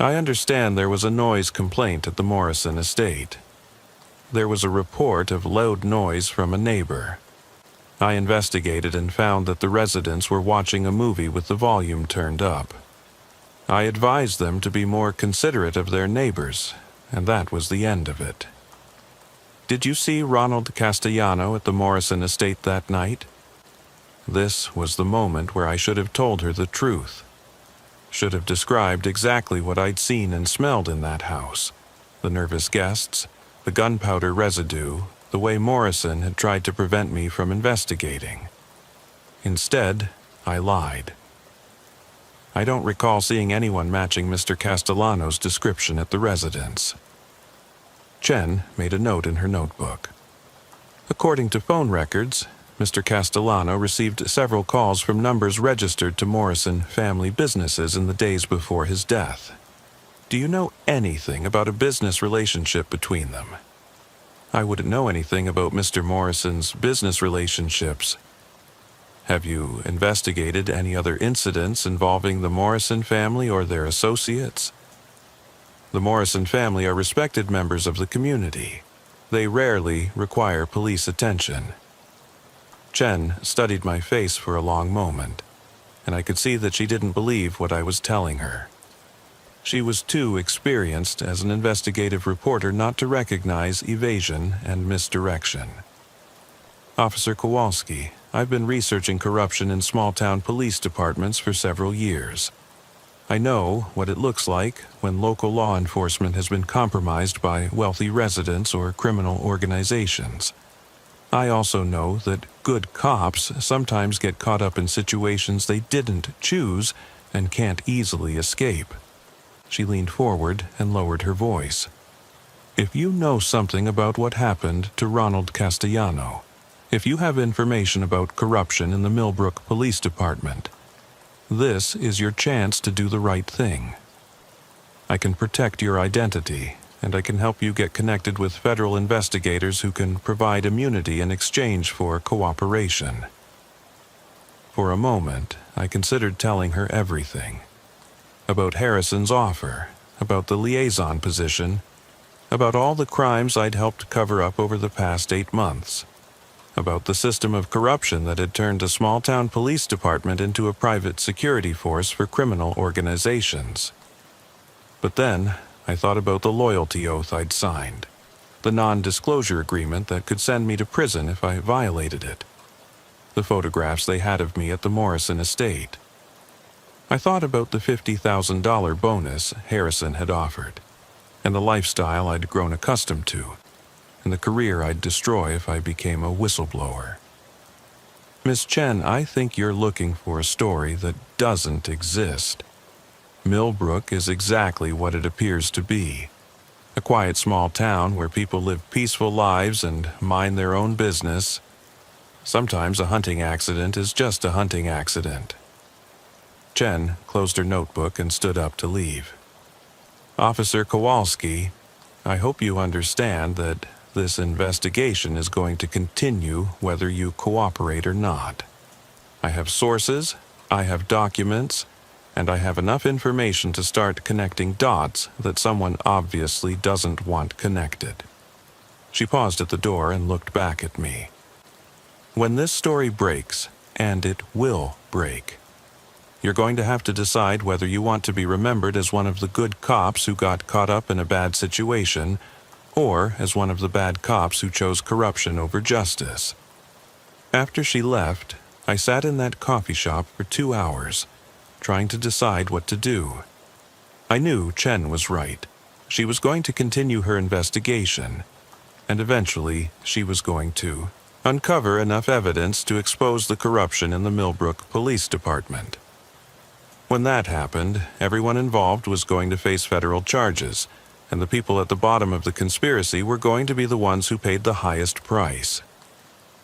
I understand there was a noise complaint at the Morrison estate. There was a report of loud noise from a neighbor. I investigated and found that the residents were watching a movie with the volume turned up. I advised them to be more considerate of their neighbors, and that was the end of it. Did you see Ronald Castellano at the Morrison estate that night? This was the moment where I should have told her the truth. Should have described exactly what I'd seen and smelled in that house. The nervous guests, the gunpowder residue, the way Morrison had tried to prevent me from investigating. Instead, I lied. I don't recall seeing anyone matching Mr. Castellano's description at the residence. Chen made a note in her notebook. According to phone records, Mr. Castellano received several calls from numbers registered to Morrison family businesses in the days before his death. Do you know anything about a business relationship between them? I wouldn't know anything about Mr. Morrison's business relationships. Have you investigated any other incidents involving the Morrison family or their associates? The Morrison family are respected members of the community. They rarely require police attention. Chen studied my face for a long moment, and I could see that she didn't believe what I was telling her. She was too experienced as an investigative reporter not to recognize evasion and misdirection. Officer Kowalski, I've been researching corruption in small-town police departments for several years. I know what it looks like when local law enforcement has been compromised by wealthy residents or criminal organizations. I also know that good cops sometimes get caught up in situations they didn't choose and can't easily escape. She leaned forward and lowered her voice. If you know something about what happened to Ronald Castellano, if you have information about corruption in the Millbrook Police Department, this is your chance to do the right thing. I can protect your identity, and I can help you get connected with federal investigators who can provide immunity in exchange for cooperation. For a moment, I considered telling her everything. About Harrison's offer, about the liaison position, about all the crimes I'd helped cover up over the past 8 months, about the system of corruption that had turned a small-town police department into a private security force for criminal organizations. But then, I thought about the loyalty oath I'd signed, the non-disclosure agreement that could send me to prison if I violated it, the photographs they had of me at the Morrison estate. I thought about the $50,000 bonus Harrison had offered, and the lifestyle I'd grown accustomed to, and the career I'd destroy if I became a whistleblower. Miss Chen, I think you're looking for a story that doesn't exist. Millbrook is exactly what it appears to be. A quiet small town where people live peaceful lives and mind their own business. Sometimes a hunting accident is just a hunting accident. Chen closed her notebook and stood up to leave. Officer Kowalski, I hope you understand that this investigation is going to continue whether you cooperate or not. I have sources, I have documents, and I have enough information to start connecting dots that someone obviously doesn't want connected. She paused at the door and looked back at me. When this story breaks, and it will break, you're going to have to decide whether you want to be remembered as one of the good cops who got caught up in a bad situation, or as one of the bad cops who chose corruption over justice. After she left, I sat in that coffee shop for 2 hours, trying to decide what to do. I knew Chen was right. She was going to continue her investigation, and eventually she was going to uncover enough evidence to expose the corruption in the Millbrook Police Department. When that happened, everyone involved was going to face federal charges, and the people at the bottom of the conspiracy were going to be the ones who paid the highest price.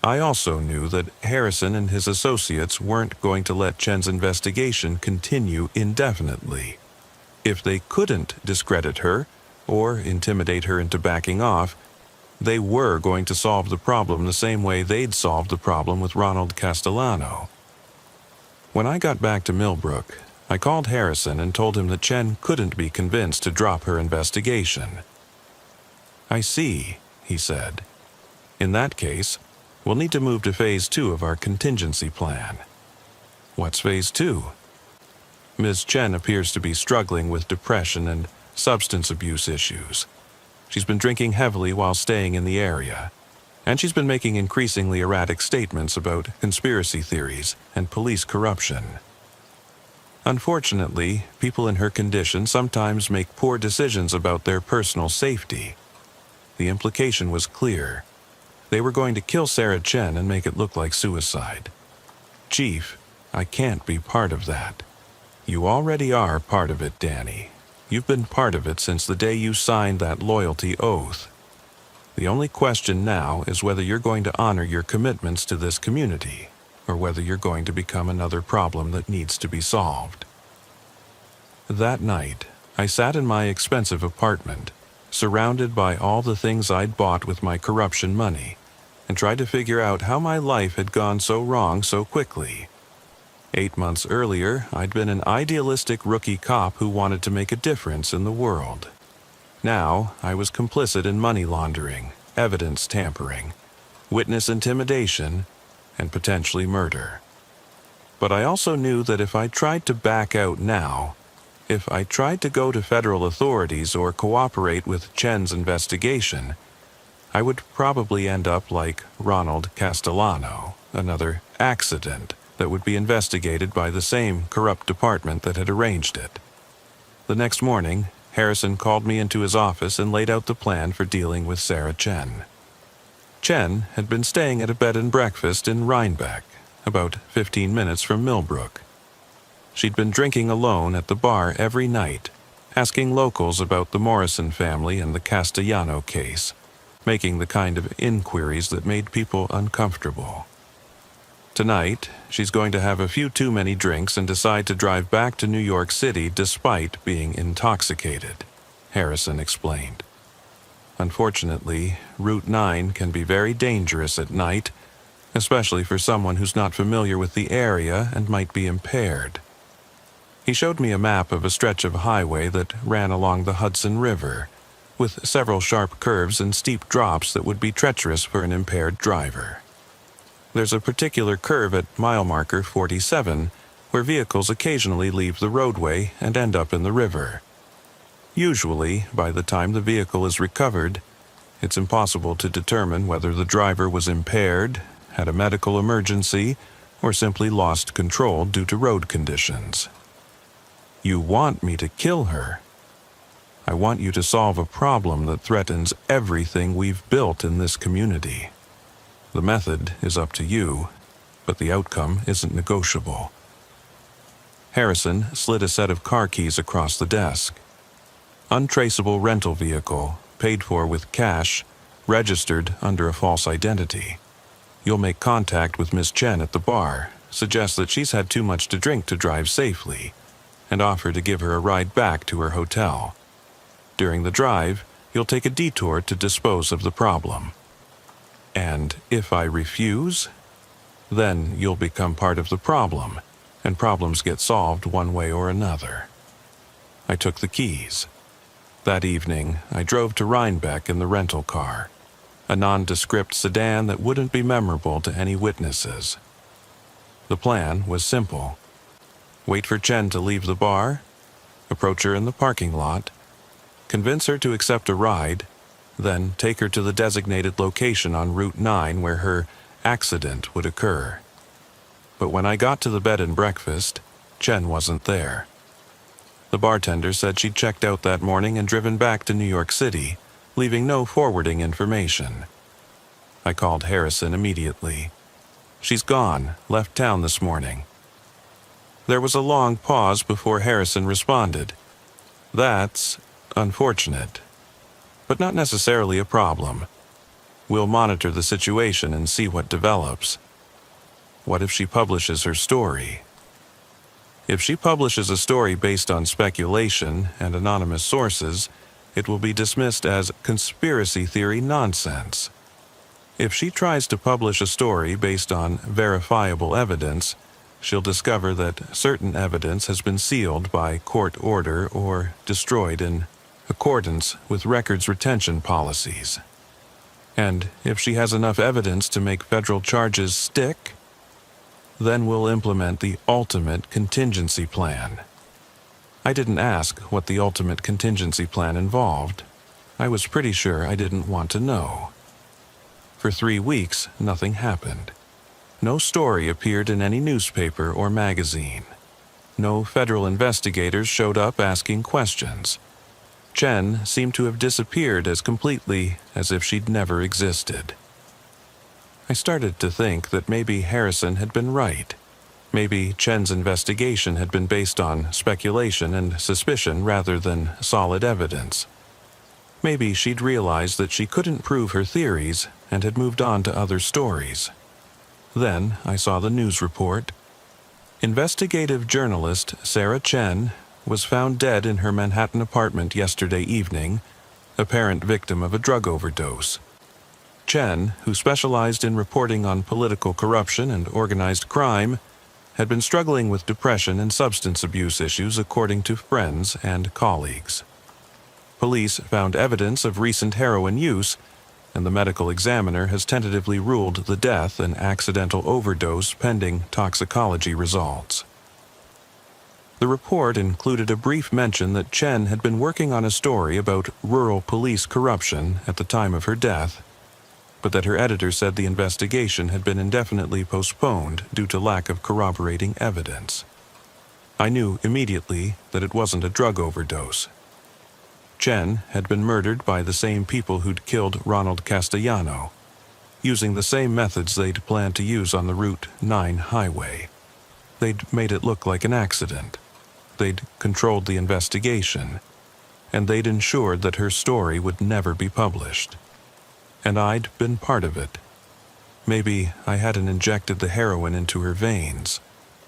I also knew that Harrison and his associates weren't going to let Chen's investigation continue indefinitely. If they couldn't discredit her or intimidate her into backing off, they were going to solve the problem the same way they'd solved the problem with Ronald Castellano. When I got back to Millbrook, I called Harrison and told him that Chen couldn't be convinced to drop her investigation. "I see," he said. "In that case, we'll need to move to Phase 2 of our contingency plan." "What's Phase 2? Ms. Chen appears to be struggling with depression and substance abuse issues. She's been drinking heavily while staying in the area, and she's been making increasingly erratic statements about conspiracy theories and police corruption. Unfortunately, people in her condition sometimes make poor decisions about their personal safety." The implication was clear. They were going to kill Sarah Chen and make it look like suicide. "Chief, I can't be part of that." "You already are part of it, Danny. You've been part of it since the day you signed that loyalty oath. The only question now is whether you're going to honor your commitments to this community, or whether you're going to become another problem that needs to be solved." That night, I sat in my expensive apartment, surrounded by all the things I'd bought with my corruption money, and tried to figure out how my life had gone so wrong so quickly. 8 months earlier, I'd been an idealistic rookie cop who wanted to make a difference in the world. Now, I was complicit in money laundering, evidence tampering, witness intimidation, and potentially murder. But I also knew that if I tried to back out now, if I tried to go to federal authorities or cooperate with Chen's investigation, I would probably end up like Ronald Castellano, another accident that would be investigated by the same corrupt department that had arranged it. The next morning, Harrison called me into his office and laid out the plan for dealing with Sarah Chen. Chen had been staying at a bed and breakfast in Rhinebeck, about 15 minutes from Millbrook. She'd been drinking alone at the bar every night, asking locals about the Morrison family and the Castellano case, making the kind of inquiries that made people uncomfortable. Tonight, she's going to have a few too many drinks and decide to drive back to New York City despite being intoxicated, Harrison explained. Unfortunately, Route 9 can be very dangerous at night, especially for someone who's not familiar with the area and might be impaired. He showed me a map of a stretch of highway that ran along the Hudson River, with several sharp curves and steep drops that would be treacherous for an impaired driver. There's a particular curve at mile marker 47 where vehicles occasionally leave the roadway and end up in the river. Usually, by the time the vehicle is recovered, it's impossible to determine whether the driver was impaired, had a medical emergency, or simply lost control due to road conditions. You want me to kill her? I want you to solve a problem that threatens everything we've built in this community. The method is up to you, but the outcome isn't negotiable. Harrison slid a set of car keys across the desk. Untraceable rental vehicle, paid for with cash, registered under a false identity. You'll make contact with Miss Chen at the bar, suggest that she's had too much to drink to drive safely, and offer to give her a ride back to her hotel. During the drive, you'll take a detour to dispose of the problem. And if I refuse, then you'll become part of the problem, and problems get solved one way or another. I took the keys. That evening, I drove to Rhinebeck in the rental car, a nondescript sedan that wouldn't be memorable to any witnesses. The plan was simple. Wait for Chen to leave the bar, approach her in the parking lot, convince her to accept a ride, then take her to the designated location on Route 9 where her accident would occur. But when I got to the bed and breakfast, Chen wasn't there. The bartender said she'd checked out that morning and driven back to New York City, leaving no forwarding information. I called Harrison immediately. She's gone, left town this morning. There was a long pause before Harrison responded. "That's unfortunate, but not necessarily a problem. We'll monitor the situation and see what develops. What if she publishes her story?" If she publishes a story based on speculation and anonymous sources, it will be dismissed as conspiracy theory nonsense. If she tries to publish a story based on verifiable evidence, she'll discover that certain evidence has been sealed by court order or destroyed in accordance with records retention policies. And if she has enough evidence to make federal charges stick, then we'll implement the ultimate contingency plan. I didn't ask what the ultimate contingency plan involved. I was pretty sure I didn't want to know. For 3 weeks, nothing happened. No story appeared in any newspaper or magazine. No federal investigators showed up asking questions. Chen seemed to have disappeared as completely as if she'd never existed. I started to think that maybe Harrison had been right. Maybe Chen's investigation had been based on speculation and suspicion rather than solid evidence. Maybe she'd realized that she couldn't prove her theories and had moved on to other stories. Then I saw the news report. Investigative journalist Sarah Chen was found dead in her Manhattan apartment yesterday evening, apparent victim of a drug overdose. Chen, who specialized in reporting on political corruption and organized crime, had been struggling with depression and substance abuse issues according to friends and colleagues. Police found evidence of recent heroin use, and the medical examiner has tentatively ruled the death an accidental overdose pending toxicology results. The report included a brief mention that Chen had been working on a story about rural police corruption at the time of her death, but that her editor said the investigation had been indefinitely postponed due to lack of corroborating evidence. I knew immediately that it wasn't a drug overdose. Chen had been murdered by the same people who'd killed Ronald Castellano, using the same methods they'd planned to use on the Route 9 highway. They'd made it look like an accident. They'd controlled the investigation, and they'd ensured that her story would never be published. And I'd been part of it. Maybe I hadn't injected the heroin into her veins,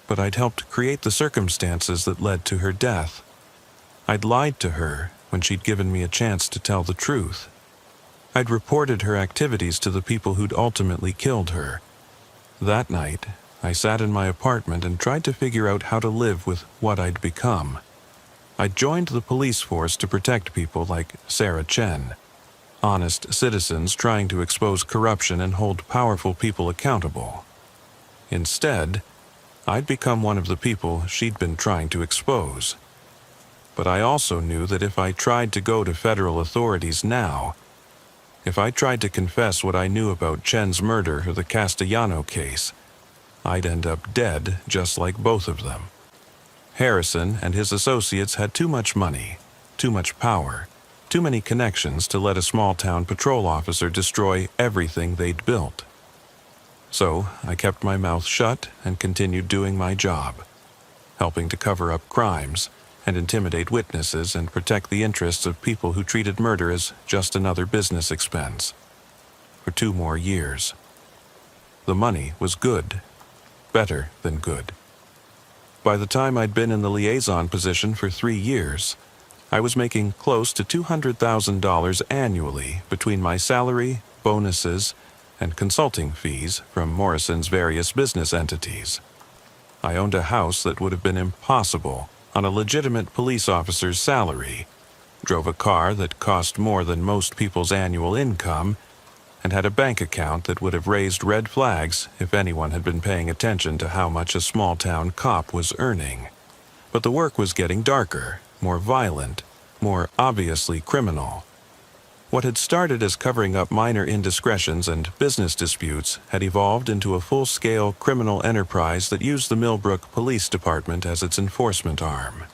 but I'd helped create the circumstances that led to her death. I'd lied to her when she'd given me a chance to tell the truth. I'd reported her activities to the people who'd ultimately killed her. That night, I sat in my apartment and tried to figure out how to live with what I'd become. I joined the police force to protect people like Sarah Chen, honest citizens trying to expose corruption and hold powerful people accountable. Instead, I'd become one of the people she'd been trying to expose. But I also knew that if I tried to go to federal authorities now, if I tried to confess what I knew about Chen's murder or the Castellano case, I'd end up dead just like both of them. Harrison and his associates had too much money, too much power, too many connections to let a small-town patrol officer destroy everything they'd built. So I kept my mouth shut and continued doing my job, helping to cover up crimes and intimidate witnesses and protect the interests of people who treated murder as just another business expense. For 2 more years. The money was good, better than good. By the time I'd been in the liaison position for 3 years, I was making close to $200,000 annually between my salary, bonuses, and consulting fees from Morrison's various business entities. I owned a house that would have been impossible on a legitimate police officer's salary, drove a car that cost more than most people's annual income, and had a bank account that would have raised red flags if anyone had been paying attention to how much a small-town cop was earning. But the work was getting darker, more violent, more obviously criminal. What had started as covering up minor indiscretions and business disputes had evolved into a full-scale criminal enterprise that used the Millbrook Police Department as its enforcement arm.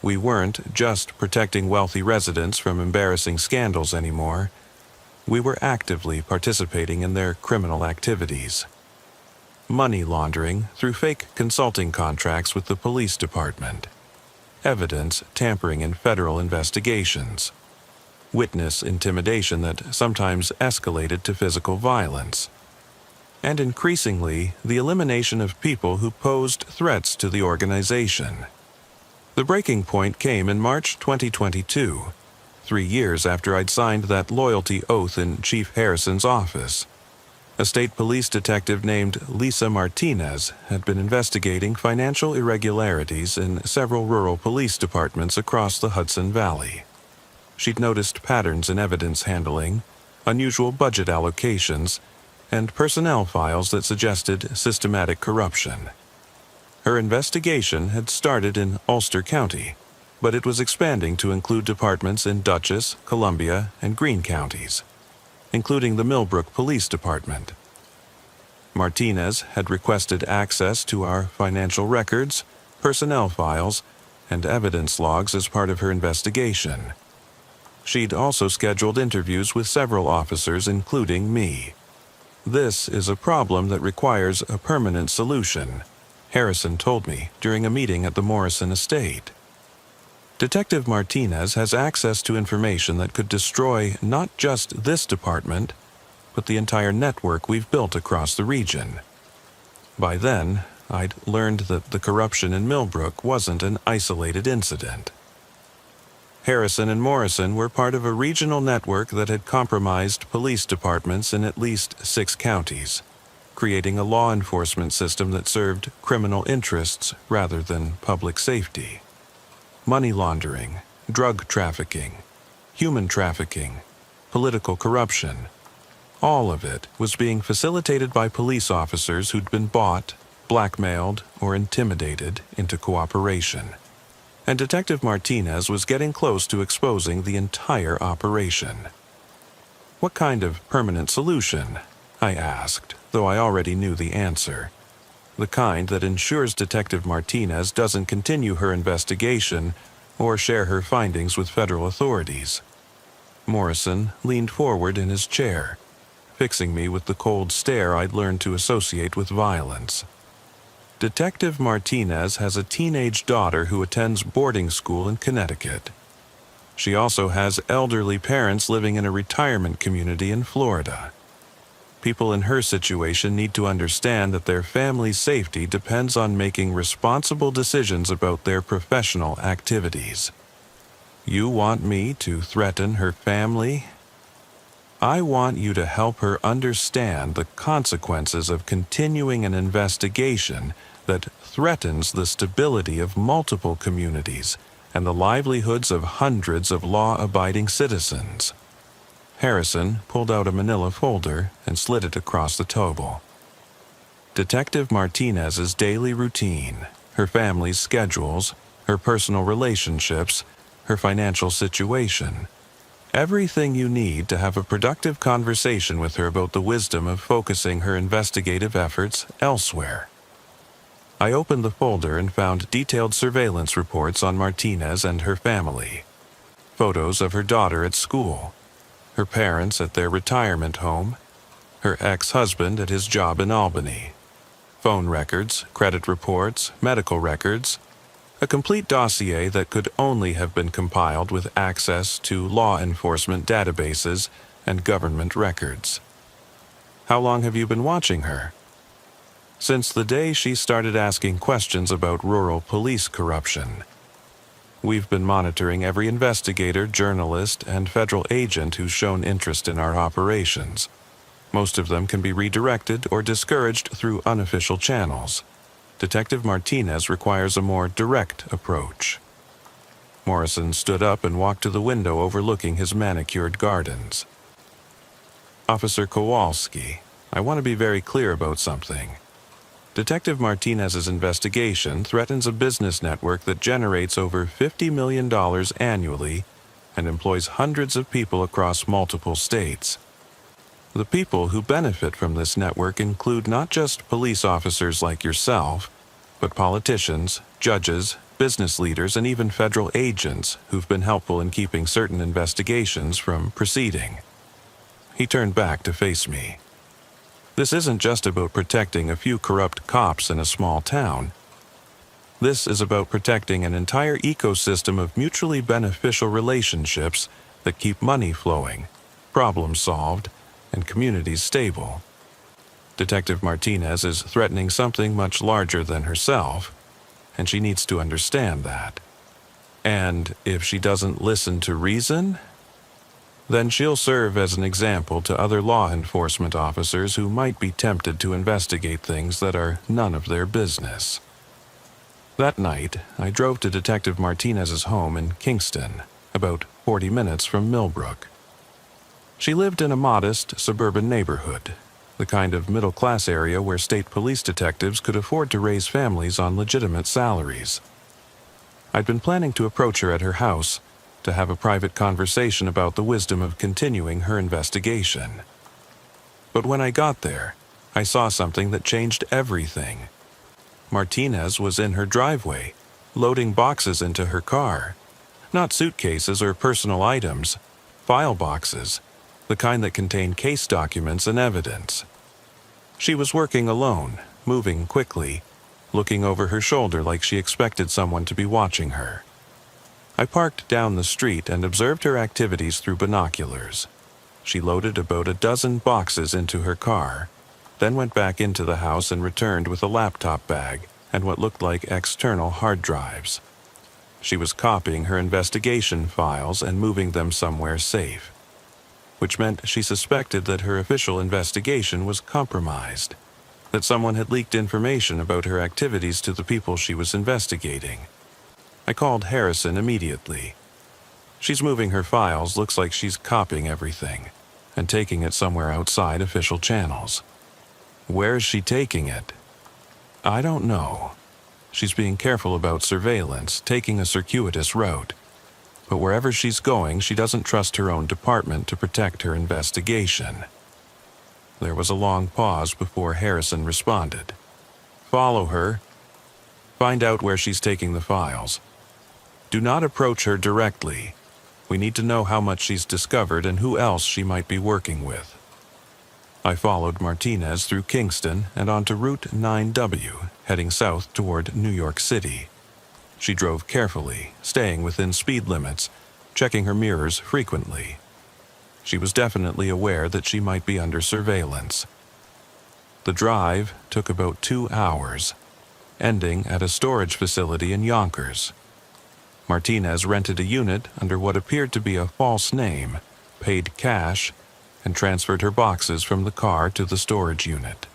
We weren't just protecting wealthy residents from embarrassing scandals anymore. We were actively participating in their criminal activities. money laundering through fake consulting contracts with the police department, evidence tampering in federal investigations, witness intimidation that sometimes escalated to physical violence, and increasingly the elimination of people who posed threats to the organization. The breaking point came in March 2022, 3 years after I'd signed that loyalty oath in Chief Harrison's office. A state police detective named Lisa Martinez had been investigating financial irregularities in several rural police departments across the Hudson Valley. She'd noticed patterns in evidence handling, unusual budget allocations, and personnel files that suggested systematic corruption. Her investigation had started in Ulster County, but it was expanding to include departments in Dutchess, Columbia, and Greene counties, including the Millbrook Police Department. Martinez had requested access to our financial records, personnel files, and evidence logs as part of her investigation. She'd also scheduled interviews with several officers, including me. "This is a problem that requires a permanent solution," Harrison told me during a meeting at the Morrison estate. Detective Martinez has access to information that could destroy not just this department, but the entire network we've built across the region. By then, I'd learned that the corruption in Millbrook wasn't an isolated incident. Harrison and Morrison were part of a regional network that had compromised police departments in at least 6 counties, creating a law enforcement system that served criminal interests rather than public safety. Money laundering, drug trafficking, human trafficking, political corruption, all of it was being facilitated by police officers who'd been bought, blackmailed, or intimidated into cooperation. And Detective Martinez was getting close to exposing the entire operation. "What kind of permanent solution?" I asked, though I already knew the answer. The kind that ensures Detective Martinez doesn't continue her investigation or share her findings with federal authorities. Morrison leaned forward in his chair, fixing me with the cold stare I'd learned to associate with violence. Detective Martinez has a teenage daughter who attends boarding school in Connecticut. She also has elderly parents living in a retirement community in Florida. People in her situation need to understand that their family's safety depends on making responsible decisions about their professional activities. You want me to threaten her family? I want you to help her understand the consequences of continuing an investigation that threatens the stability of multiple communities and the livelihoods of hundreds of law-abiding citizens. Harrison pulled out a manila folder and slid it across the table. Detective Martinez's daily routine, her family's schedules, her personal relationships, her financial situation. Everything you need to have a productive conversation with her about the wisdom of focusing her investigative efforts elsewhere. I opened the folder and found detailed surveillance reports on Martinez and her family. Photos of her daughter at school, her parents at their retirement home, her ex-husband at his job in Albany, phone records, credit reports, medical records, a complete dossier that could only have been compiled with access to law enforcement databases and government records. How long have you been watching her? Since the day she started asking questions about rural police corruption. We've been monitoring every investigator, journalist, and federal agent who's shown interest in our operations. Most of them can be redirected or discouraged through unofficial channels. Detective Martinez requires a more direct approach. Morrison stood up and walked to the window overlooking his manicured gardens. Officer Kowalski, I want to be very clear about something. Detective Martinez's investigation threatens a business network that generates over $50 million annually and employs hundreds of people across multiple states. The people who benefit from this network include not just police officers like yourself, but politicians, judges, business leaders, and even federal agents who've been helpful in keeping certain investigations from proceeding. He turned back to face me. This isn't just about protecting a few corrupt cops in a small town. This is about protecting an entire ecosystem of mutually beneficial relationships that keep money flowing, problems solved, and communities stable. Detective Martinez is threatening something much larger than herself, and she needs to understand that. And if she doesn't listen to reason, then she'll serve as an example to other law enforcement officers who might be tempted to investigate things that are none of their business. That night, I drove to Detective Martinez's home in Kingston, about 40 minutes from Millbrook. She lived in a modest suburban neighborhood, the kind of middle-class area where state police detectives could afford to raise families on legitimate salaries. I'd been planning to approach her at her house to have a private conversation about the wisdom of continuing her investigation. But when I got there, I saw something that changed everything. Martinez was in her driveway, loading boxes into her car. Not suitcases or personal items, file boxes, the kind that contain case documents and evidence. She was working alone, moving quickly, looking over her shoulder like she expected someone to be watching her. I parked down the street and observed her activities through binoculars. She loaded about a dozen boxes into her car, then went back into the house and returned with a laptop bag and what looked like external hard drives. She was copying her investigation files and moving them somewhere safe, which meant she suspected that her official investigation was compromised, that someone had leaked information about her activities to the people she was investigating. I called Harrison immediately. She's moving her files, looks like she's copying everything, and taking it somewhere outside official channels. Where's she taking it? I don't know. She's being careful about surveillance, taking a circuitous route. But wherever she's going, she doesn't trust her own department to protect her investigation. There was a long pause before Harrison responded. Follow her. Find out where she's taking the files. Do not approach her directly. We need to know how much she's discovered and who else she might be working with. I followed Martinez through Kingston and onto Route 9W, heading south toward New York City. She drove carefully, staying within speed limits, checking her mirrors frequently. She was definitely aware that she might be under surveillance. The drive took about 2 hours, ending at a storage facility in Yonkers. Martinez rented a unit under what appeared to be a false name, paid cash, and transferred her boxes from the car to the storage unit.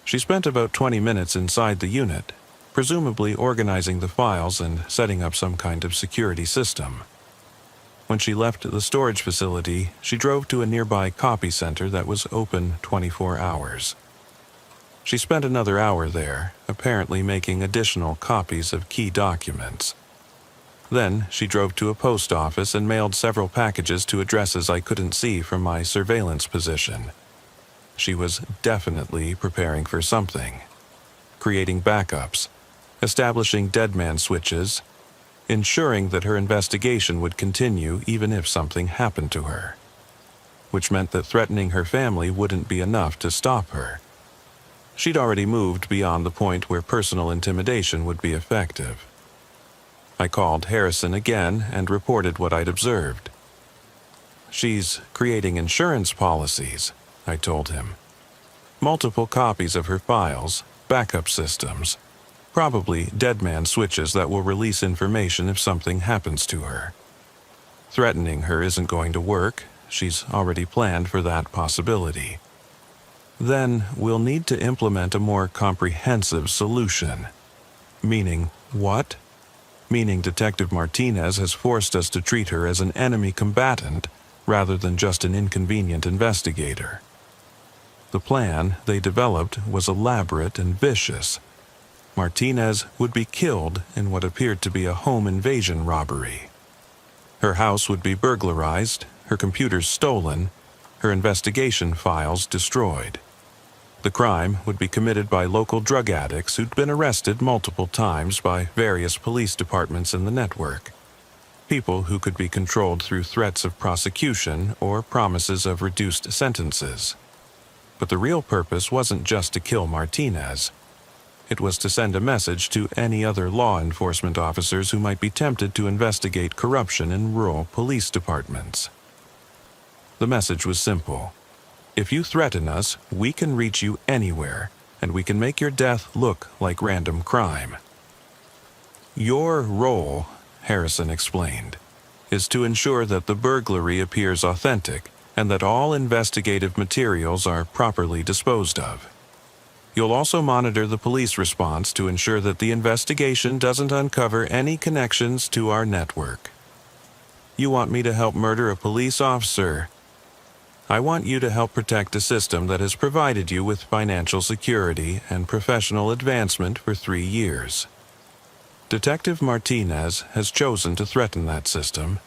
She spent about 20 minutes inside the unit, presumably organizing the files and setting up some kind of security system. When she left the storage facility, she drove to a nearby copy center that was open 24 hours. She spent another hour there, apparently making additional copies of key documents. Then she drove to a post office and mailed several packages to addresses I couldn't see from my surveillance position. She was definitely preparing for something. Creating backups, establishing deadman switches, ensuring that her investigation would continue even if something happened to her. Which meant that threatening her family wouldn't be enough to stop her. She'd already moved beyond the point where personal intimidation would be effective. I called Harrison again and reported what I'd observed. She's creating insurance policies, I told him. Multiple copies of her files, backup systems, probably deadman switches that will release information if something happens to her. Threatening her isn't going to work. She's already planned for that possibility. Then we'll need to implement a more comprehensive solution. Meaning what? Meaning Detective Martinez has forced us to treat her as an enemy combatant rather than just an inconvenient investigator. The plan they developed was elaborate and vicious. Martinez would be killed in what appeared to be a home invasion robbery. Her house would be burglarized, her computers stolen, her investigation files destroyed. The crime would be committed by local drug addicts who'd been arrested multiple times by various police departments in the network. People who could be controlled through threats of prosecution or promises of reduced sentences. But the real purpose wasn't just to kill Martinez. It was to send a message to any other law enforcement officers who might be tempted to investigate corruption in rural police departments. The message was simple. If you threaten us, we can reach you anywhere, and we can make your death look like random crime. Your role, Harrison explained, is to ensure that the burglary appears authentic and that all investigative materials are properly disposed of. You'll also monitor the police response to ensure that the investigation doesn't uncover any connections to our network. You want me to help murder a police officer? I want you to help protect a system that has provided you with financial security and professional advancement for 3 years. Detective Martinez has chosen to threaten that system,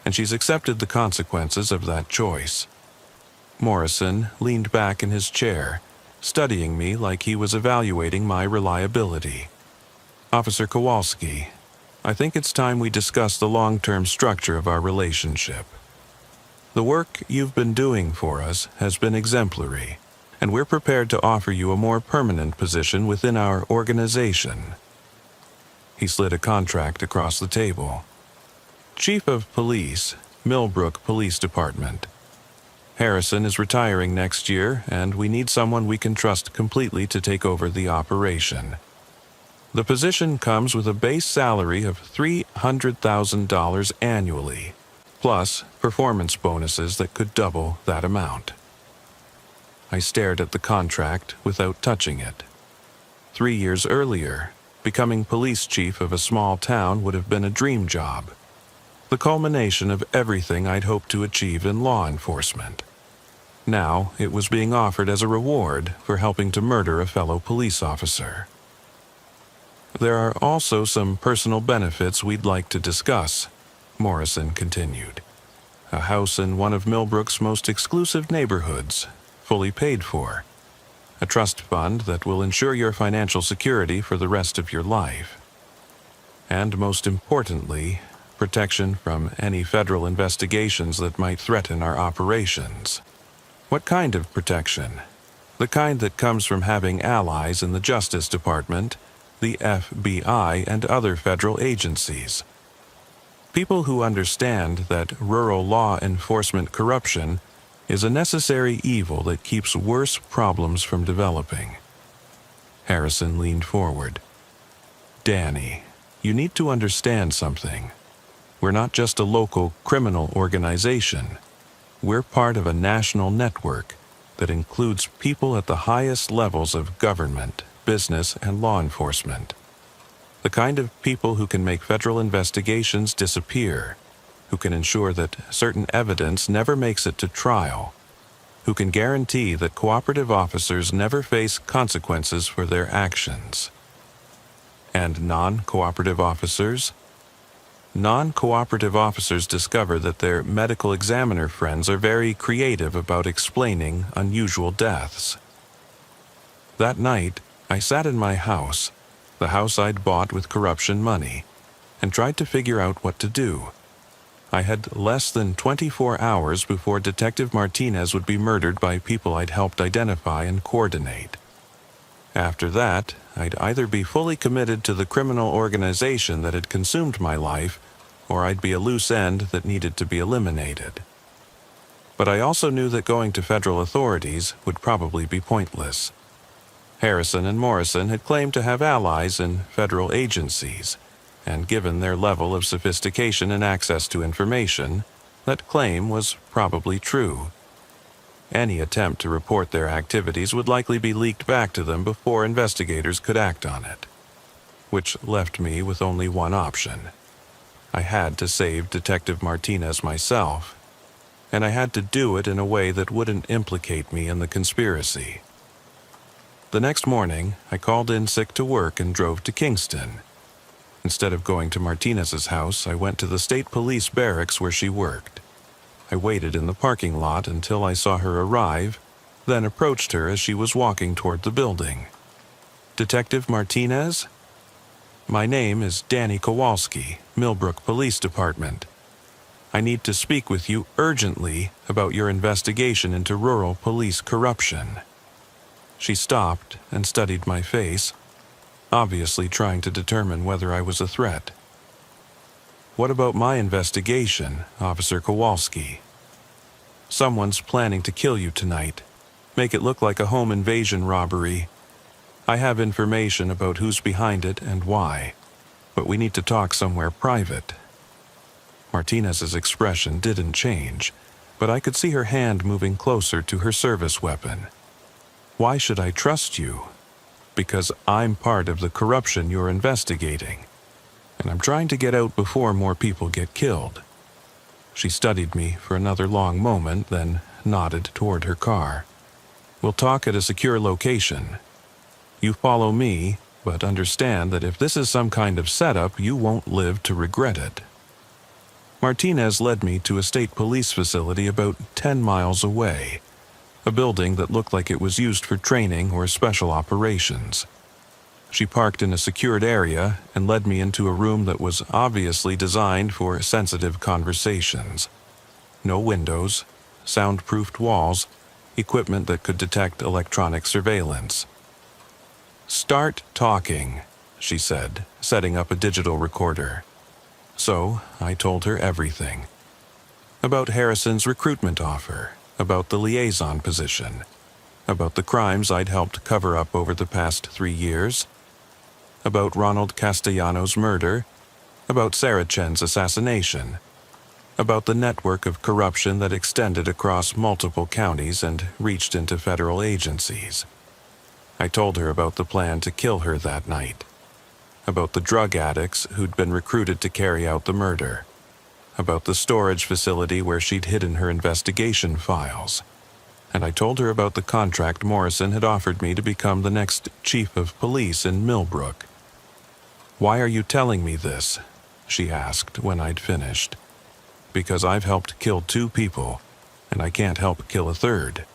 and she's accepted the consequences of that choice. Morrison leaned back in his chair, studying me like he was evaluating my reliability. Officer Kowalski, I think it's time we discuss the long-term structure of our relationship. The work you've been doing for us has been exemplary, and we're prepared to offer you a more permanent position within our organization. He slid a contract across the table. Chief of Police, Millbrook Police Department. Harrison is retiring next year, and we need someone we can trust completely to take over the operation. The position comes with a base salary of $300,000 annually, plus performance bonuses that could double that amount. I stared at the contract without touching it. 3 years earlier, becoming police chief of a small town would have been a dream job, the culmination of everything I'd hoped to achieve in law enforcement. Now, it was being offered as a reward for helping to murder a fellow police officer. There are also some personal benefits we'd like to discuss, Morrison continued. A house in one of Millbrook's most exclusive neighborhoods, fully paid for. A trust fund that will ensure your financial security for the rest of your life. And most importantly, protection from any federal investigations that might threaten our operations. What kind of protection? The kind that comes from having allies in the Justice Department, the FBI, and other federal agencies. People who understand that rural law enforcement corruption is a necessary evil that keeps worse problems from developing. Harrison leaned forward. Danny, you need to understand something. We're not just a local criminal organization. We're part of a national network that includes people at the highest levels of government, business, and law enforcement. The kind of people who can make federal investigations disappear, who can ensure that certain evidence never makes it to trial, who can guarantee that cooperative officers never face consequences for their actions. And non-cooperative officers? Non-cooperative officers discover that their medical examiner friends are very creative about explaining unusual deaths. That night, I sat in my house, the house I'd bought with corruption money, and tried to figure out what to do. I had less than 24 hours before Detective Martinez would be murdered by people I'd helped identify and coordinate. After that, I'd either be fully committed to the criminal organization that had consumed my life, or I'd be a loose end that needed to be eliminated. But I also knew that going to federal authorities would probably be pointless. Harrison and Morrison had claimed to have allies in federal agencies, and given their level of sophistication and access to information, that claim was probably true. Any attempt to report their activities would likely be leaked back to them before investigators could act on it, which left me with only one option. I had to save Detective Martinez myself, and I had to do it in a way that wouldn't implicate me in the conspiracy. The next morning, I called in sick to work and drove to Kingston. Instead of going to Martinez's house, I went to the state police barracks where she worked. I waited in the parking lot until I saw her arrive, then approached her as she was walking toward the building. "Detective Martinez?" "My name is Danny Kowalski, Millbrook Police Department. I need to speak with you urgently about your investigation into rural police corruption." She stopped and studied my face, obviously trying to determine whether I was a threat. "What about my investigation, Officer Kowalski? Someone's planning to kill you tonight. Make it look like a home invasion robbery. I have information about who's behind it and why, but we need to talk somewhere private." Martinez's expression didn't change, but I could see her hand moving closer to her service weapon. "Why should I trust you? Because I'm part of the corruption you're investigating, and I'm trying to get out before more people get killed." She studied me for another long moment, then nodded toward her car. "We'll talk at a secure location. You follow me, but understand that if this is some kind of setup, you won't live to regret it." Martinez led me to a state police facility about 10 miles away, a building that looked like it was used for training or special operations. She parked in a secured area and led me into a room that was obviously designed for sensitive conversations. No windows, soundproofed walls, equipment that could detect electronic surveillance. "Start talking," she said, setting up a digital recorder. So I told her everything. About Harrison's recruitment offer, about the liaison position, about the crimes I'd helped cover up over the past 3 years, about Ronald Castellanos' murder, about Sarah Chen's assassination, about the network of corruption that extended across multiple counties and reached into federal agencies. I told her about the plan to kill her that night, about the drug addicts who'd been recruited to carry out the murder, about the storage facility where she'd hidden her investigation files, and I told her about the contract Morrison had offered me to become the next chief of police in Millbrook. "Why are you telling me this?" she asked when I'd finished. "Because I've helped kill 2 people, and I can't help kill a third.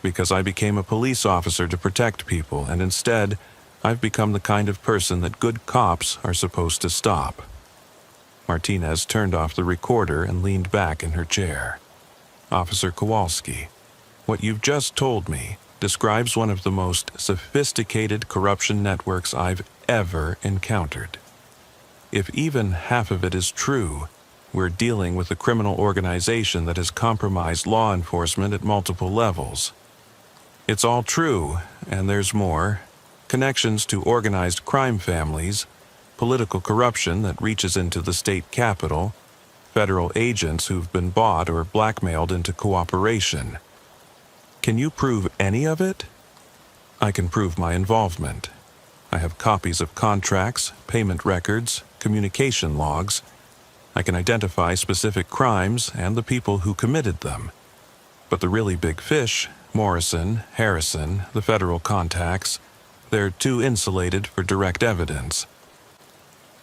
Because I became a police officer to protect people, and instead, I've become the kind of person that good cops are supposed to stop." Martinez turned off the recorder and leaned back in her chair. "Officer Kowalski, what you've just told me describes one of the most sophisticated corruption networks I've ever encountered. If even half of it is true, we're dealing with a criminal organization that has compromised law enforcement at multiple levels. It's all true, and there's more. Connections to organized crime families, political corruption that reaches into the state capitol, federal agents who've been bought or blackmailed into cooperation. Can you prove any of it?" "I can prove my involvement. I have copies of contracts, payment records, communication logs. I can identify specific crimes and the people who committed them. But the really big fish, Morrison, Harrison, the federal contacts, they're too insulated for direct evidence."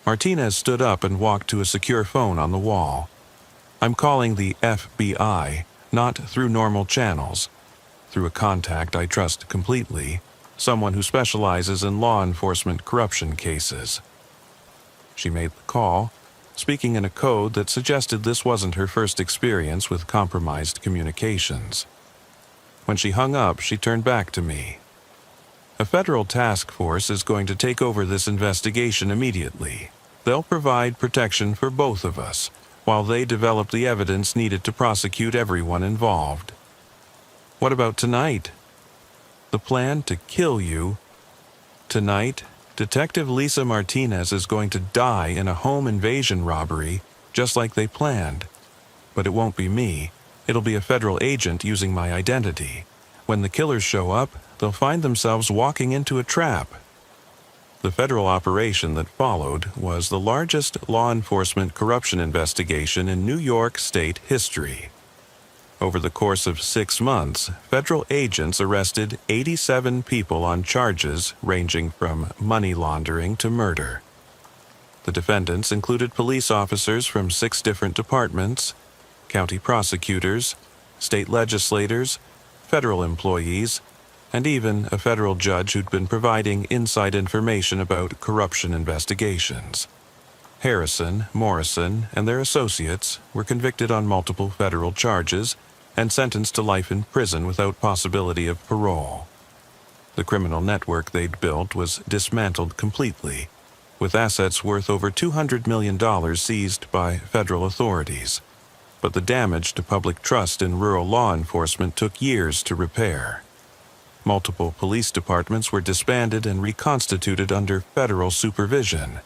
Martinez stood up and walked to a secure phone on the wall. "I'm calling the FBI, not through normal channels. Through a contact I trust completely, someone who specializes in law enforcement corruption cases." She made the call, speaking in a code that suggested this wasn't her first experience with compromised communications. When she hung up, she turned back to me. "A federal task force is going to take over this investigation immediately. They'll provide protection for both of us, while they develop the evidence needed to prosecute everyone involved." "What about tonight?" "The plan to kill you. Tonight, Detective Lisa Martinez is going to die in a home invasion robbery, just like they planned. But it won't be me. It'll be a federal agent using my identity. When the killers show up, they'll find themselves walking into a trap." The federal operation that followed was the largest law enforcement corruption investigation in New York State history. Over the course of 6 months, federal agents arrested 87 people on charges ranging from money laundering to murder. The defendants included police officers from 6 different departments, county prosecutors, state legislators, federal employees, and even a federal judge who'd been providing inside information about corruption investigations. Harrison, Morrison, and their associates were convicted on multiple federal charges and sentenced to life in prison without possibility of parole. The criminal network they'd built was dismantled completely, with assets worth over $200 million seized by federal authorities. But the damage to public trust in rural law enforcement took years to repair. Multiple police departments were disbanded and reconstituted under federal supervision.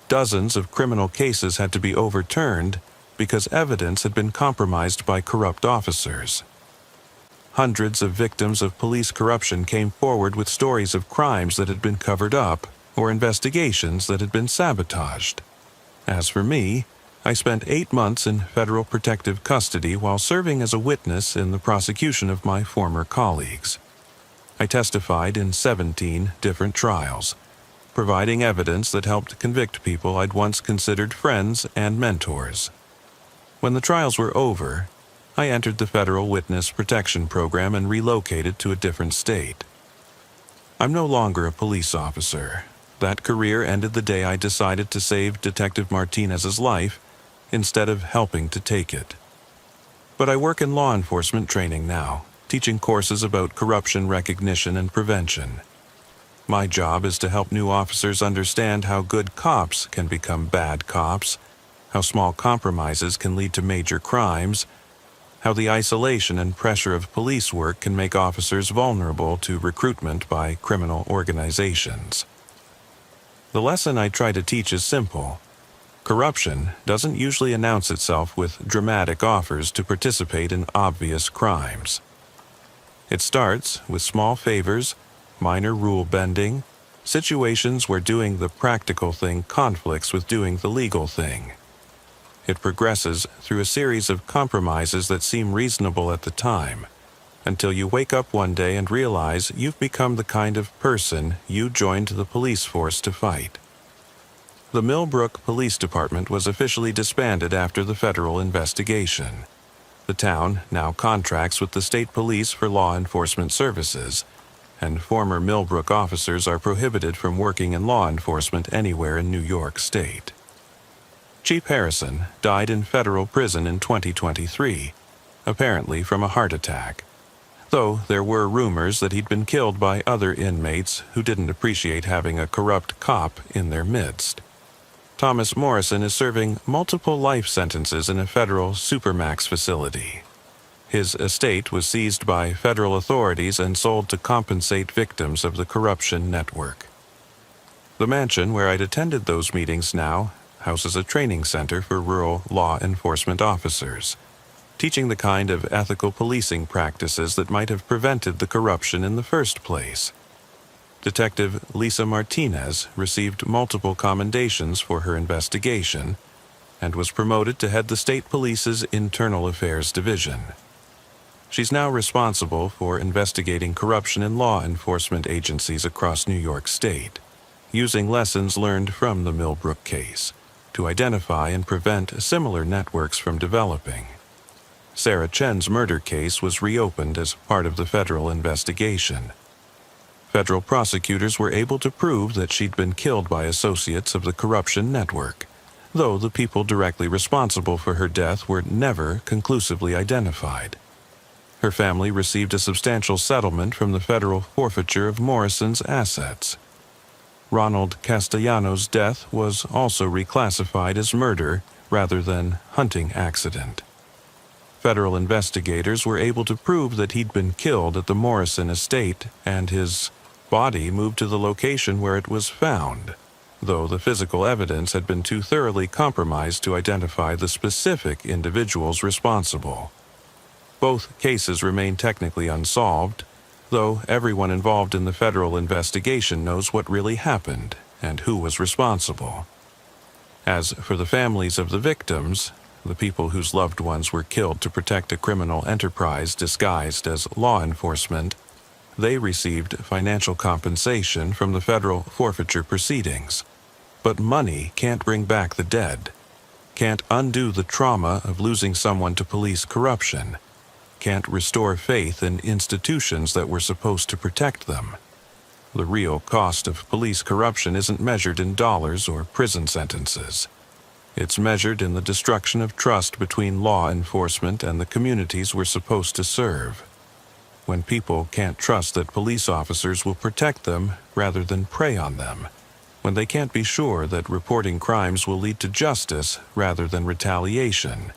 Dozens of criminal cases had to be overturned because evidence had been compromised by corrupt officers. Hundreds of victims of police corruption came forward with stories of crimes that had been covered up or investigations that had been sabotaged. As for me, I spent 8 months in federal protective custody while serving as a witness in the prosecution of my former colleagues. I testified in 17 different trials, providing evidence that helped convict people I'd once considered friends and mentors. When the trials were over, I entered the Federal Witness Protection Program and relocated to a different state. I'm no longer a police officer. That career ended the day I decided to save Detective Martinez's life instead of helping to take it. But I work in law enforcement training now, teaching courses about corruption recognition and prevention. My job is to help new officers understand how good cops can become bad cops, how small compromises can lead to major crimes, how the isolation and pressure of police work can make officers vulnerable to recruitment by criminal organizations. The lesson I try to teach is simple. Corruption doesn't usually announce itself with dramatic offers to participate in obvious crimes. It starts with small favors, minor rule bending, situations where doing the practical thing conflicts with doing the legal thing. It progresses through a series of compromises that seem reasonable at the time, until you wake up one day and realize you've become the kind of person you joined the police force to fight. The Millbrook Police Department was officially disbanded after the federal investigation. The town now contracts with the state police for law enforcement services, and former Millbrook officers are prohibited from working in law enforcement anywhere in New York State. Chief Harrison died in federal prison in 2023, apparently from a heart attack, though there were rumors that he'd been killed by other inmates who didn't appreciate having a corrupt cop in their midst. Thomas Morrison is serving multiple life sentences in a federal supermax facility. His estate was seized by federal authorities and sold to compensate victims of the corruption network. The mansion where I'd attended those meetings now houses a training center for rural law enforcement officers, teaching the kind of ethical policing practices that might have prevented the corruption in the first place. Detective Lisa Martinez received multiple commendations for her investigation and was promoted to head the state police's Internal Affairs Division. She's now responsible for investigating corruption in law enforcement agencies across New York State, using lessons learned from the Millbrook case to identify and prevent similar networks from developing. Sarah Chen's murder case was reopened as part of the federal investigation. Federal prosecutors were able to prove that she'd been killed by associates of the corruption network, though the people directly responsible for her death were never conclusively identified. Her family received a substantial settlement from the federal forfeiture of Morrison's assets. Ronald Castellanos' death was also reclassified as murder rather than hunting accident. Federal investigators were able to prove that he'd been killed at the Morrison estate, and his body moved to the location where it was found, though the physical evidence had been too thoroughly compromised to identify the specific individuals responsible. Both cases remain technically unsolved, though everyone involved in the federal investigation knows what really happened and who was responsible. As for the families of the victims, the people whose loved ones were killed to protect a criminal enterprise disguised as law enforcement, they received financial compensation from the federal forfeiture proceedings. But money can't bring back the dead, can't undo the trauma of losing someone to police corruption, can't restore faith in institutions that were supposed to protect them. The real cost of police corruption isn't measured in dollars or prison sentences. It's measured in the destruction of trust between law enforcement and the communities we're supposed to serve. when people can't trust that police officers will protect them rather than prey on them, when they can't be sure that reporting crimes will lead to justice rather than retaliation,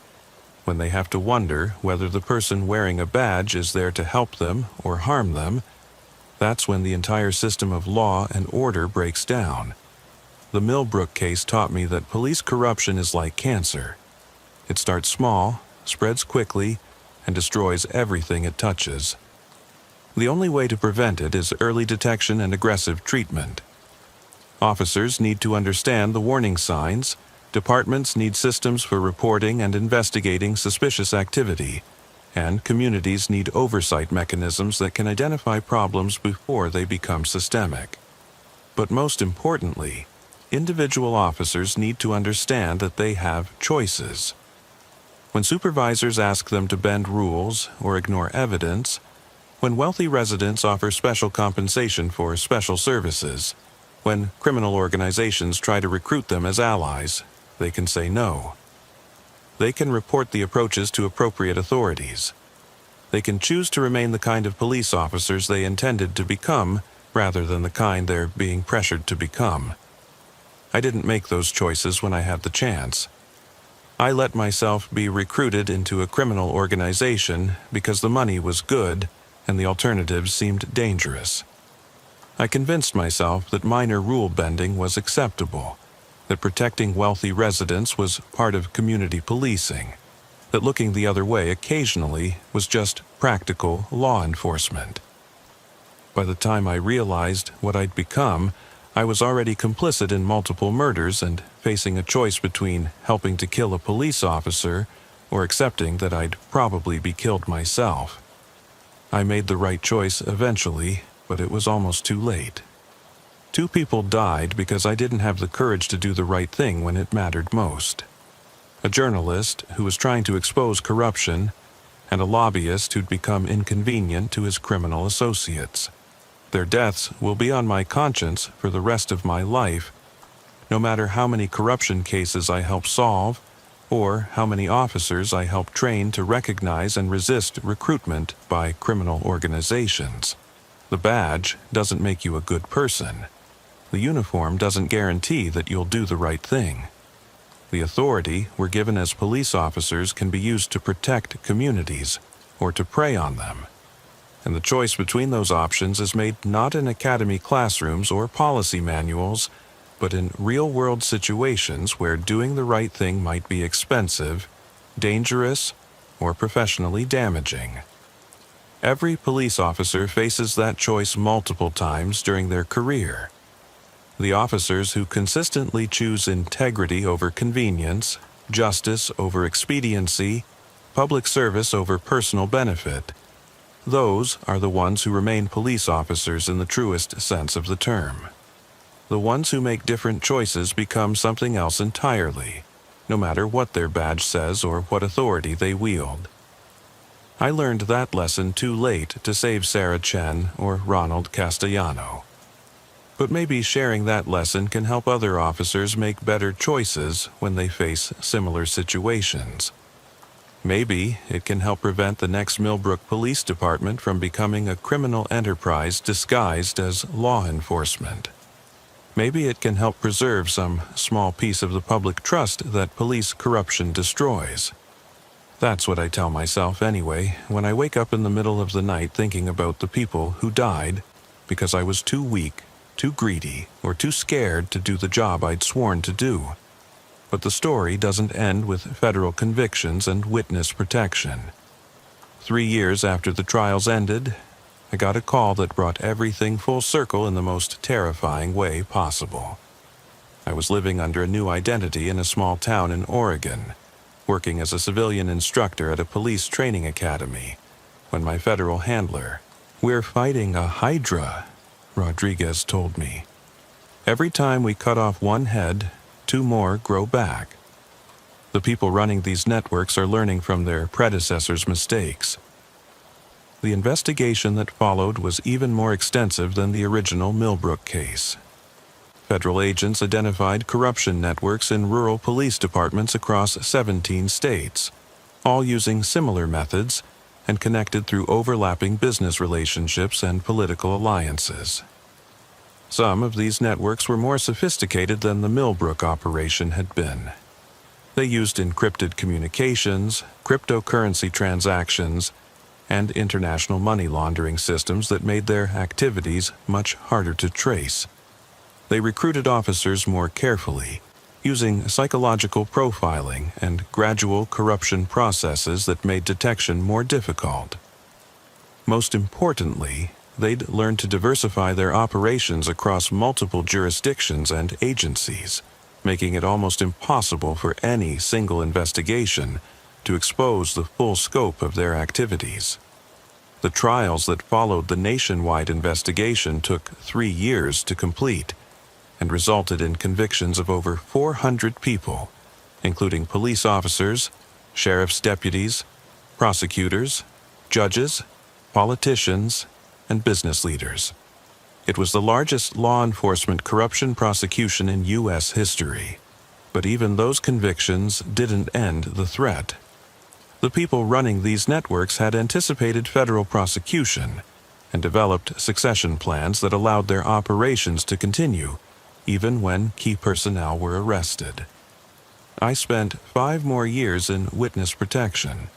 when they have to wonder whether the person wearing a badge is there to help them or harm them. That's when the entire system of law and order breaks down. The Millbrook case taught me that police corruption is like cancer. It starts small, spreads quickly, and destroys everything it touches. The only way to prevent it is early detection and aggressive treatment. Officers need to understand the warning signs. Departments need systems for reporting and investigating suspicious activity, and communities need oversight mechanisms that can identify problems before they become systemic. But most importantly, individual officers need to understand that they have choices. When supervisors ask them to bend rules or ignore evidence, when wealthy residents offer special compensation for special services, when criminal organizations try to recruit them as allies, they can say no. They can report the approaches to appropriate authorities. They can choose to remain the kind of police officers they intended to become rather than the kind they're being pressured to become. I didn't make those choices when I had the chance. I let myself be recruited into a criminal organization because the money was good and the alternatives seemed dangerous. I convinced myself that minor rule bending was acceptable, that protecting wealthy residents was part of community policing, that looking the other way occasionally was just practical law enforcement. By the time I realized what I'd become, I was already complicit in multiple murders and facing a choice between helping to kill a police officer or accepting that I'd probably be killed myself. I made the right choice eventually, but it was almost too late. 2 people died because I didn't have the courage to do the right thing when it mattered most. A journalist who was trying to expose corruption, and a lobbyist who'd become inconvenient to his criminal associates. Their deaths will be on my conscience for the rest of my life, no matter how many corruption cases I help solve, or how many officers I help train to recognize and resist recruitment by criminal organizations. The badge doesn't make you a good person. The uniform doesn't guarantee that you'll do the right thing. The authority we're given as police officers can be used to protect communities or to prey on them. And the choice between those options is made not in academy classrooms or policy manuals, but in real-world situations where doing the right thing might be expensive, dangerous, or professionally damaging. Every police officer faces that choice multiple times during their career. The officers who consistently choose integrity over convenience, justice over expediency, public service over personal benefit, those are the ones who remain police officers in the truest sense of the term. The ones who make different choices become something else entirely, no matter what their badge says or what authority they wield. I learned that lesson too late to save Sarah Chen or Ronald Castellano. But maybe sharing that lesson can help other officers make better choices when they face similar situations. Maybe it can help prevent the next Millbrook Police Department from becoming a criminal enterprise disguised as law enforcement. Maybe it can help preserve some small piece of the public trust that police corruption destroys. That's what I tell myself anyway when I wake up in the middle of the night thinking about the people who died because I was too weak, too greedy, or too scared to do the job I'd sworn to do. But the story doesn't end with federal convictions and witness protection. 3 years after the trials ended, I got a call that brought everything full circle in the most terrifying way possible. I was living under a new identity in a small town in Oregon, working as a civilian instructor at a police training academy, when my federal handler, "We're fighting a hydra," Rodriguez told me. "Every time we cut off one head, 2 more grow back." The people running these networks are learning from their predecessors' mistakes. The investigation that followed was even more extensive than the original Millbrook case. Federal agents identified corruption networks in rural police departments across 17 states, all using similar methods and connected through overlapping business relationships and political alliances. Some of these networks were more sophisticated than the Millbrook operation had been. They used encrypted communications, cryptocurrency transactions, and international money laundering systems that made their activities much harder to trace. They recruited officers more carefully, using psychological profiling and gradual corruption processes that made detection more difficult. Most importantly, they'd learned to diversify their operations across multiple jurisdictions and agencies, making it almost impossible for any single investigation to expose the full scope of their activities. The trials that followed the nationwide investigation took 3 years to complete and resulted in convictions of over 400 people, including police officers, sheriff's deputies, prosecutors, judges, politicians, and business leaders. It was the largest law enforcement corruption prosecution in U.S. history. But even those convictions didn't end the threat. The people running these networks had anticipated federal prosecution and developed succession plans that allowed their operations to continue, even when key personnel were arrested. I spent 5 more years in witness protection,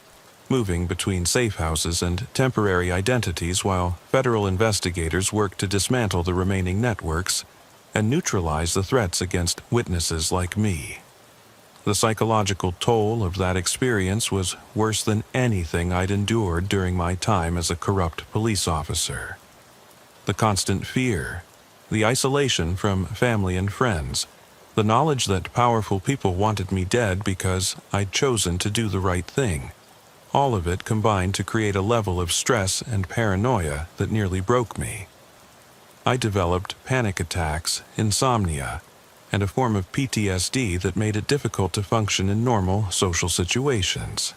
moving between safe houses and temporary identities while federal investigators worked to dismantle the remaining networks and neutralize the threats against witnesses like me. The psychological toll of that experience was worse than anything I'd endured during my time as a corrupt police officer. The constant fear, the isolation from family and friends, the knowledge that powerful people wanted me dead because I'd chosen to do the right thing, all of it combined to create a level of stress and paranoia that nearly broke me. I developed panic attacks, insomnia, and a form of PTSD that made it difficult to function in normal social situations.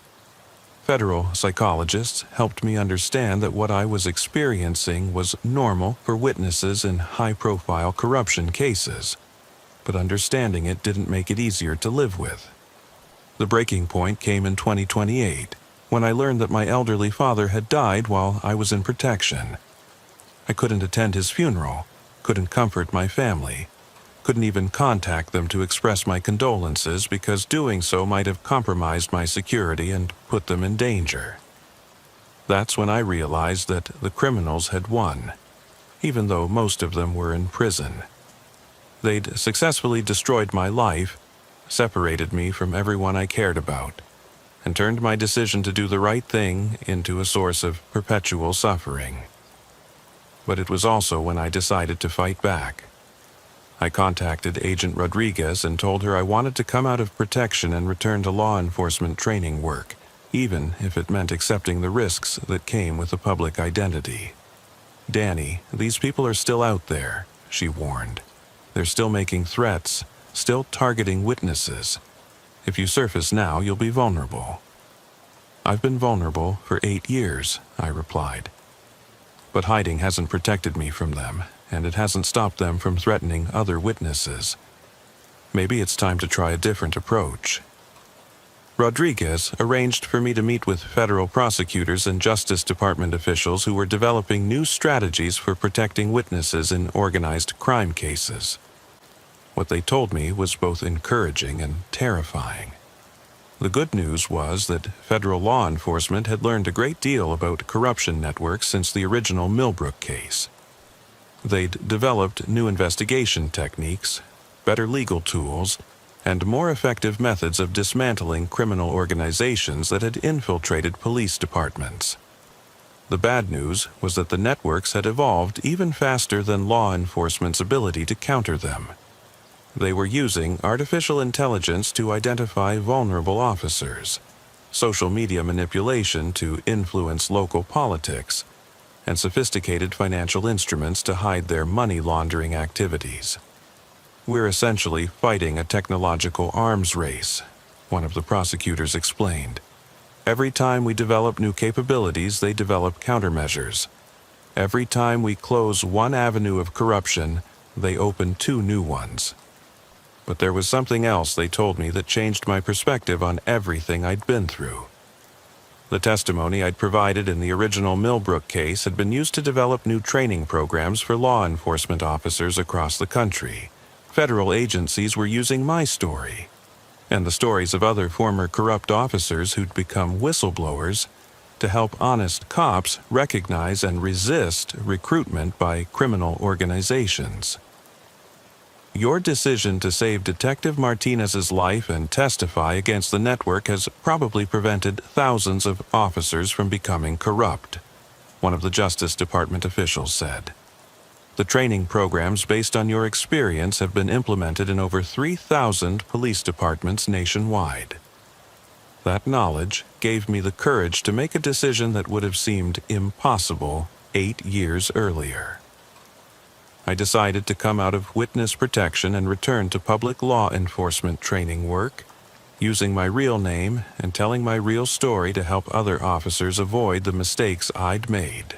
Federal psychologists helped me understand that what I was experiencing was normal for witnesses in high-profile corruption cases, but understanding it didn't make it easier to live with. The breaking point came in 2028, when I learned that my elderly father had died while I was in protection. I couldn't attend his funeral, couldn't comfort my family, couldn't even contact them to express my condolences because doing so might have compromised my security and put them in danger. That's when I realized that the criminals had won, even though most of them were in prison. They'd successfully destroyed my life, separated me from everyone I cared about, and turned my decision to do the right thing into a source of perpetual suffering. But it was also when I decided to fight back. I contacted Agent Rodriguez and told her I wanted to come out of protection and return to law enforcement training work, even if it meant accepting the risks that came with a public identity. "Danny, these people are still out there," she warned. "They're still making threats, still targeting witnesses. If you surface now, you'll be vulnerable." "I've been vulnerable for 8 years," I replied. "But hiding hasn't protected me from them, and it hasn't stopped them from threatening other witnesses. Maybe it's time to try a different approach." Rodriguez arranged for me to meet with federal prosecutors and Justice Department officials who were developing new strategies for protecting witnesses in organized crime cases. What they told me was both encouraging and terrifying. The good news was that federal law enforcement had learned a great deal about corruption networks since the original Millbrook case. They'd developed new investigation techniques, better legal tools, and more effective methods of dismantling criminal organizations that had infiltrated police departments. The bad news was that the networks had evolved even faster than law enforcement's ability to counter them. They were using artificial intelligence to identify vulnerable officers, social media manipulation to influence local politics, and sophisticated financial instruments to hide their money laundering activities. "We're essentially fighting a technological arms race," one of the prosecutors explained. "Every time we develop new capabilities, they develop countermeasures. Every time we close one avenue of corruption, they open 2 new ones." But there was something else they told me that changed my perspective on everything I'd been through. The testimony I'd provided in the original Millbrook case had been used to develop new training programs for law enforcement officers across the country. Federal agencies were using my story, and the stories of other former corrupt officers who'd become whistleblowers, to help honest cops recognize and resist recruitment by criminal organizations. Your decision to save Detective Martinez's life and testify against the network has probably prevented thousands of officers from becoming corrupt, one of the Justice Department officials said. The training programs based on your experience have been implemented in over 3,000 police departments nationwide. That knowledge gave me the courage to make a decision that would have seemed impossible 8 years earlier. I decided to come out of witness protection and return to public law enforcement training work, using my real name and telling my real story to help other officers avoid the mistakes I'd made.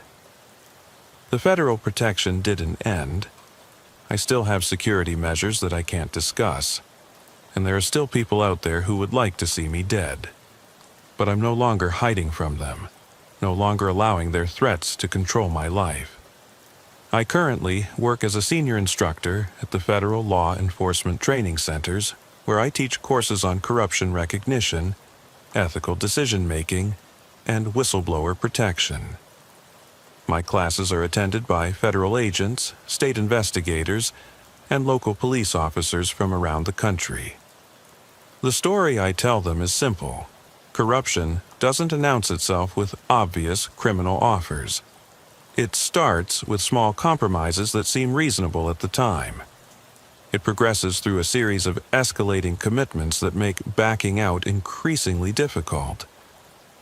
The federal protection didn't end. I still have security measures that I can't discuss, and there are still people out there who would like to see me dead. But I'm no longer hiding from them, no longer allowing their threats to control my life. I currently work as a senior instructor at the Federal Law Enforcement Training Centers, where I teach courses on corruption recognition, ethical decision-making, and whistleblower protection. My classes are attended by federal agents, state investigators, and local police officers from around the country. The story I tell them is simple. Corruption doesn't announce itself with obvious criminal offers. It starts with small compromises that seem reasonable at the time. It progresses through a series of escalating commitments that make backing out increasingly difficult.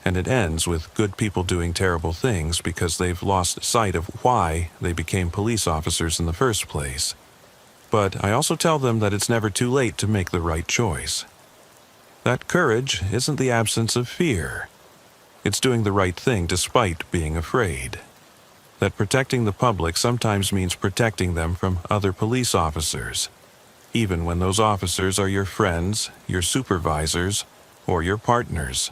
And it ends with good people doing terrible things because they've lost sight of why they became police officers in the first place. But I also tell them that it's never too late to make the right choice. That courage isn't the absence of fear. It's doing the right thing despite being afraid. That protecting the public sometimes means protecting them from other police officers, even when those officers are your friends, your supervisors, or your partners.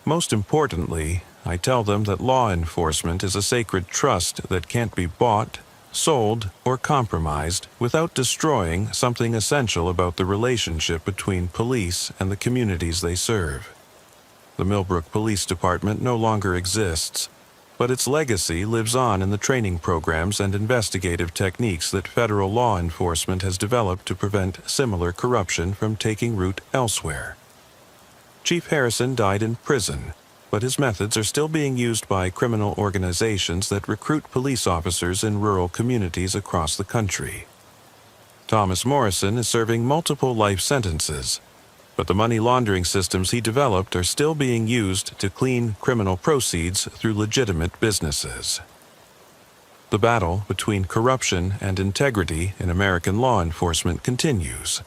Most importantly, I tell them that law enforcement is a sacred trust that can't be bought, sold, or compromised without destroying something essential about the relationship between police and the communities they serve. The Millbrook Police Department no longer exists, but its legacy lives on in the training programs and investigative techniques that federal law enforcement has developed to prevent similar corruption from taking root elsewhere. Chief Harrison died in prison, but his methods are still being used by criminal organizations that recruit police officers in rural communities across the country. Thomas Morrison is serving multiple life sentences, but the money laundering systems he developed are still being used to clean criminal proceeds through legitimate businesses. The battle between corruption and integrity in American law enforcement continues,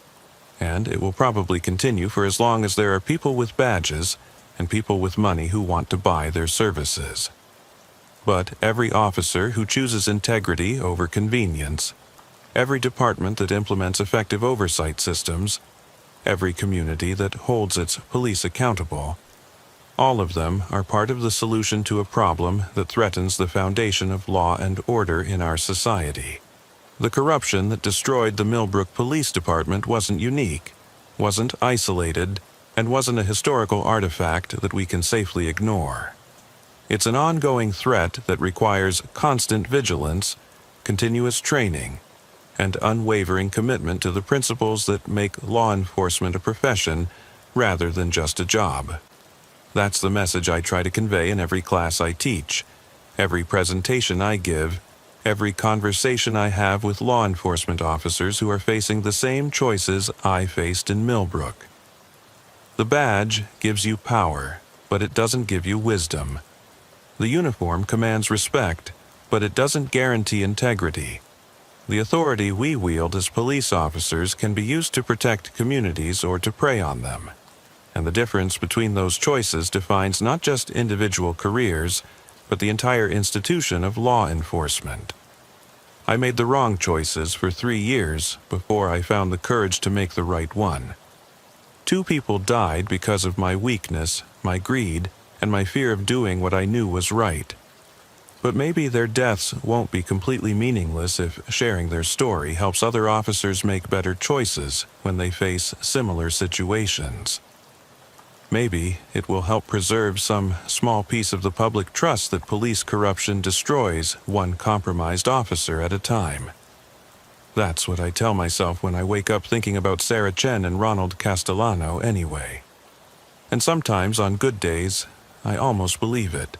and it will probably continue for as long as there are people with badges and people with money who want to buy their services. But every officer who chooses integrity over convenience, every department that implements effective oversight systems, every community that holds its police accountable, all of them are part of the solution to a problem that threatens the foundation of law and order in our society. The corruption that destroyed the Millbrook Police Department wasn't unique, wasn't isolated, and wasn't a historical artifact that we can safely ignore. It's an ongoing threat that requires constant vigilance, continuous training, and unwavering commitment to the principles that make law enforcement a profession rather than just a job. That's the message I try to convey in every class I teach, every presentation I give, every conversation I have with law enforcement officers who are facing the same choices I faced in Millbrook. The badge gives you power, but it doesn't give you wisdom. The uniform commands respect, but it doesn't guarantee integrity. The authority we wield as police officers can be used to protect communities or to prey on them. And the difference between those choices defines not just individual careers, but the entire institution of law enforcement. I made the wrong choices for 3 years before I found the courage to make the right one. 2 people died because of my weakness, my greed, and my fear of doing what I knew was right. But maybe their deaths won't be completely meaningless if sharing their story helps other officers make better choices when they face similar situations. Maybe it will help preserve some small piece of the public trust that police corruption destroys one compromised officer at a time. That's what I tell myself when I wake up thinking about Sarah Chen and Ronald Castellano anyway. And sometimes on good days, I almost believe it.